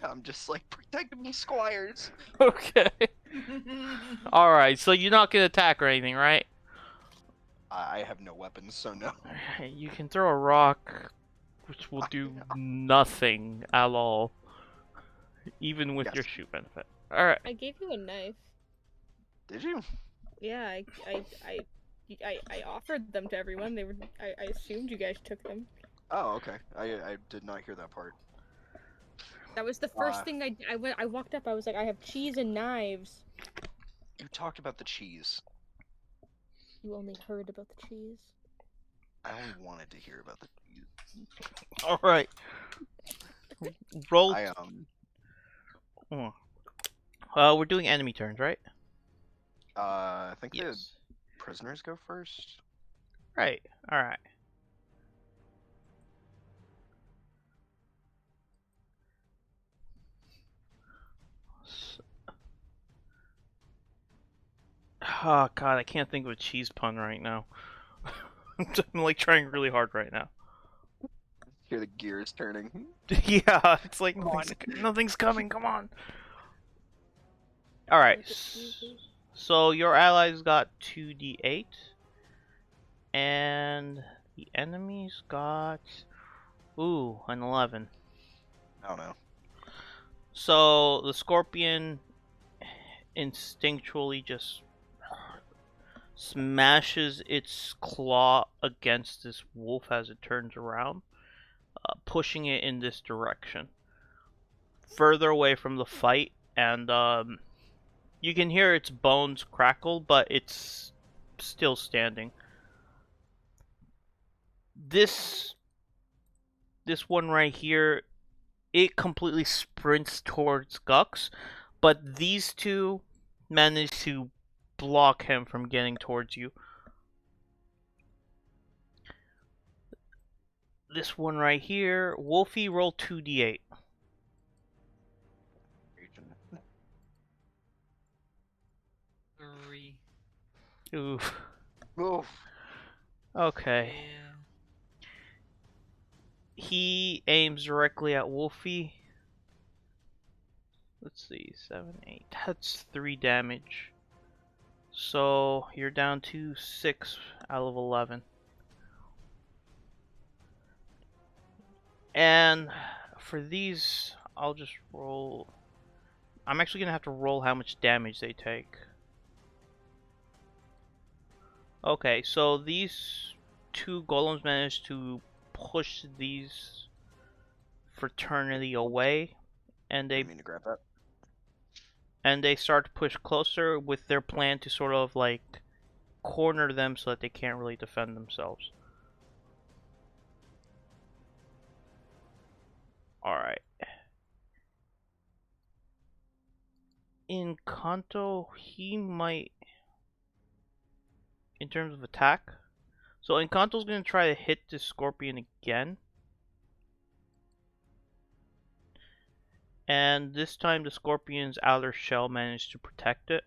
I'm just like, protect me, squires. Okay. Alright, so you're not gonna attack or anything, right? I have no weapons, so no. You can throw a rock, which will do nothing at all. Even with your shoot benefit. Alright. I gave you a knife. Did you? Yeah, I offered them to everyone. They were. I assumed you guys took them. Oh, okay. I did not hear that part. That was the first thing I walked up. I was like, I have cheese and knives. You talked about the cheese. You only heard about the cheese. I only wanted to hear about the. All right. Roll. I We're doing enemy turns, right? I think the Yes. prisoners go first. Right. All right. Oh God, I can't think of a cheese pun right now. I'm like trying really hard right now. Hear the gears turning. Yeah, it's like Come on. nothing's coming. Come on. All right. Make it cheesy. So your allies got 2d8, and the enemies got an 11. I don't know. So the scorpion instinctually just smashes its claw against this wolf as it turns around, pushing it in this direction, further away from the fight, and you can hear its bones crackle, but it's still standing. This one right here, it completely sprints towards Gux, but these two manage to block him from getting towards you. This one right here, Wolfie, roll 2d8. Three. Oof. Oof. Okay. Yeah. He aims directly at Wolfie. Let's see, 7, 8. That's 3 damage. So you're down to 6 out of 11. And for these, I'll just roll. I'm actually gonna have to roll how much damage they take. Okay, so these two golems managed to push these fraternity away, and I mean to grab that. they start to push closer with their plan to sort of like corner them so that they can't really defend themselves. Alright. In Kanto, he might, in terms of attack, so Encanto's going to try to hit this scorpion again. And this time the scorpion's outer shell managed to protect it.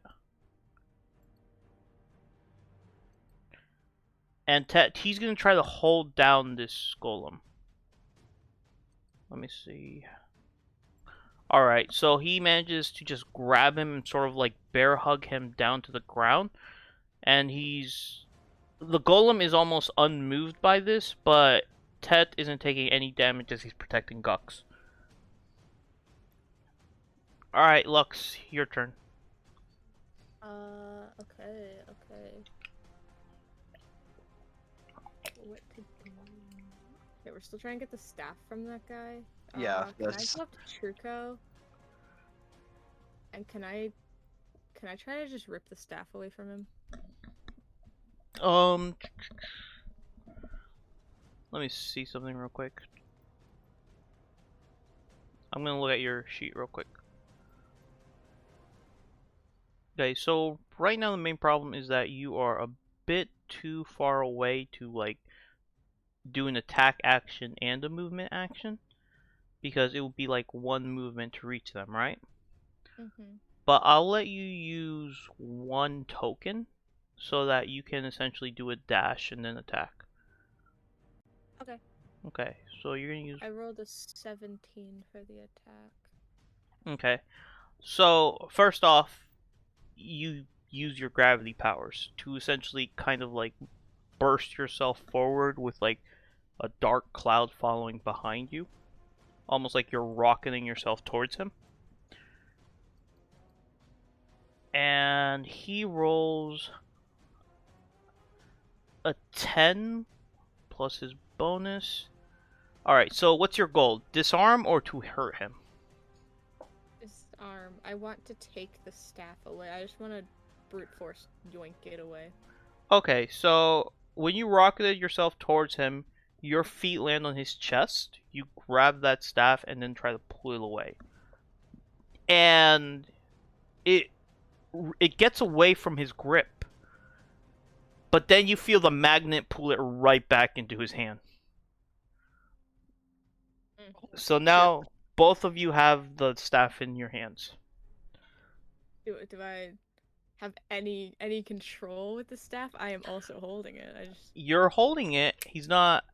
And he's going to try to hold down this golem. Let me see. Alright, so he manages to just grab him and sort of like bear hug him down to the ground. And the golem is almost unmoved by this, but Tet isn't taking any damage as he's protecting Gux. Alright, Lux, your turn. Okay. What to do? Okay, we're still trying to get the staff from that guy. Yeah, Can I that's. go up to Truco? And can I try to just rip the staff away from him? Let me see something real quick. I'm gonna look at your sheet real quick. Okay, so right now the main problem is that you are a bit too far away to like do an attack action and a movement action, because it would be like one movement to reach them, right? Mm-hmm. But I'll let you use one token so that you can essentially do a dash and then attack. Okay. Okay, so you're gonna use. I rolled a 17 for the attack. Okay, so first off, you use your gravity powers to essentially kind of like burst yourself forward with like a dark cloud following behind you, almost like you're rocketing yourself towards him. And he rolls a 10 plus his bonus. Alright, so what's your goal? Disarm or to hurt him? I want to take the staff away. I just want to brute force yoink it away. Okay, so when you rocketed yourself towards him, your feet land on his chest. You grab that staff and then try to pull it away. And it gets away from his grip. But then you feel the magnet pull it right back into his hand. So now both of you have the staff in your hands. Do I have any control with the staff? I am also holding it. I just You're holding it, he's not,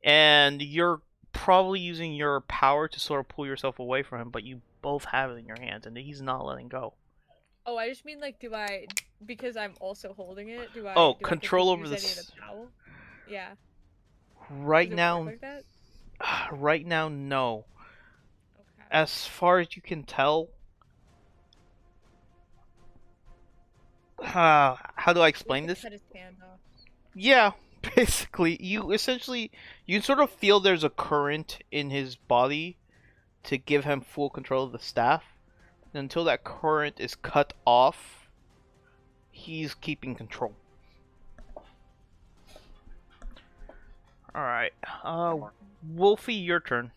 and you're probably using your power to sort of pull yourself away from him, but you both have it in your hands and he's not letting go. Oh, I just mean like, do I, because I'm also holding it, do I Oh, do control I over get to use any of this. the power? Yeah. Right Does it now, work like that? right now, no. Okay. As far as you can tell, how do I explain We this? could cut his hand off. Yeah, basically, you can sort of feel there's a current in his body to give him full control of the staff. And until that current is cut off, he's keeping control. Alright, Wolfie, your turn.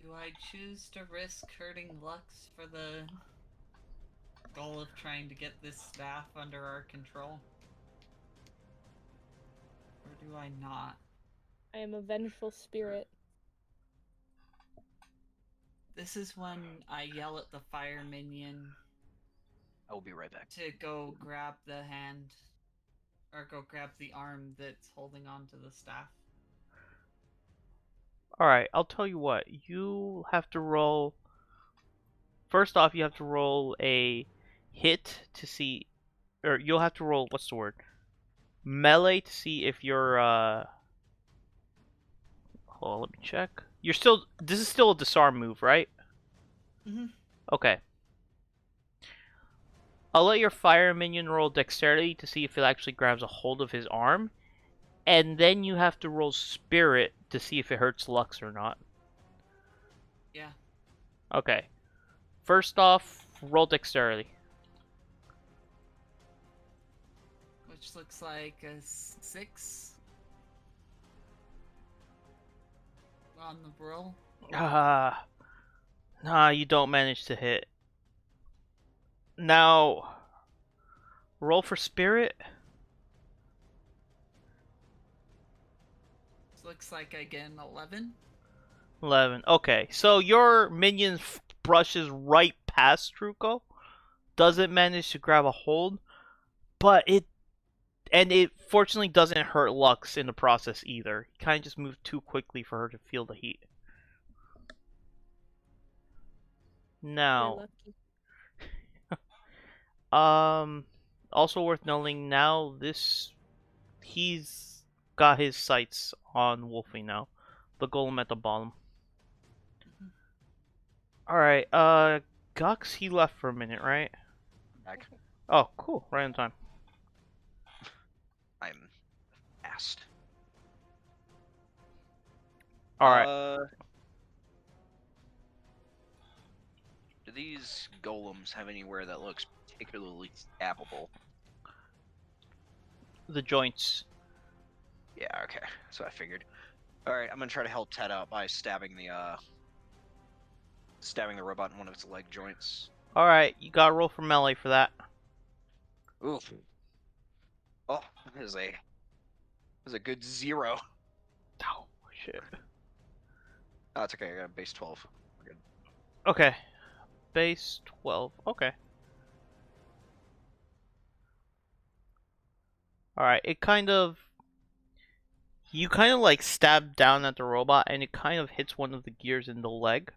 Do I choose to risk hurting Lux for the goal of trying to get this staff under our control? Or do I not? I am a vengeful spirit. This is when I yell at the fire minion I will be right back. to go grab the hand, or go grab the arm that's holding on to the staff. Alright, I'll tell you what. You have to roll... First off, you have to roll a hit to see... Or you'll have to roll... What's the word? Melee to see if you're... Hold on, let me check. You're still... This is still a disarm move, right? Mm-hmm. Okay. I'll let your fire minion roll dexterity to see if it actually grabs a hold of his arm. And then you have to roll spirit to see if it hurts Lux or not. Yeah. Okay. First off, roll dexterity. Which looks like a 6 on the roll. Nah, you don't manage to hit. Now, roll for spirit. Looks like I get an 11. 11. Okay, so your minion brushes right past Truco. Doesn't manage to grab a hold, but it fortunately doesn't hurt Lux in the process either. He kind of just moved too quickly for her to feel the heat. Now, also worth noting now, he's got his sights on Wolfie now. The golem at the bottom. Alright, Gux, he left for a minute, right? Back. Oh, cool. Right on time. I'm fast. Alright. Do these golems have anywhere that looks particularly stabbable? The joints. Yeah, okay. That's what I figured. Alright, I'm gonna try to help Ted out by stabbing the robot in one of its leg joints. Alright, you gotta roll for melee for that. Oof. Oh, that is a good 0. Oh, shit. Oh, it's okay, I got a base 12. We're good. Okay. Base 12. Okay. Alright, you kind of like stab down at the robot and it kind of hits one of the gears in the leg.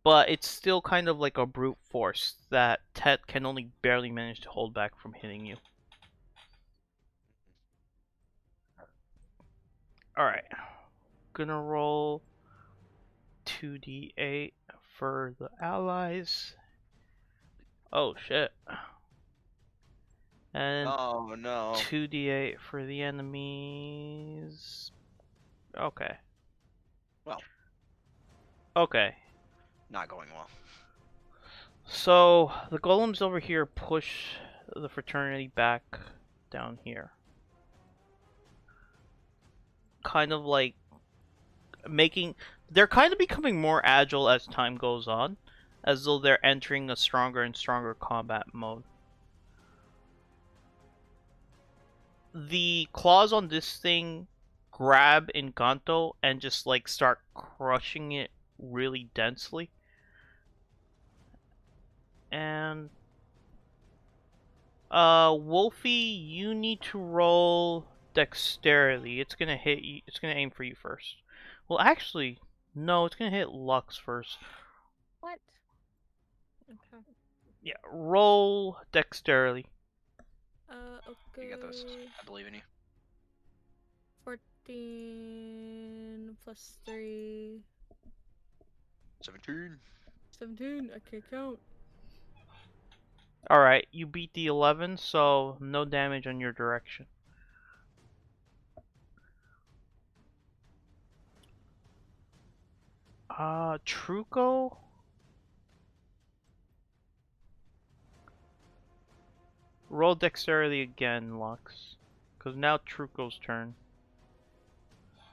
But it's still kind of like a brute force that Tet can only barely manage to hold back from hitting you. Alright. Gonna roll 2d8 for the allies. Oh shit. And Oh no. 2d8 for the enemies. Okay. Well. Okay. Not going well. So the golems over here push the fraternity back down here. Kind of like they're kind of becoming more agile as time goes on, as though they're entering a stronger and stronger combat mode. The claws on this thing grab Encanto and just like start crushing it really densely. And Wolfie, you need to roll dexterity. It's gonna hit you. It's gonna aim for you first. Well, actually, no. It's gonna hit Lux first. What? Okay. Yeah, roll dexterity. Okay. You got this. I believe in you. 14 plus 3. 17. 17. I can't count. Alright, you beat the 11, so no damage on your direction. Truco? Roll dexterity again, Lux. Because now Truco's turn.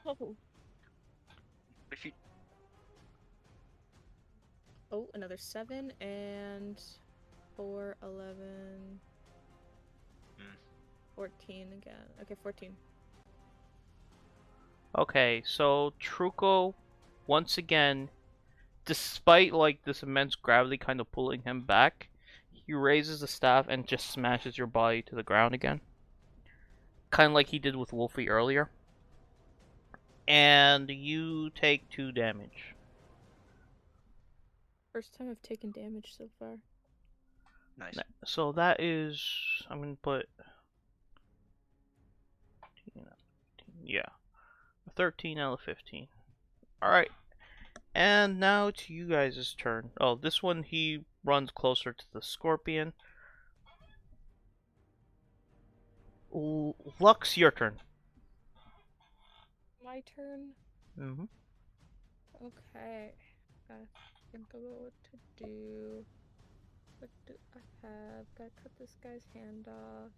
Oh. If you Oh, another 7 and 4, 11. 14 again. Okay, 14. Okay, so Truco, once again, despite like this immense gravity kind of pulling him back, he raises the staff and just smashes your body to the ground again. Kind of like he did with Wolfie earlier. And you take 2 damage. First time I've taken damage so far. nice. So that is, I'm going to put, yeah, 13 out of 15. Alright, and now to you guys' turn. Oh, this one he runs closer to the scorpion. Lux, your turn. My turn? Mm-hmm. Okay. I think about what to do. What do I have? Gotta cut this guy's hand off.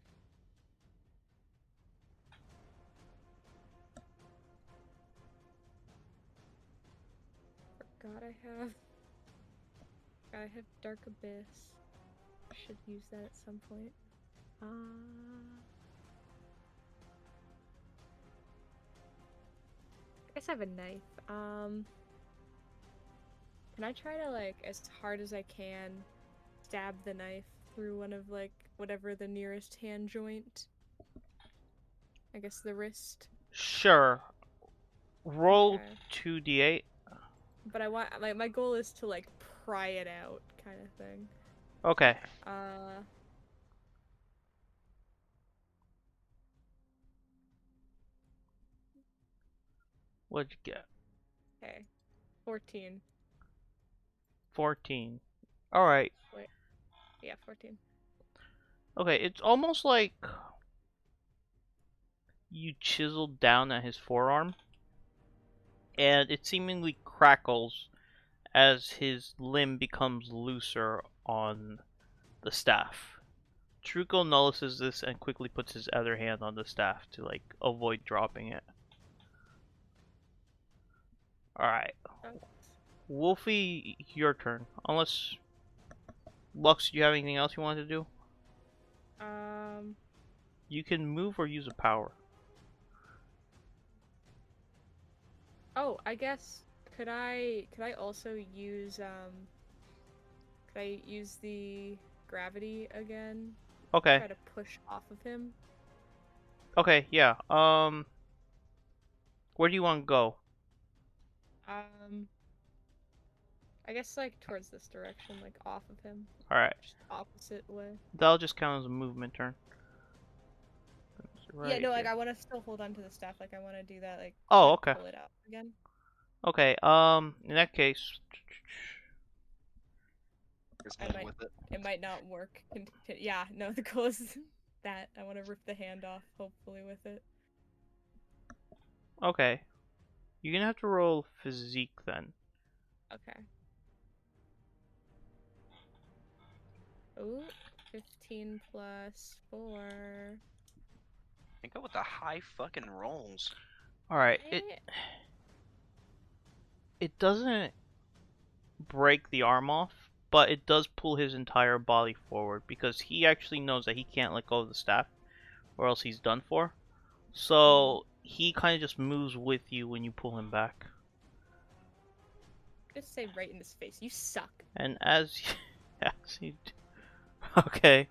Forgot I have Dark Abyss. Should use that at some point. I guess I have a knife. Can I try to, like, as hard as I can, stab the knife through one of, like, whatever the nearest hand joint? I guess the wrist. Sure. Roll Okay. 2d8. But I want, like, my goal is to, like, pry it out, kind of thing. Okay. What'd you get? Okay. 14. 14. Alright. Wait. Yeah, 14. Okay, it's almost like you chiseled down at his forearm, and it seemingly crackles as his limb becomes looser on the staff. Truco notices this and quickly puts his other hand on the staff to like avoid dropping it. Alright. Wolfie, your turn. Unless Lux, do you have anything else you want to do? You can move or use a power. Oh, I guess could I also use could I use the gravity again? Okay. Try to push off of him. Okay, yeah. Where do you want to go? I guess like towards this direction, like off of him. Alright. Just opposite way. That'll just count as a movement turn. Yeah, no, like I want to still hold on to the staff. Like I want to do that. Like oh, try okay. to pull it out again. Okay. In that case, It might not work. Yeah, no, the goal is that I want to rip the hand off. Hopefully with it. okay. You're gonna have to roll physique then. Okay. Oh, 15 plus 4. And go with the high fucking rolls. All right. Eh, It doesn't break the arm off, but it does pull his entire body forward because he actually knows that he can't let go of the staff, or else he's done for. So he kind of just moves with you when you pull him back. Just say right in his face, you suck. And as okay,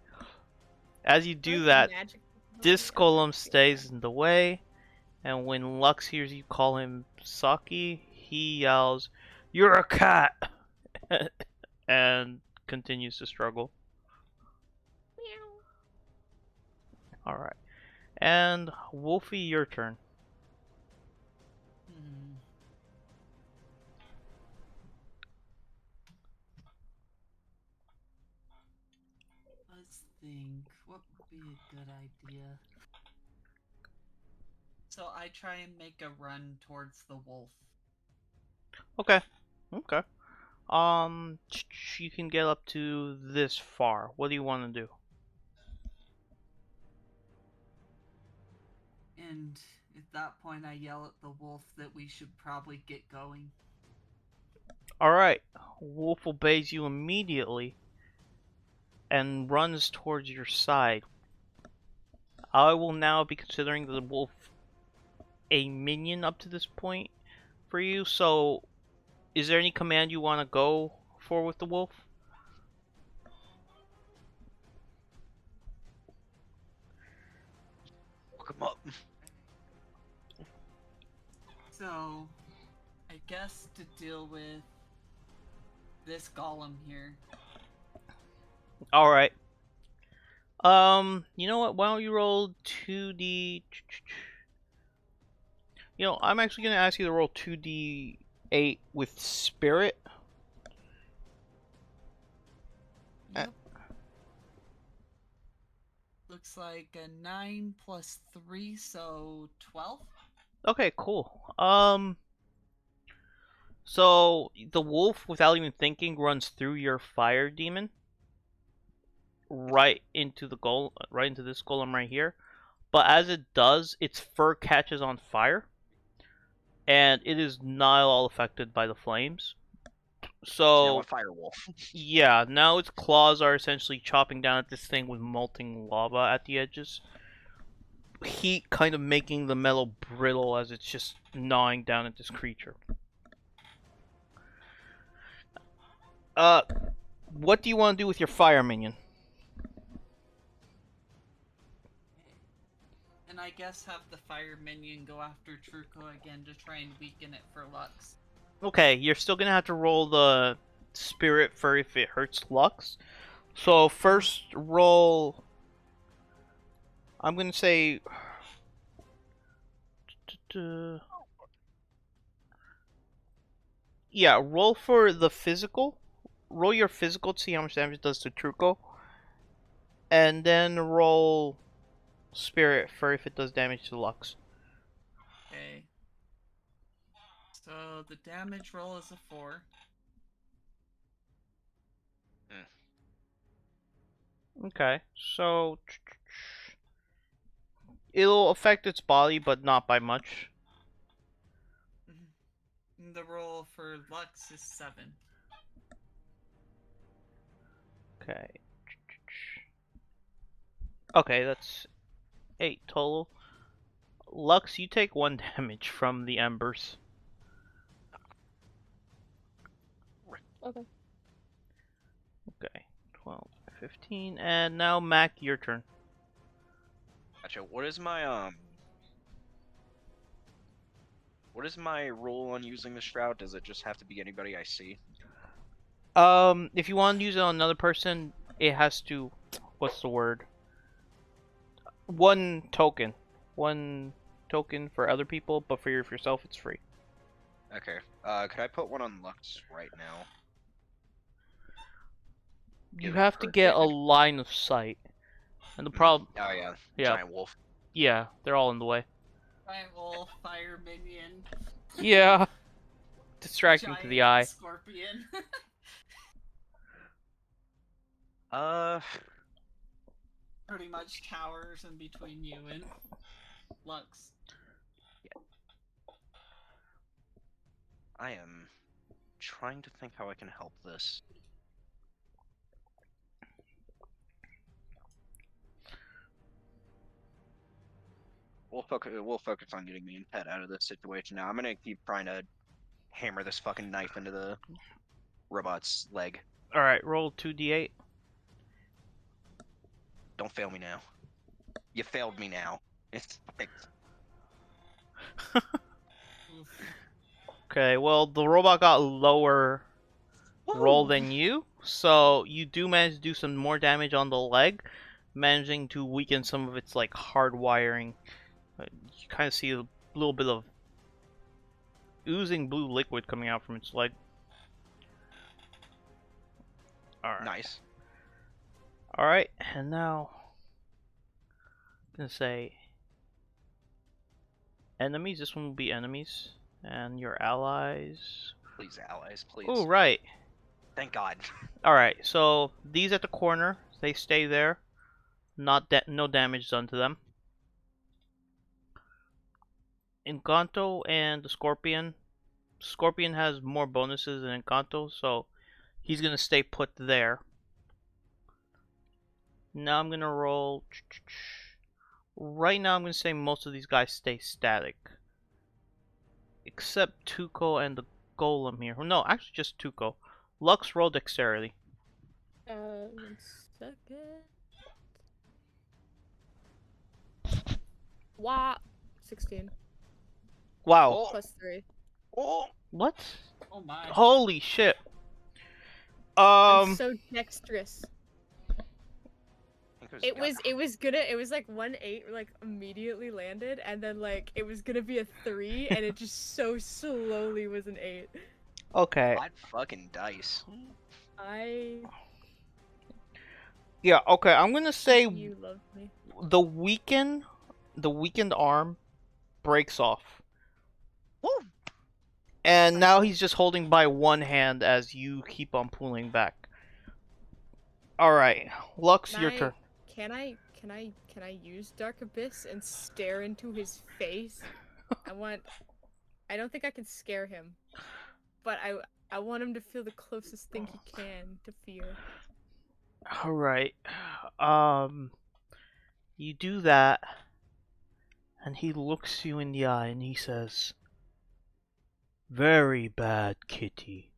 as you do that, Magic- this golem stays in the way, and when Lux hears you call him Saki, he yells, "You're a cat!" and continues to struggle. Meow. Alright. And Wolfie, your turn. Hmm. Let's think. What would be a good idea? So I try and make a run towards the wolf. Okay. Okay. You can get up to this far. What do you want to do? And at that point, I yell at the wolf that we should probably get going. Alright. Wolf obeys you immediately and runs towards your side. I will now be considering the wolf a minion up to this point for you, so is there any command you want to go for with the wolf? Look him up. So, I guess to deal with this golem here. Alright. You know what? Why don't you roll 2d... You know, I'm actually going to ask you to roll 2d8 with spirit. Yep. Looks like a 9 plus 3, so 12? Okay, cool. So the wolf, without even thinking, runs through your fire demon right into the right into this golem right here. But as it does, its fur catches on fire, and it is not at all affected by the flames. So now So a fire wolf. yeah, now its claws are essentially chopping down at this thing with molten lava at the edges. Heat kind of making the metal brittle as it's just gnawing down at this creature. What do you want to do with your fire minion? And I guess have the fire minion go after Truco again to try and weaken it for Lux. Okay, you're still gonna have to roll the spirit for if it hurts Lux. So first roll. I'm gonna say. Yeah, roll for the physical. Roll your physical to see how much damage it does to Truco. And then roll spirit for if it does damage to Lux. Okay. So the damage roll is a 4. Okay, so it'll affect its body, but not by much. And the roll for Lux is 7. Okay. Okay, that's 8 total. Lux, you take 1 damage from the embers. Okay. Okay, 12, 15, and now Mac, your turn. Gotcha. What is my rule on using the shroud? Does it just have to be anybody I see? If you want to use it on another person, it has to. What's the word? 1 token. 1 token for other people, but for yourself, it's free. Okay. Could I put one on Lux right now? You Give have to her get a damage. line of sight, and the problem. Oh yeah. Yeah. Giant wolf. Yeah, they're all in the way. Giant wolf, fire minion. Yeah. Distracting to the eye. Scorpion. Pretty much towers in between you and Lux. I am trying to think how I can help this. We'll focus on getting me and Pet out of this situation now. I'm gonna keep trying to hammer this fucking knife into the robot's leg. Alright, roll 2d8. Don't fail me now. You failed me now. It's Oof. Okay, well, the robot got lower roll Woo! than you, so you do manage to do some more damage on the leg, managing to weaken some of its, like, hard wiring. You kind of see a little bit of oozing blue liquid coming out from its leg. Alright. Nice. Alright, and now I'm gonna say enemies. This one will be enemies. And your allies. Please, allies, please. Oh, right. Thank God. Alright, so these at the corner, they stay there. No damage done to them. Encanto and the Scorpion. Scorpion has more bonuses than Encanto, so he's gonna stay put there. Now I'm gonna roll. Right now, I'm gonna say most of these guys stay static, except Tuco and the Golem here. No, actually just Tuco. Lux, roll dexterity. 1 second. Wow. 16 Wow. Oh, plus 3. oh. What? Oh my. Holy shit. I'm so dexterous. It was like 1-8 like immediately landed, and then like it was gonna be a 3, and it just so slowly was an 8. Okay. Hot fucking dice. Yeah, okay, I'm gonna say You love me. the weakened arm breaks off. Woo! And now he's just holding by one hand as you keep on pulling back. Alright, Lux, your turn. Can I use Dark Abyss and stare into his face? I don't think I can scare him, but I want him to feel the closest thing he can to fear. Alright. You do that, and he looks you in the eye and he says, "Very bad, kitty."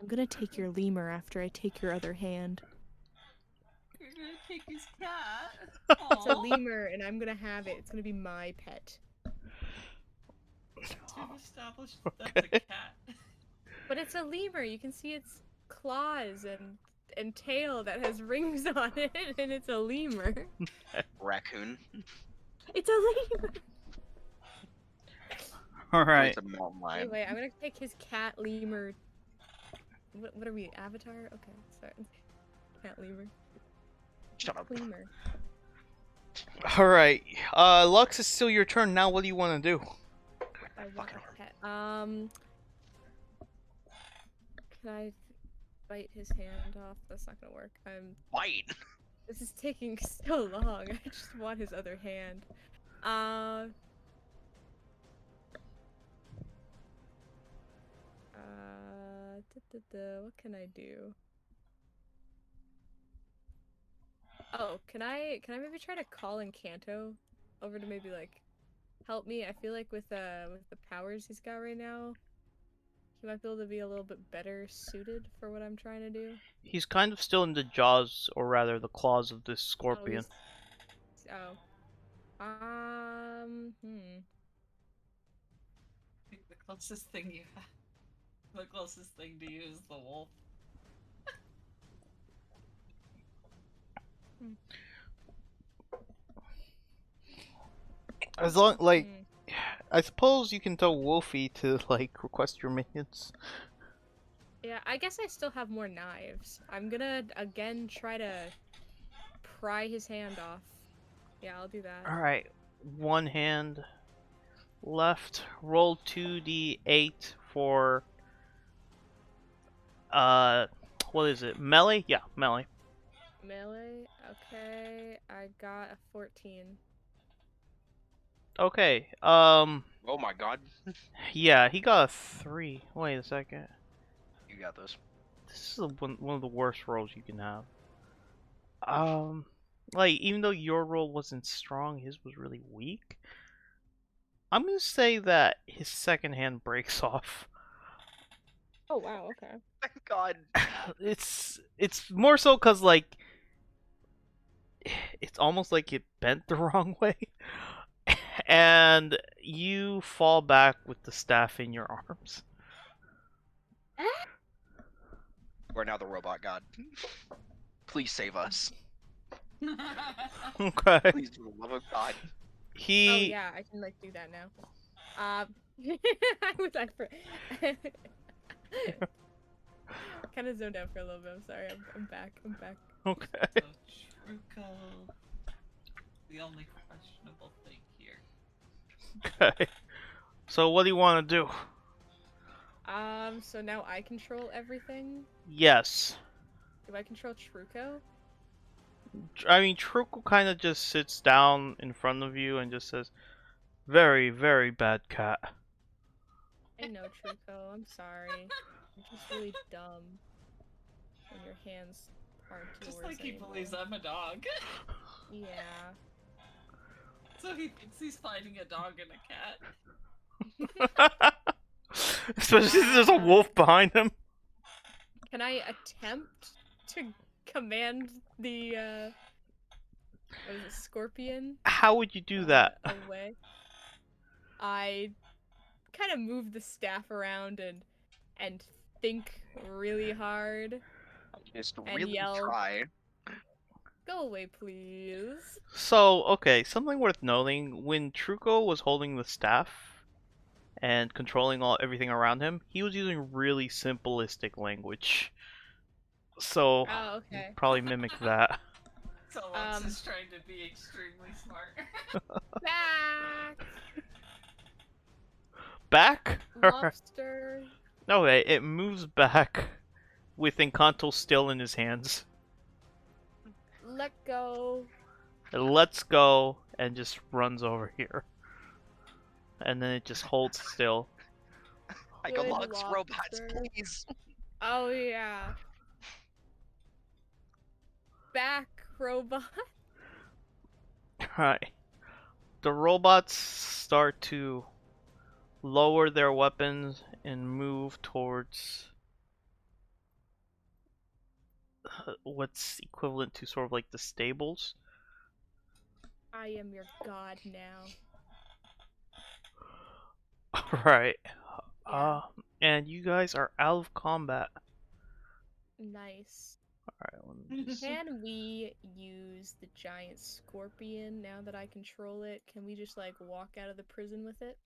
I'm gonna take your lemur after I take your other hand. You're gonna take his cat. It's a Aw. lemur, and I'm gonna have it. It's gonna be my pet. We've established that's a cat. But it's a lemur. You can see its claws and tail that has rings on it, and it's a lemur. Raccoon. It's a lemur. Alright. It's a mountain lion. Anyway, I'm gonna take his cat lemur. What are we? Avatar? Okay, sorry. Cat lemur. Shut up. Lemur. Alright. Lux, it's still your turn. Now what do you want to do? I want Fucking a pet. Can I bite his hand off? That's not gonna work. White. This is taking so long. I just want his other hand. What can I do? Oh, can I maybe try to call Encanto over to maybe like help me? I feel like with the powers he's got right now, he might be able to be a little bit better suited for what I'm trying to do. He's kind of still in the jaws, or rather the claws of this scorpion. Oh. I think the closest thing you have, the closest thing to you is the wolf. As long, like, I suppose you can tell Wolfie to, like, request your minions. Yeah, I guess I still have more knives. I'm gonna, again, try to pry his hand off. Yeah, I'll do that. Alright, one hand left. Roll 2d8 for, what is it? Melee? Yeah, melee. Melee? Okay, I got a 14. Okay. Oh my god. Yeah, he got a 3. Wait a second. You got this. This is one of the worst rolls you can have. Like, even though your roll wasn't strong, his was really weak. I'm gonna say that his second hand breaks off. Oh wow, okay. Thank god. It's more so because, like, it's almost like it bent the wrong way. And you fall back with the staff in your arms. We're now the robot god. Please save us. Okay. Please, for the love of God. Oh He yeah, I can like do that now. I was I for kind of zoned out for a little bit. I'm sorry. I'm back. I'm back. okay. So Truco, the only questionable thing here. Okay. So what do you want to do? So now I control everything. Yes. Do I control Truco? I mean, Truco kind of just sits down in front of you and just says, "Very, very bad cat." I know Truco. I'm sorry. You're just really dumb. And your hands aren't yours Just like he anymore. believes I'm a dog. Yeah. So he thinks he's fighting a dog and a cat. Especially since there's a wolf behind him. Can I attempt to command the what is it, scorpion? How would you do that? Away. I kind of move the staff around and think really hard. Just And really yell. try. Go away, please. So, okay, something worth noting, when Truco was holding the staff and controlling everything around him, he was using really simplistic language. So, Oh, okay. probably mimic that. So Lux is trying to be extremely smart. Back! Back? Lobster. Okay, it moves back with Encanto still in his hands. Let go. It lets go and just runs over here. And then it just holds still. I go, Good Lux, robots, lobster. please. Oh, yeah. Back, robot. Right. The robots start to lower their weapons and move towards what's equivalent to sort of like the stables. I am your god now. Right. Yeah. And you guys are out of combat. Nice. Alright, let me just... Can we use the giant scorpion now that I control it? Can we just like walk out of the prison with it?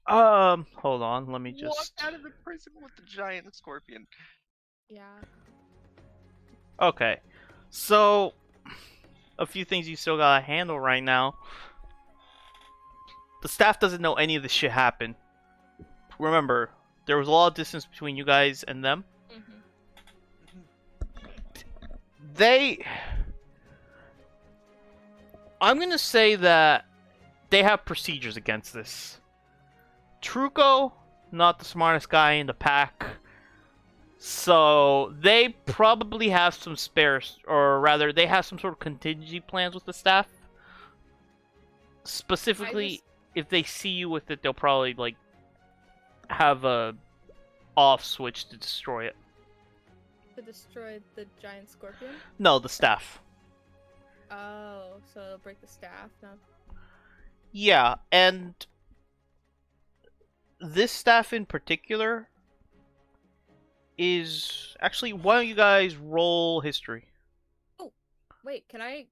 Hold on, let me just... Walk out of the prison with the giant scorpion. Yeah. Okay. So, a few things you still gotta handle right now. The staff doesn't know any of this shit happened. Remember, there was a lot of distance between you guys and them. I'm gonna say that they have procedures against this. Truco, not the smartest guy in the pack. So, they probably have some spares, or rather, they have some sort of contingency plans with the staff. Specifically, if they see you with it, they'll probably, like, have a off switch to destroy it. To destroy the giant scorpion? No, the staff. Oh, so it'll break the staff, not... Yeah, and this staff in particular is actually, why don't you guys roll history? Oh, wait, can I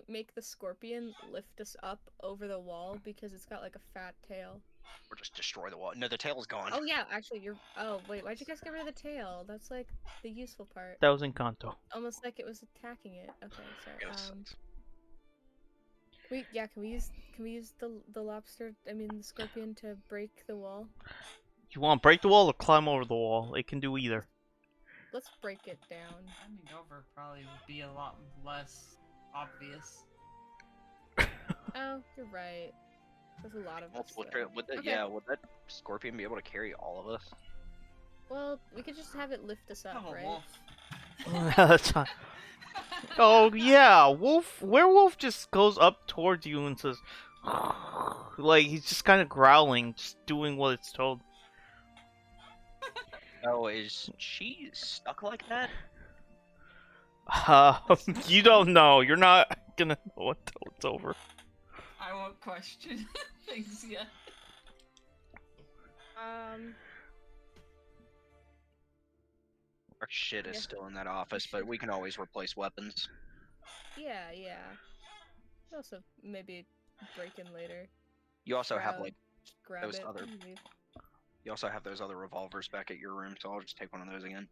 make the scorpion lift us up over the wall because it's got like a fat tail? Or just destroy the wall. No, the tail's gone. Oh yeah, actually you're... Oh, wait, why'd you guys get rid of the tail? That's like the useful part. That was Encanto. Almost like it was attacking it. Okay, sorry. Yes. Can we use the lobster, I mean the scorpion to break the wall? You want to break the wall or climb over the wall? It can do either. let's break it down. Handing over probably would be a lot less obvious. Oh, you're right. There's a lot of us. Multiple though. would that, Okay. yeah, would that scorpion be able to carry all of us? Well, we could just have it lift us up, Have a right? wolf. That's not... Oh yeah, werewolf just goes up towards you and says, like he's just kind of growling, just doing what it's told. Oh, is she stuck like that? You don't know. You're not gonna know until it's over. I won't question things yet. Our shit is Yeah. still in that office, but we can always replace weapons. Yeah, yeah. Also, maybe break in later. You also have Grab- like Just grab those it. other- and leave. you also have those other revolvers back at your room, so I'll just take one of those again.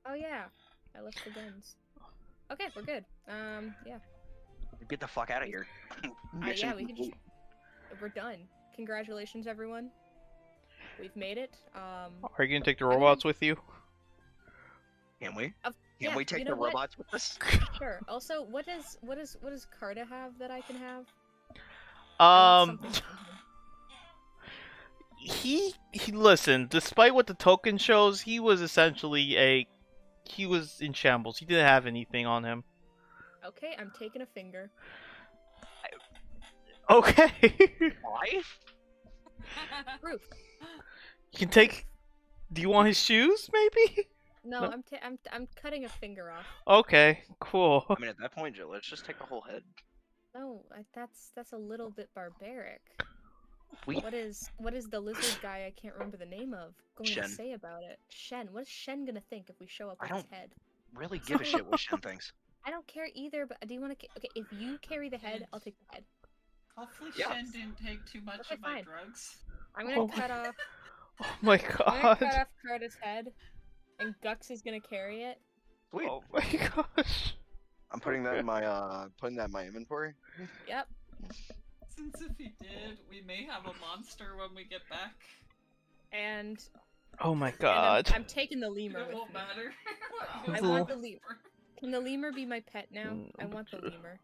Oh yeah, I left the guns. Okay, we're good. Yeah. Get the fuck out of here. Yeah, we can just. We're done. Congratulations, everyone. We've made it. Are you gonna take the I mean- robots with you? Can we? Of- Can yeah, we take you the know what? robots with us? Sure. Also, what does Carta have that I can have? I want something from him. He listen, despite what the token shows, he was essentially he was in shambles. He didn't have anything on him. Okay, I'm taking a finger. Okay. Why? Proof. You can take. Do you want his shoes, maybe? No, No. I'm cutting a finger off. Okay, cool. I mean, at that point, Jill, let's just take the whole head. No, that's a little bit barbaric. We What is the lizard guy I can't remember the name of going Shen. to say about it? Shen. What is Shen gonna think if we show up I with his don't- head? really give a shit what Shen thinks. I don't care either, but do you want to? Okay, if you carry the head, I'll take the head. Hopefully Yeah. Shen didn't take too much Okay, of my fine. drugs. I'm gonna Oh cut off. Oh my I'm gonna god. cut off Carta's head, and Gux is gonna carry it. Sweet. Oh my gosh. I'm putting that in my inventory. Yep. Since if he did, we may have a monster when we get back. And Oh my and god. I'm taking the lemur It with won't me. matter. I Cool. want the lemur. Can the lemur be my pet now? I want the lemur.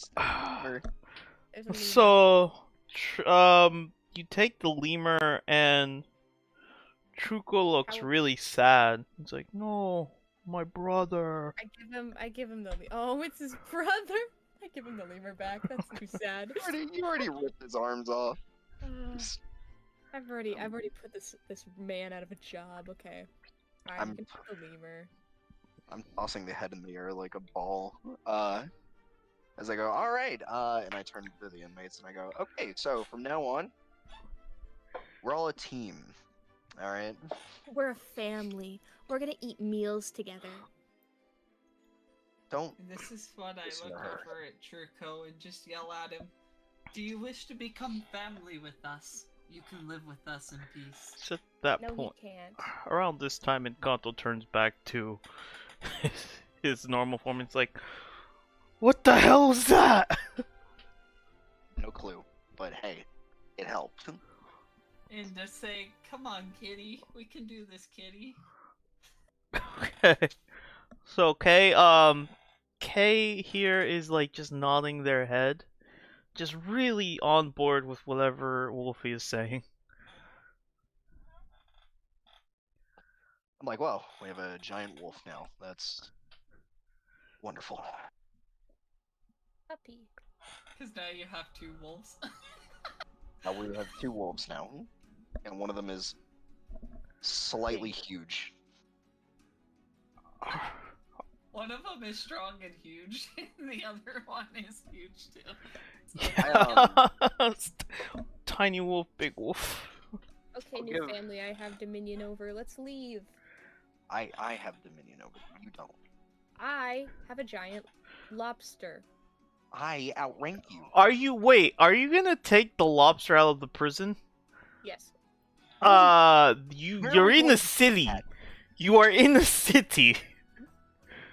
There's a lemur. So, you take the lemur and Truco looks How- really sad. He's like, "No, my brother." I give him the oh, it's his brother. I give him the lemur back. That's too sad. You already ripped his arms off. I've already put this man out of a job. Okay. Alright, I'm- you can put the lemur. I'm tossing the head in the air like a ball. As I go, all right. And I turn to the inmates and I go, okay. So from now on, we're all a team. All right. We're a family. We're gonna eat meals together. Don't. And this is when I Listen look to her. over at Truco and just yell at him. Do you wish to become family with us? You can live with us in peace. It's at that No, point, he can't. around this time, Encanto turns back to his normal form. It's like, what the hell is that? No clue. But hey, it helped. And just say, come on, kitty. We can do this, kitty. Okay. So Kay here is like just nodding their head, just really on board with whatever Wolfie is saying. I'm like, well, we have a giant wolf now. That's wonderful. Puppy. Because now you have two wolves. Now we have two wolves now, and one of them is slightly huge. One of them is strong and huge, and the other one is huge too. So Yeah. Tiny wolf, big wolf. Okay, I'll new give- family I have dominion over. Let's leave. I have dominion over you. You don't. I have a giant lobster. I outrank you. Are you gonna take the lobster out of the prison? Yes. Where You're are we in going the to do city. that? You are in the city.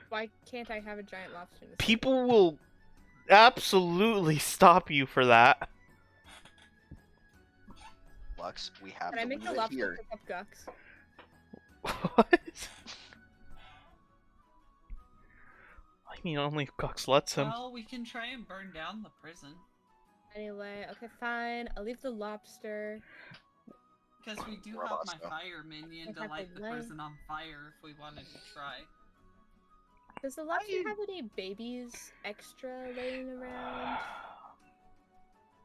Why can't I have a giant lobster in the city? People will absolutely stop you for that. Lux, we have Can I to make leave the it lobster here. pick up Gux? What? I mean, only if Cox lets him. Well, we can try and burn down the prison. Anyway, okay, fine. I'll leave the lobster. Because we do have Robots, my though. fire minion I to have to light the lay. prison on fire if we wanted to try. Does the lobster have any babies extra laying around?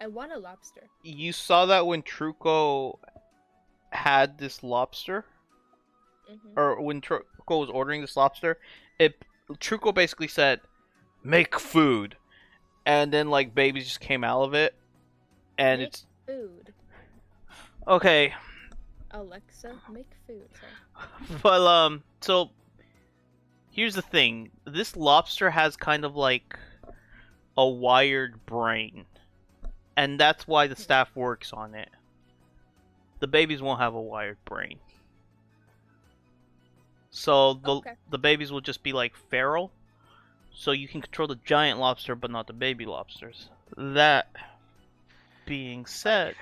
I want a lobster. You saw that when Truco had this lobster, or when Truco was ordering this lobster, Truco basically said, "Make food," and then like babies just came out of it, and Make it's food. okay. Alexa, make food. Sorry. But so here's the thing: this lobster has kind of like a wired brain, and that's why the staff works on it. The babies won't have a wired brain. So the babies will just be like feral, so you can control the giant lobster but not the baby lobsters. That being said,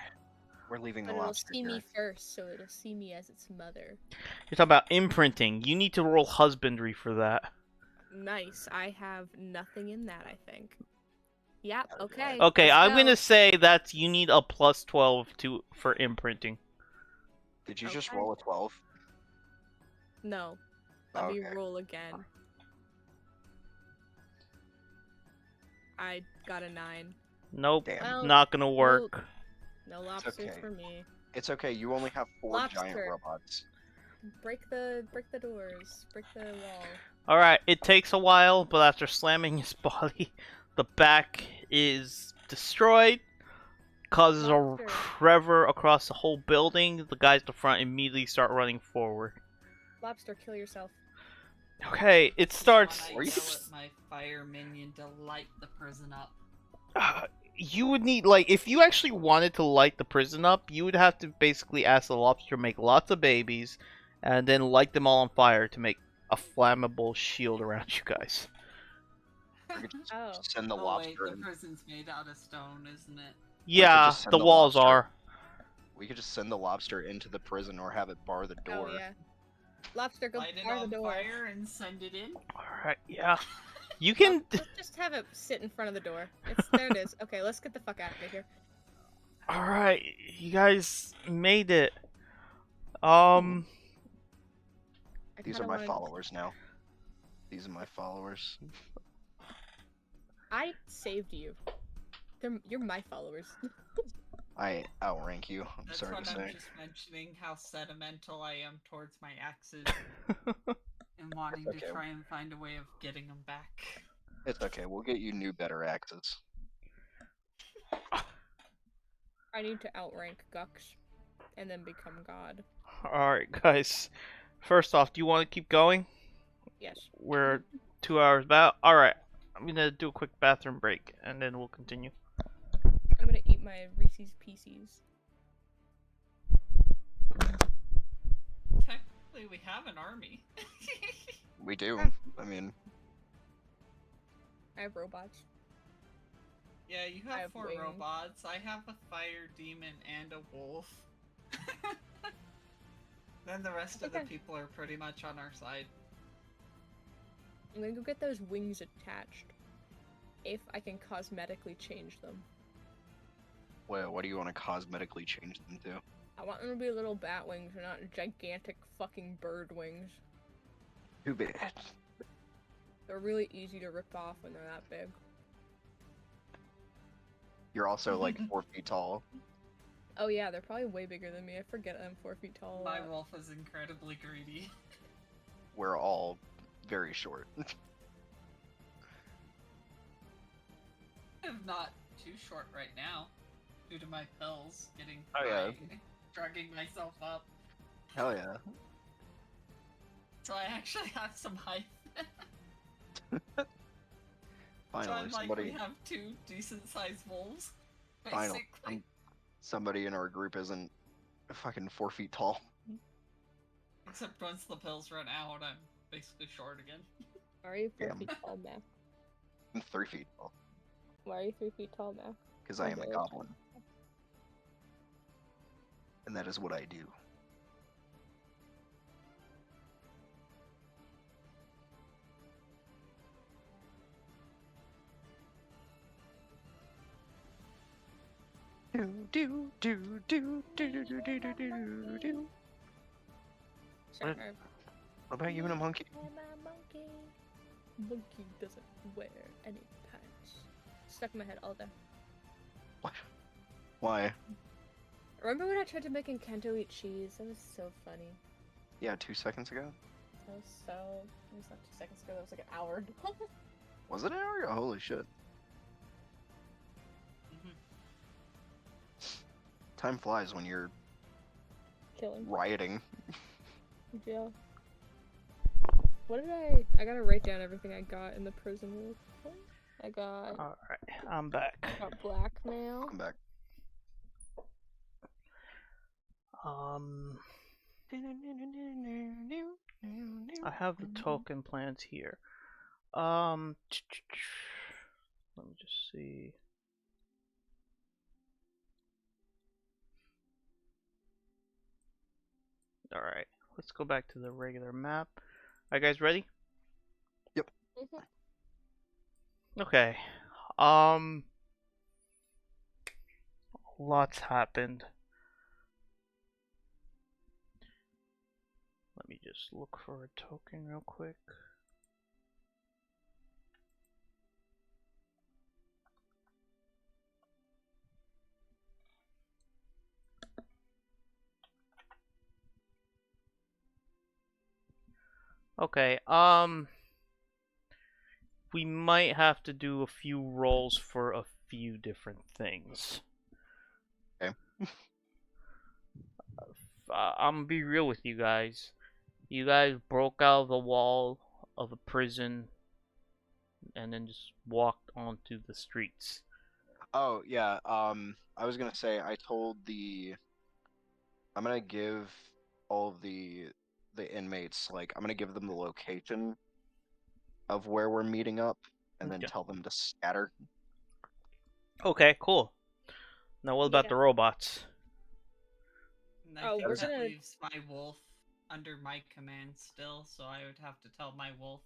We're leaving But the it'll lobster see here. me first, so it'll see me as its mother. you're talking about imprinting. You need to roll husbandry for that. Nice. I have nothing in that, I think. Yep, okay. Okay, let's I'm go. gonna say that you need a plus 12 for imprinting. Did you just Okay. roll a 12? No. Let me Okay. roll again. I got a 9. Nope, Damn. Well, not gonna work. No lobsters okay. for me. It's okay, you only have 4 giant Lobster. robots. Break the doors. Break the wall. Alright, it takes a while, but after slamming his body, the back is destroyed. Causes a Lobster. tremor across the whole building. The guys at the front immediately start running forward. Lobster, kill yourself. Okay, it This is starts. when I yell at my fire minion to light the prison up. You would need, like, if you actually wanted to light the prison up, you would have to basically ask the lobster to make lots of babies and then light them all on fire to make a flammable shield around you guys. We could just Oh. send the Oh wait, lobster the in. prison's made out of stone, isn't it? Yeah, just send the the walls lobster. are. We could just send the lobster into the prison or have it bar the door. Oh, yeah. Lobster, go Light it bar the on door. fire and send it in. Alright, yeah. You can. Let's just have it sit in front of the door. There it is. Okay, let's get the fuck out of here. Alright, you guys made it. I These are kinda my wanted- followers now. These are my followers. I saved you. You're my followers. I outrank you, I'm That's sorry what to I'm say. just mentioning how sentimental I am towards my axes and wanting Okay. to try and find a way of getting them back. It's okay, we'll get you new, better axes. I need to outrank Gux and then become God. Alright, guys. First off, do you want to keep going? Yes. We're 2 hours back. Alright, I'm gonna do a quick bathroom break and then we'll continue. I'm gonna eat my Reese's Pieces. Technically, we have an army. We do. I mean, I have robots. Yeah, you I have have 4 wings. robots. I have a fire demon and a wolf. Then the rest of the Okay. people are pretty much on our side. I'm gonna go get those wings attached. If I can cosmetically change them. well, what do you want to cosmetically change them to? I want them to be little bat wings and not gigantic fucking bird wings. Too bad. They're really easy to rip off when they're that big. You're also like 4 feet tall. Oh yeah, they're probably way bigger than me. I forget I'm 4 feet tall. a My lot. wolf is incredibly greedy. We're all very short. I'm not too short right now, due to my pills getting Oh, yeah. drugging myself up. Hell yeah. So I actually have some height. So Finally, I'm like, somebody, we have 2 decent-sized wolves. Finally. Basically. somebody in our group isn't fucking 4 feet tall. Except once the pills run out, I'm basically short again. Why are you 4 Yeah. feet tall, Mac? I'm 3 feet tall Why are you 3 feet tall, Mac? because I am a Okay. goblin, and that is what I do. Sure. What about you and a monkey? I'm a monkey. Monkey doesn't wear any pants. Stuck in my head all day. Why? Remember when I tried to make Encanto eat cheese? That was so funny. Yeah, 2 seconds ago. That was so. It was not 2 seconds ago. That was like an hour. Was it an hour? Oh, holy shit. Time flies when you're Killing. rioting. Yeah. What did I gotta write down everything I got in the prison wolf. I got Alright, I'm back. blackmail. I'm back. I have the token plans here. Let me just see. Alright, let's go back to the regular map. Are you guys ready? Okay. Lots happened. Let me just look for a token real quick. Okay, we might have to do a few rolls for a few different things. Okay. I'm gonna be real with you guys. You guys broke out of the wall of a prison and then just walked onto the streets. Oh, yeah, I was gonna say, I'm gonna give all of the inmates, like, I'm gonna give them the location of where we're meeting up, and then Okay. tell them to scatter. Okay, cool. Now what about Yeah. the robots? And I Oh, think we're that gonna- leaves my wolf under my command still, so I would have to tell my wolf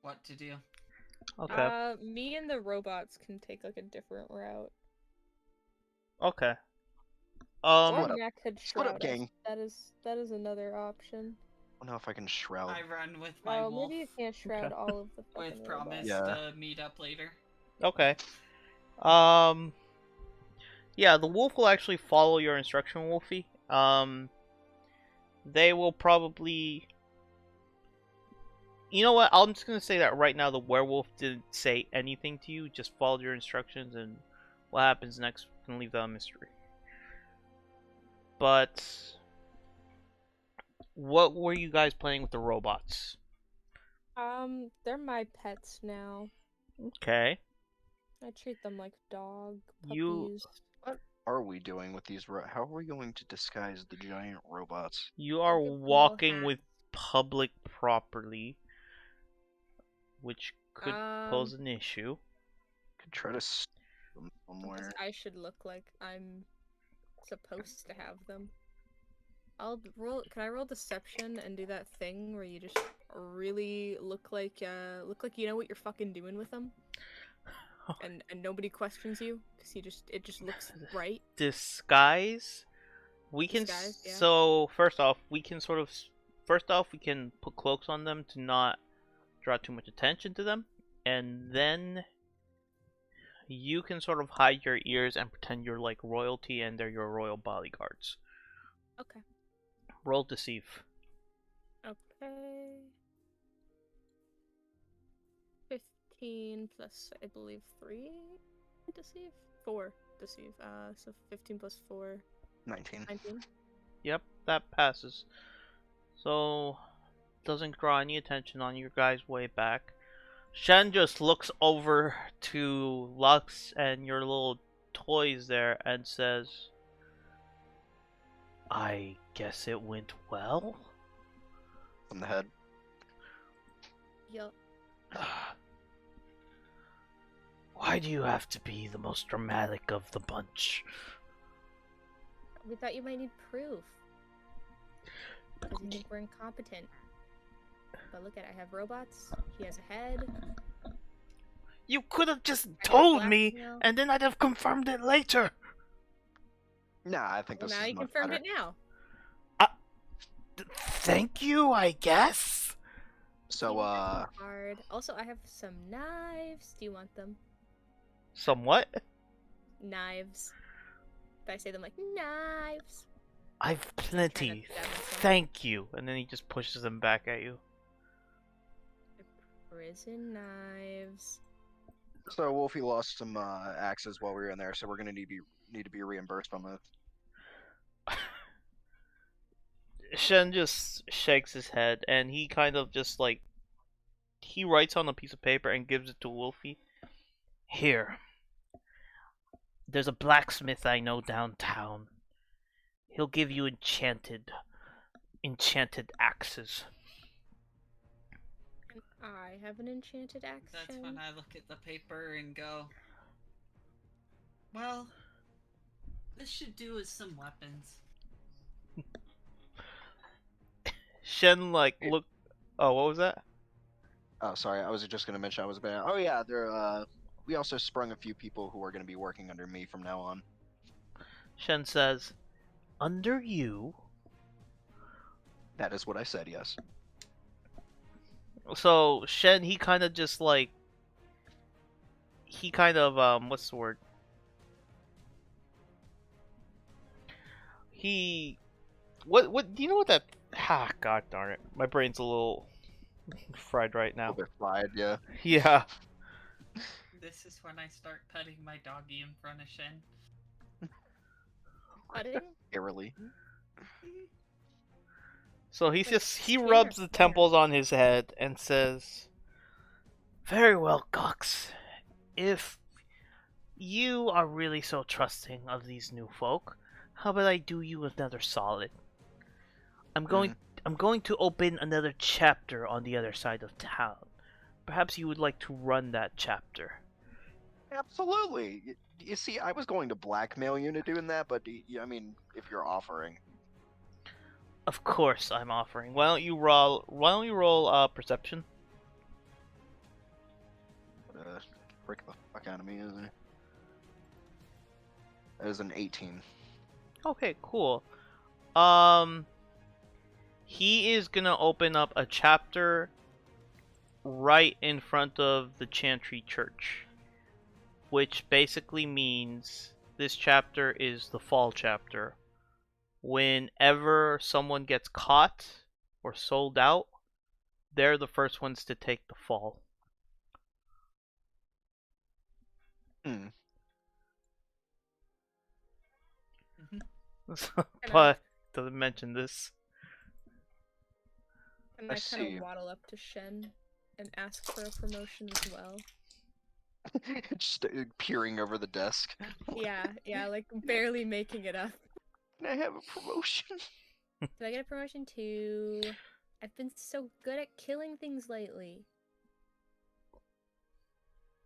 what to do. Okay. Me and the robots can take like a different route. Okay. Or Split up. Mac could Split up, shroud us. gang. That is another option. I don't know if I can shroud. I run with my Oh, wolf maybe you can't shroud Okay. all of the fucking with promise robots. Yeah. to meet up later. Okay. Yeah, the wolf will actually follow your instruction, Wolfie. They will probably... You know what? I'm just gonna say that right now the werewolf didn't say anything to you, just followed your instructions, and what happens next, we can leave that a mystery. But... What were you guys playing with the robots? They're my pets now. Okay. I treat them like dog You- puppies. What are we doing with these? How are we going to disguise the giant robots? You are Give them all walking hats. with public property, which could pose an issue. Could try to steal them Because somewhere. I should look like I'm supposed to have them. I'll roll. Can I roll deception and do that thing where you just really look like you know what you're fucking doing with them, and nobody questions you because it just looks right. Disguise? We can. Disguise, yeah. So first off, we can we can put cloaks on them to not draw too much attention to them, and then you can sort of hide your ears and pretend you're like royalty and they're your royal bodyguards. Okay. Roll deceive. Okay. 15 plus, I believe, 3 deceive? 4 deceive. So 15 plus 4, 19. 19. Yep, that passes. So doesn't draw any attention on your guys' way back. Shen just looks over to Lux and your little toys there and says, I guess it went well? From the head. Yup. Why do you have to be the most dramatic of the bunch? We thought you might need proof. Because you think we're incompetent. But look at it, I have robots, he has a head. You could have just I have told me, blackmail. and then I'd have confirmed it later. Nah, I think Well, this now is you much confirmed better. it now. Thank you, I guess. So, See, that's not hard. Also, I have some knives. Do you want them? Somewhat. Knives. But I say them like knives. I've Try not plenty. to stab myself. Thank you. And then he just pushes them back at you. Prison knives. So Wolfie lost some axes while we were in there, so we're gonna need to be reimbursed on that. Shen just shakes his head and he kind of just like he writes on a piece of paper and gives it to Wolfie. Here. There's a blacksmith I know downtown. He'll give you enchanted axes. And I have an enchanted axe. That's Shen. when I look at the paper and go, well, this should do as some weapons. Shen like look. Oh, what was that? Oh, sorry, I was just gonna mention I was bad. Oh yeah, we also sprung a few people who are gonna be working under me from now on. Shen says, "Under you." That is what I said. Yes. So Shen, he kind of just like what's the word? What do you know what that? Ah, God darn it, my brain's a little fried right A now. little bit fried, yeah. Yeah. This is when I start petting my doggy in front of Shen. Pudding? Eerily. So Like he skin rubs or the fur? temples on his head and says, "Very well, Cox. If you are really so trusting of these new folk, how about I do you another solid? I'm going to open another chapter on the other side of town. Perhaps you would like to run that chapter." Absolutely. You see, I was going to blackmail you into doing that, but I mean, if you're offering, Of course, I'm offering. Why don't you roll perception? frick the fuck out of me, isn't it? That is an 18. Okay, cool. He is gonna open up a chapter right in front of the Chantry Church, which basically means this chapter is the fall chapter. Whenever someone gets caught or sold out, they're the first ones to take the fall. Hmm. But doesn't mention this. And I I kind see. of waddle up to Shen and ask for a promotion as well. Just peering over the desk. Yeah, like barely making it up. Can I have a promotion? Did I get a promotion too? I've been so good at killing things lately.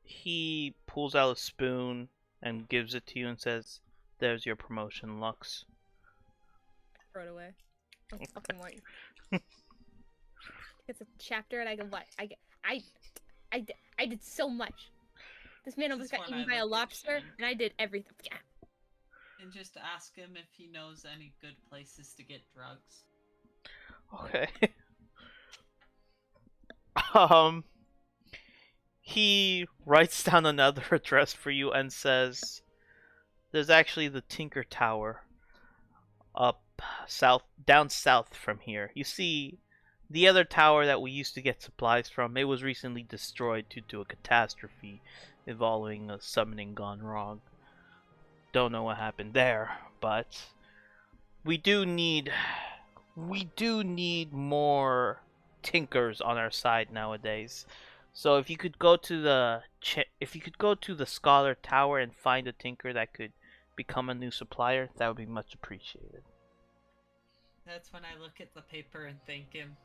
He pulls out a spoon and gives it to you and says, "There's your promotion, Lux." Throw it away. I don't fucking want you. It's a chapter and I can what? I did so much. This man almost This is got when eaten I by a look at lobster Shen. and I did everything. Yeah. And just ask him if he knows any good places to get drugs. Okay. He writes down another address for you and says, "There's actually the Tinker Tower up down south from here. You see, the other tower that we used to get supplies from, it was recently destroyed due to a catastrophe involving a summoning gone wrong. Don't know what happened there, but we do need more tinkers on our side nowadays. So if you could go to the Scholar Tower and find a tinker that could become a new supplier, that would be much appreciated." That's when I look at the paper and thank him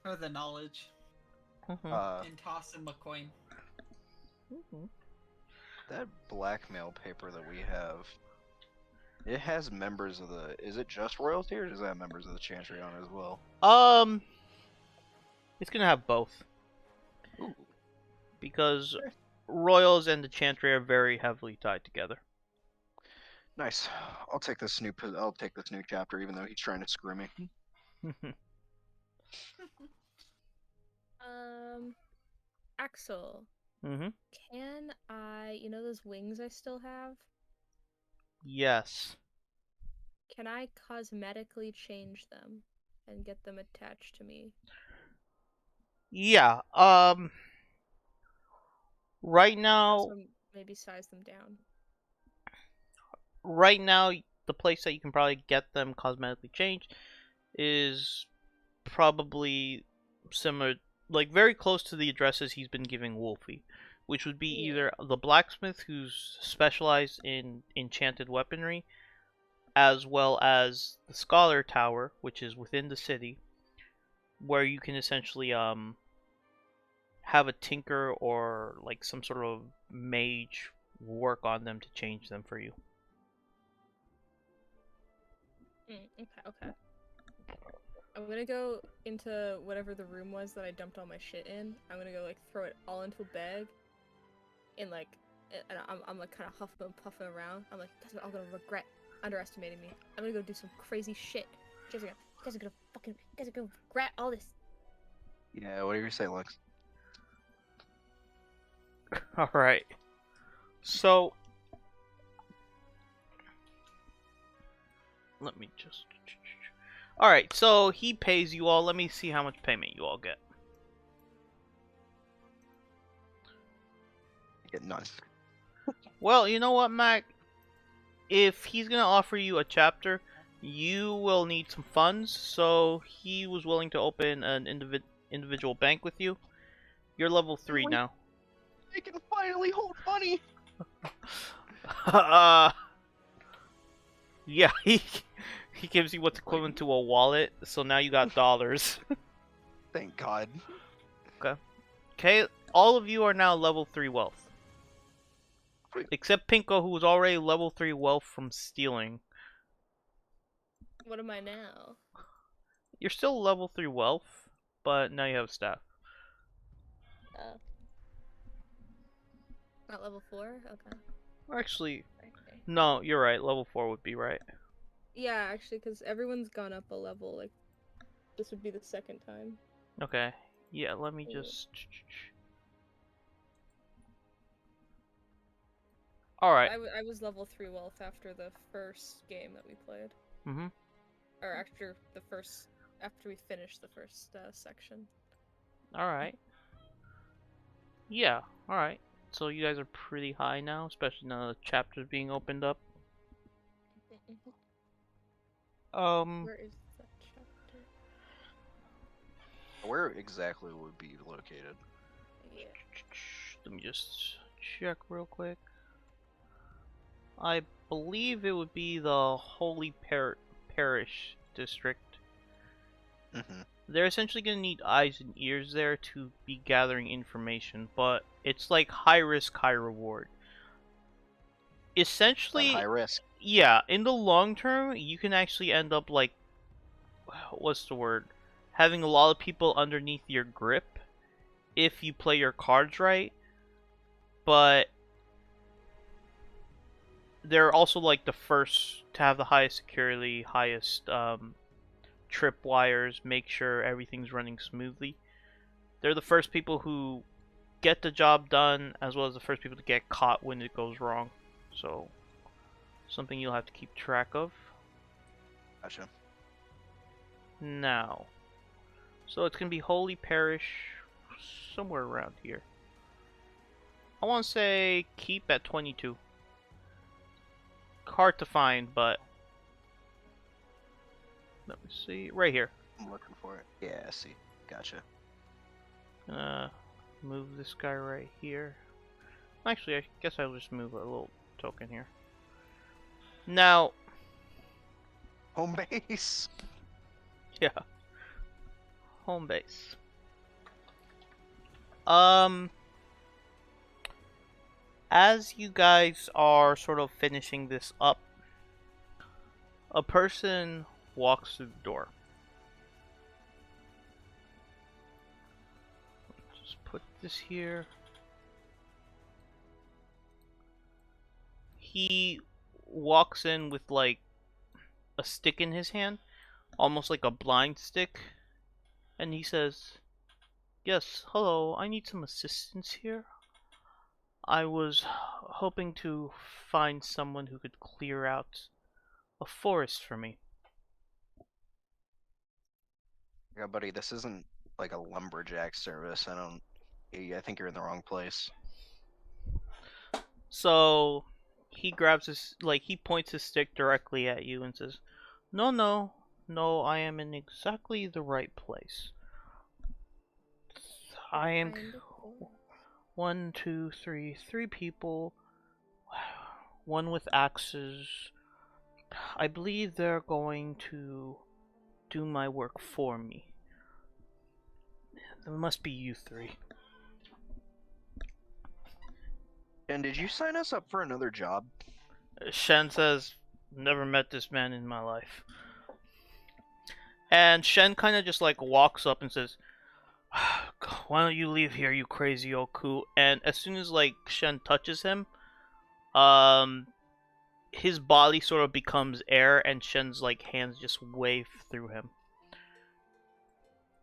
for the knowledge and toss him a coin. That blackmail paper that we have, it has members of the. Is it just royalty, or does it have members of the Chantry on it as well? It's gonna have both. Ooh. Because royals and the Chantry are very heavily tied together. Nice. I'll take this new. I'll take this new chapter, even though he's trying to screw me. Axel, Mm-hmm. can I, you know those wings I still have? Yes. Can I cosmetically change them and get them attached to me? Yeah. Right now, Also, maybe size them down. the place that you can probably get them cosmetically changed is probably similar, like very close to the addresses he's been giving Wolfie, which would be Yeah. either the blacksmith who's specialized in enchanted weaponry, as well as the Scholar Tower, which is within the city, where you can essentially have a tinker or like some sort of mage work on them to change them for you. Okay. I'm gonna go into whatever the room was that I dumped all my shit in. I'm gonna go like throw it all into a bag, and like, and I'm like kind of huffing and puffing around. I'm like, you guys are all gonna regret underestimating me. I'm gonna go do some crazy shit. You guys are gonna regret all this. Yeah. What do you say, Lex? All right. So let me just. All right. So he pays you all. Let me see how much payment you all get. I get none. Well, you know what, Mac? If he's gonna offer you a chapter, you will need some funds. So he was willing to open an individual bank with you. You're level 3 now. I can finally hold money. Yeah, he gives you what's equivalent to a wallet. So now you got dollars. Thank God. Okay, all of you are now level 3 wealth. Except Pinko, who was already level 3 wealth from stealing. What am I now? You're still level 3 wealth, but now you have staff. Not level 4? Okay. Actually, no, you're right. Level 4 would be right. Yeah, actually, because everyone's gone up a level. Like, this would be the second time. Okay. Yeah, let me just... Alright. I was level 3 wealth after the first game that we played. Mm-hmm. Or after we finished the first section. Alright. Yeah, alright. So you guys are pretty high now, especially now the chapter's being opened up. Where is that chapter? Where exactly would be located? Yeah. Let me just check real quick. I believe it would be the Holy Parish district. Mm-hmm. They're essentially going to need eyes and ears there to be gathering information, but it's like high risk, high reward. Essentially, High risk. yeah, in the long term, you can actually end up like, what's the word? Having a lot of people underneath your grip if you play your cards right, but they're also like the first to have the highest security, highest trip wires, make sure everything's running smoothly. They're the first people who get the job done, as well as the first people to get caught when it goes wrong. So, something you'll have to keep track of. Gotcha. Now, so it's gonna be Holy Parish, somewhere around here. I want to say keep at 22. Hard to find, but let me see. Right here. I'm looking for it. Yeah, I see. Gotcha. Move this guy right here. Actually, I guess I'll just move a little token here. Now, Home base. yeah. Home base. As you guys are sort of finishing this up, a person walks through the door. Just put this here. He walks in with like a stick in his hand, almost like a blind stick, and he says, "Yes, hello, I need some assistance here. I was hoping to find someone who could clear out a forest for me." Yeah, buddy, this isn't like a lumberjack service. I think you're in the wrong place. So he grabs his, like, he points his stick directly at you and says, "No, no, no, I am in exactly the right place. I am Kind of cool. one, two, three people, one with axes. I believe they're going to do my work for me. It must be you three." And did you sign us up for another job? Shen says, "Never met this man in my life." And Shen kind of just like walks up and says, "Why don't you leave here, you crazy old coot?" And as soon as like Shen touches him, his body sort of becomes air, and Shen's like hands just wave through him.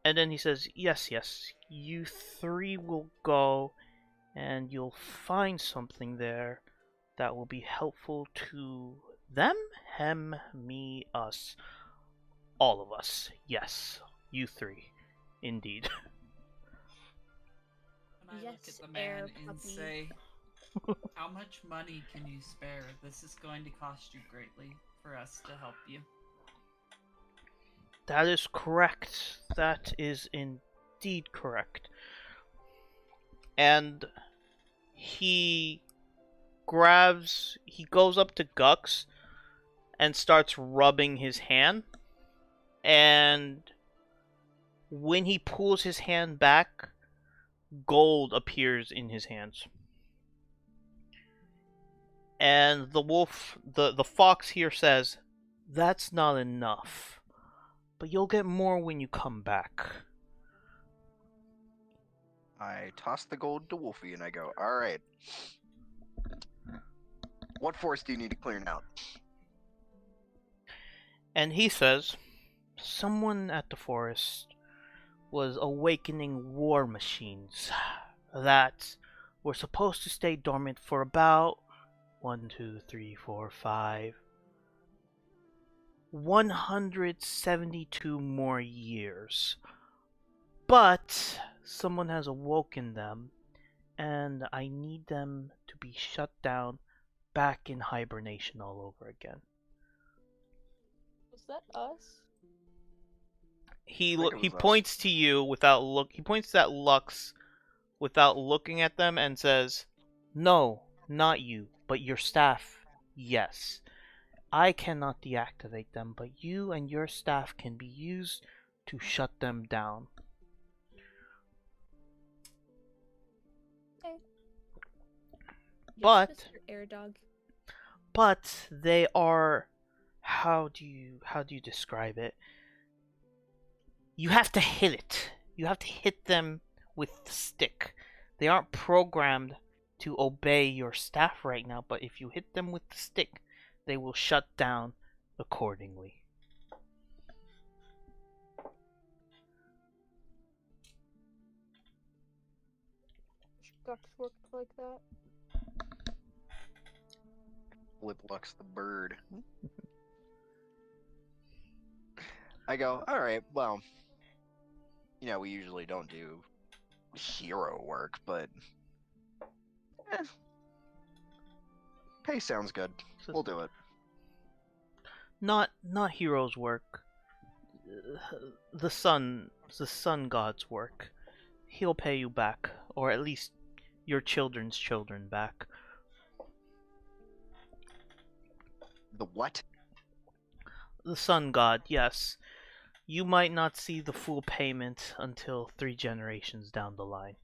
And then he says, "Yes, yes, you three will go, and you'll find something there that will be helpful to them, him, me, us, all of us. Yes, you three, indeed." And I look Yes, at the man air and puppy. say, "How much money can you spare? This is going to cost you greatly for us to help you." That is correct. That is indeed correct. And he goes up to Gux and starts rubbing his hand. And when he pulls his hand back, gold appears in his hands. And the fox here says, "That's not enough, but you'll get more when you come back." I toss the gold to Wolfie and I go, all right. What forest do you need to clear out? And he says, "Someone at the forest was awakening war machines that were supposed to stay dormant for about 1, 2, 3, 4, 5, 172 more years. But someone has awoken them, and I need them to be shut down back in hibernation all over again." Was that us? He I think it he was us. points to you without look. He points at Lux without looking at them and says, "No, not you, but your staff. Yes. I cannot deactivate them, but you and your staff can be used to shut them down." Yes, But- Mr. Air Dog. But they are, how do you describe it? You have to hit it. You have to hit them with the stick. They aren't programmed to obey your staff right now, but if you hit them with the stick, they will shut down accordingly. Ducks worked like that. Flip Lux the bird. I go, all right, well, we usually don't do hero work, but pay sounds good. We'll do it. Not heroes' work. The sun god's work. He'll pay you back, or at least your children's children back. The what? The sun god, yes. You might not see the full payment until 3 generations down the line.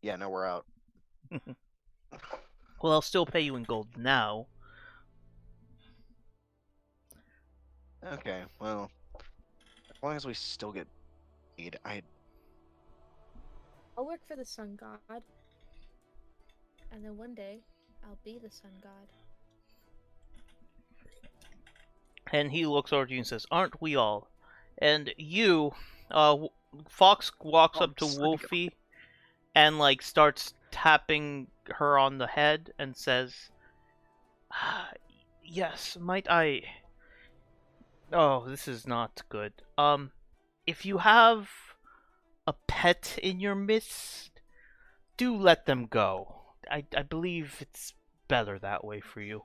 Yeah, no, we're out. Well, I'll still pay you in gold now. Okay, well, as long as we still get paid, I'll work for the sun god. And then one day, I'll be the sun god. And he looks over to you and says, "Aren't we all?" And you, Fox walks Oh, up to sorry. Wolfie and like starts tapping her on the head and says, "Yes, might I?" Oh, this is not good. If you have a pet in your midst, do let them go. I believe it's better that way for you.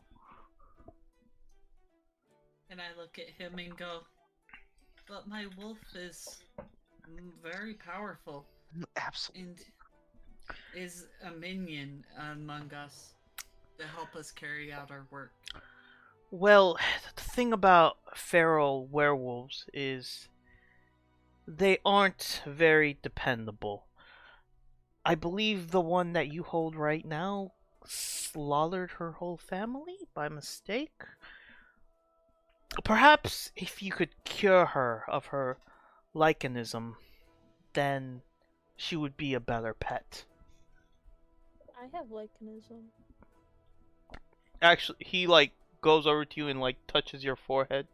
And I look at him and go, but my wolf is very powerful Absolutely. and is a minion among us to help us carry out our work. Well, the thing about feral werewolves is they aren't very dependable. I believe the one that you hold right now slaughtered her whole family by mistake. Perhaps if you could cure her of her lichenism, then she would be a better pet. I have lichenism. Actually, he like goes over to you and like touches your forehead.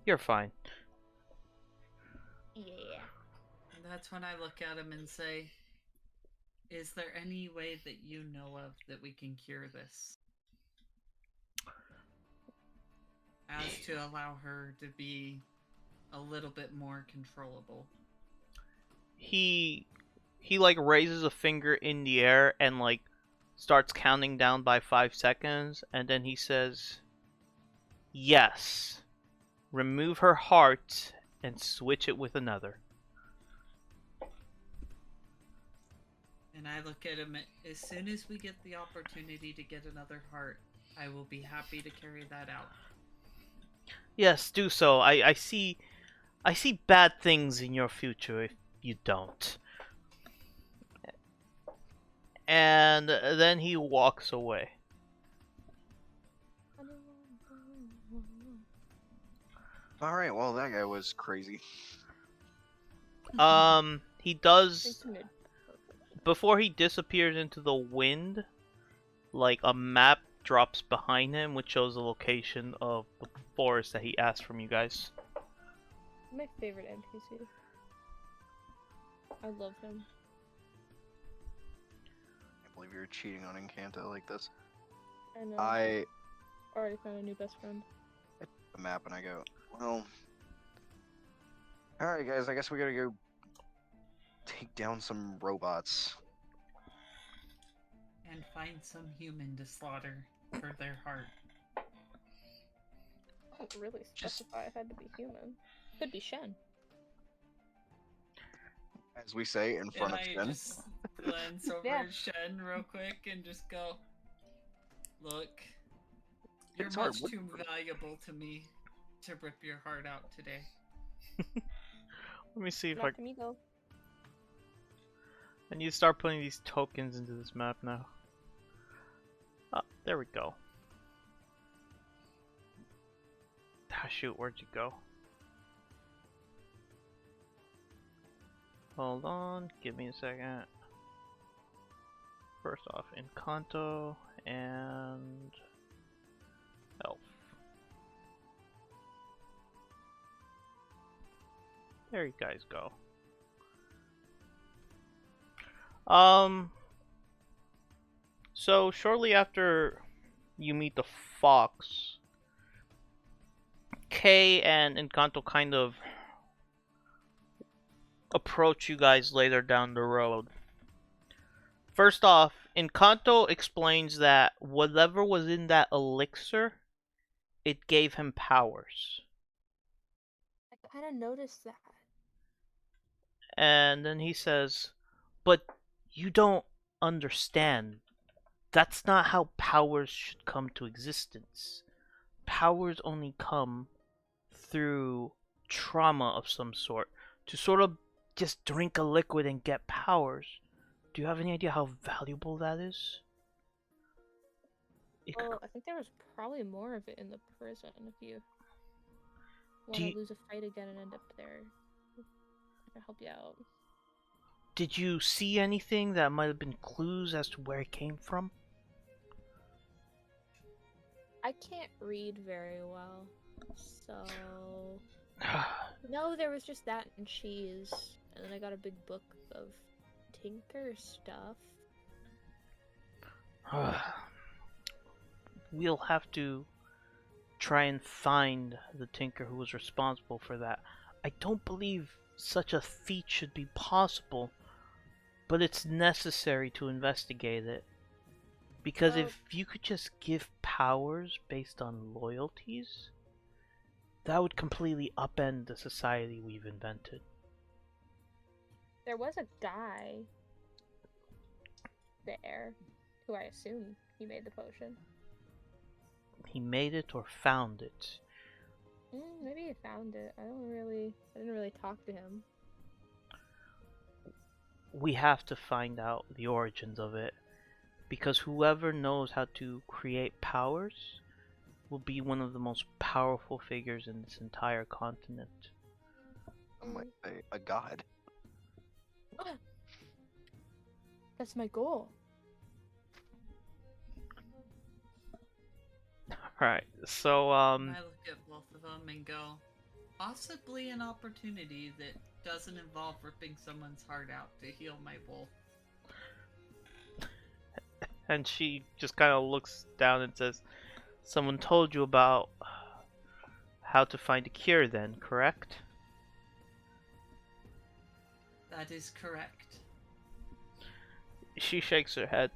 You're fine. Yeah. And that's when I look at him and say, is there any way that you know of that we can cure this? As to allow her to be a little bit more controllable. He like raises a finger in the air and like starts counting down by 5 seconds, and then he says, "Yes. Remove her heart and switch it with another." And I look at him, as soon as we get the opportunity to get another heart, I will be happy to carry that out. Yes, do so. I see bad things in your future if you don't. And then he walks away. All right. Well, that guy was crazy. He does, Intimate. before he disappears into the wind, like a map drops behind him which shows the location of the forest that he asked from you guys. My favorite NPC. I love him. I can't believe you're cheating on Encanto like this. I know. I already found a new best friend. hit the map and I go, well, all right, guys. I guess we gotta go take down some robots. And find some human to slaughter for their heart. I don't really specify it had to be human. Could be Shen. As we say in front of And I Shen. just glance over Yeah. at Shen real quick and just go, look, you're It's hard. much too valuable to me to rip your heart out today. Let me see if I Not to me though. I need to start putting these tokens into this map now. Ah, there we go. Ah, shoot, where'd you go? Hold on, give me a second. First off, Encanto and Elf. There you guys go. So shortly after you meet the fox, Kay and Encanto kind of approach you guys later down the road. First off, Encanto explains that whatever was in that elixir, it gave him powers. I kind of noticed that. And then he says, but you don't understand. That's not how powers should come to existence. Powers only come through trauma of some sort. To sort of just drink a liquid and get powers. Do you have any idea how valuable that is? Well, I think there was probably more of it in the prison if you want Do to you- lose a fight again and end up there. I can help you out. Did you see anything that might have been clues as to where it came from? I can't read very well. So no, there was just that and cheese, and then I got a big book of tinker stuff. We'll have to try and find the tinker who was responsible for that. I don't believe such a feat should be possible, but it's necessary to investigate it. Because Well- if you could just give powers based on loyalties, that would completely upend the society we've invented. There was a guy there who I assume he made the potion. He made it or found it. Maybe he found it. I didn't really talk to him. We have to find out the origins of it, because whoever knows how to create powers will be one of the most powerful figures in this entire continent. I'm like a god. That's my goal. Alright, so I look at both of them and go, possibly an opportunity that doesn't involve ripping someone's heart out to heal my wolf. and she just kind of looks down and says, someone told you about how to find a cure then, correct? That is correct. She shakes her head.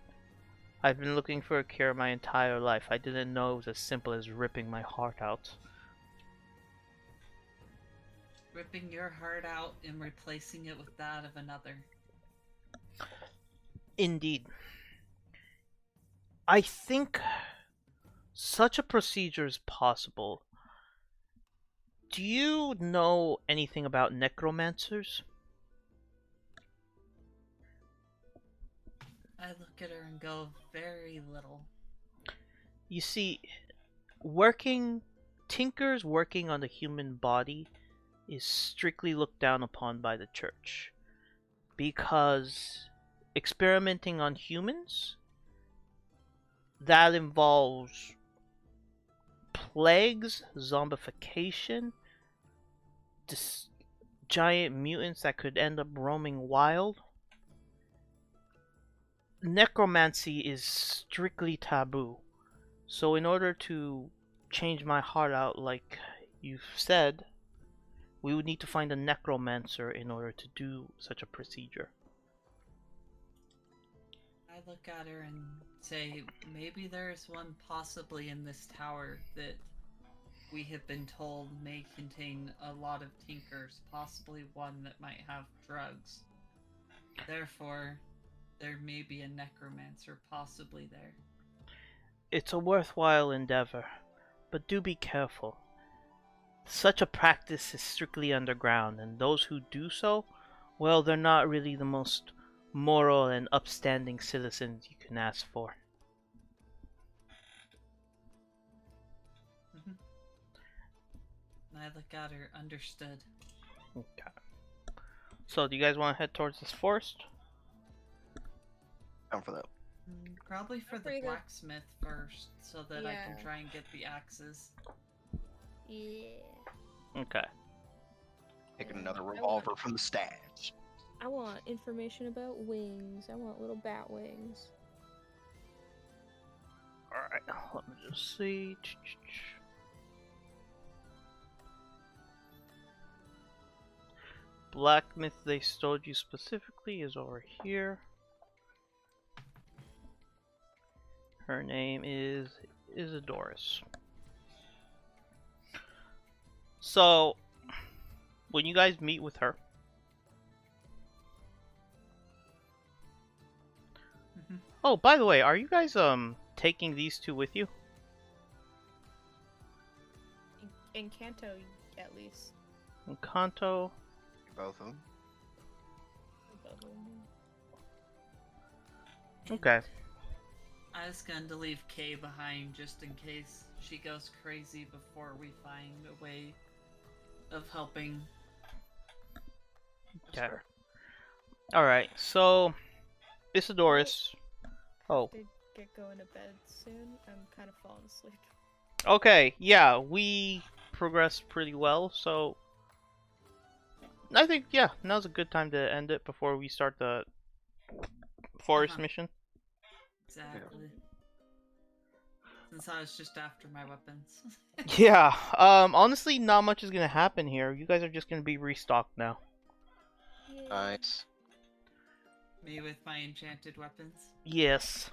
I've been looking for a cure my entire life. I didn't know it was as simple as ripping my heart out. Ripping your heart out and replacing it with that of another. Indeed. I think such a procedure is possible. Do you know anything about necromancers? I look at her and go, very little. You see, tinkers working on the human body is strictly looked down upon by the church. Because experimenting on humans, that involves plagues, zombification, giant mutants that could end up roaming wild. Necromancy is strictly taboo. So in order to change my heart out like you've said, we would need to find a necromancer in order to do such a procedure. I look at her and say, maybe there's one possibly in this tower that we have been told may contain a lot of tinkers, possibly one that might have drugs. Therefore, there may be a necromancer possibly there. It's a worthwhile endeavor, but do be careful. Such a practice is strictly underground, and those who do so, well, they're not really the most moral and upstanding citizens you can ask for. I look at her, understood. Okay. So, do you guys want to head towards this forest? Down for that. Probably for the Pretty good. blacksmith first, so that I can Yeah. try and get the axes. Yeah. Okay. Taking another I want- revolver from the stash. I want information about wings. I want little bat wings. Alright, let me just see. Blacksmith they stole you specifically is over here. Her name is Isidoris. So, when you guys meet with her, oh, by the way, are you guys taking these two with you? In Kanto, at least. And Kanto. Both of them. Okay. I was going to leave Kay behind just in case she goes crazy before we find a way of helping. Okay. Alright, so Isidoris. Oh. Did get going to bed soon. I'm kind of falling asleep. Okay, yeah, we progressed pretty well, so I think, yeah, now's a good time to end it before we start the forest mission. Exactly. Since I was just after my weapons. Yeah, honestly, not much is gonna happen here. You guys are just gonna be restocked now. Nice. Me with my enchanted weapons. Yes.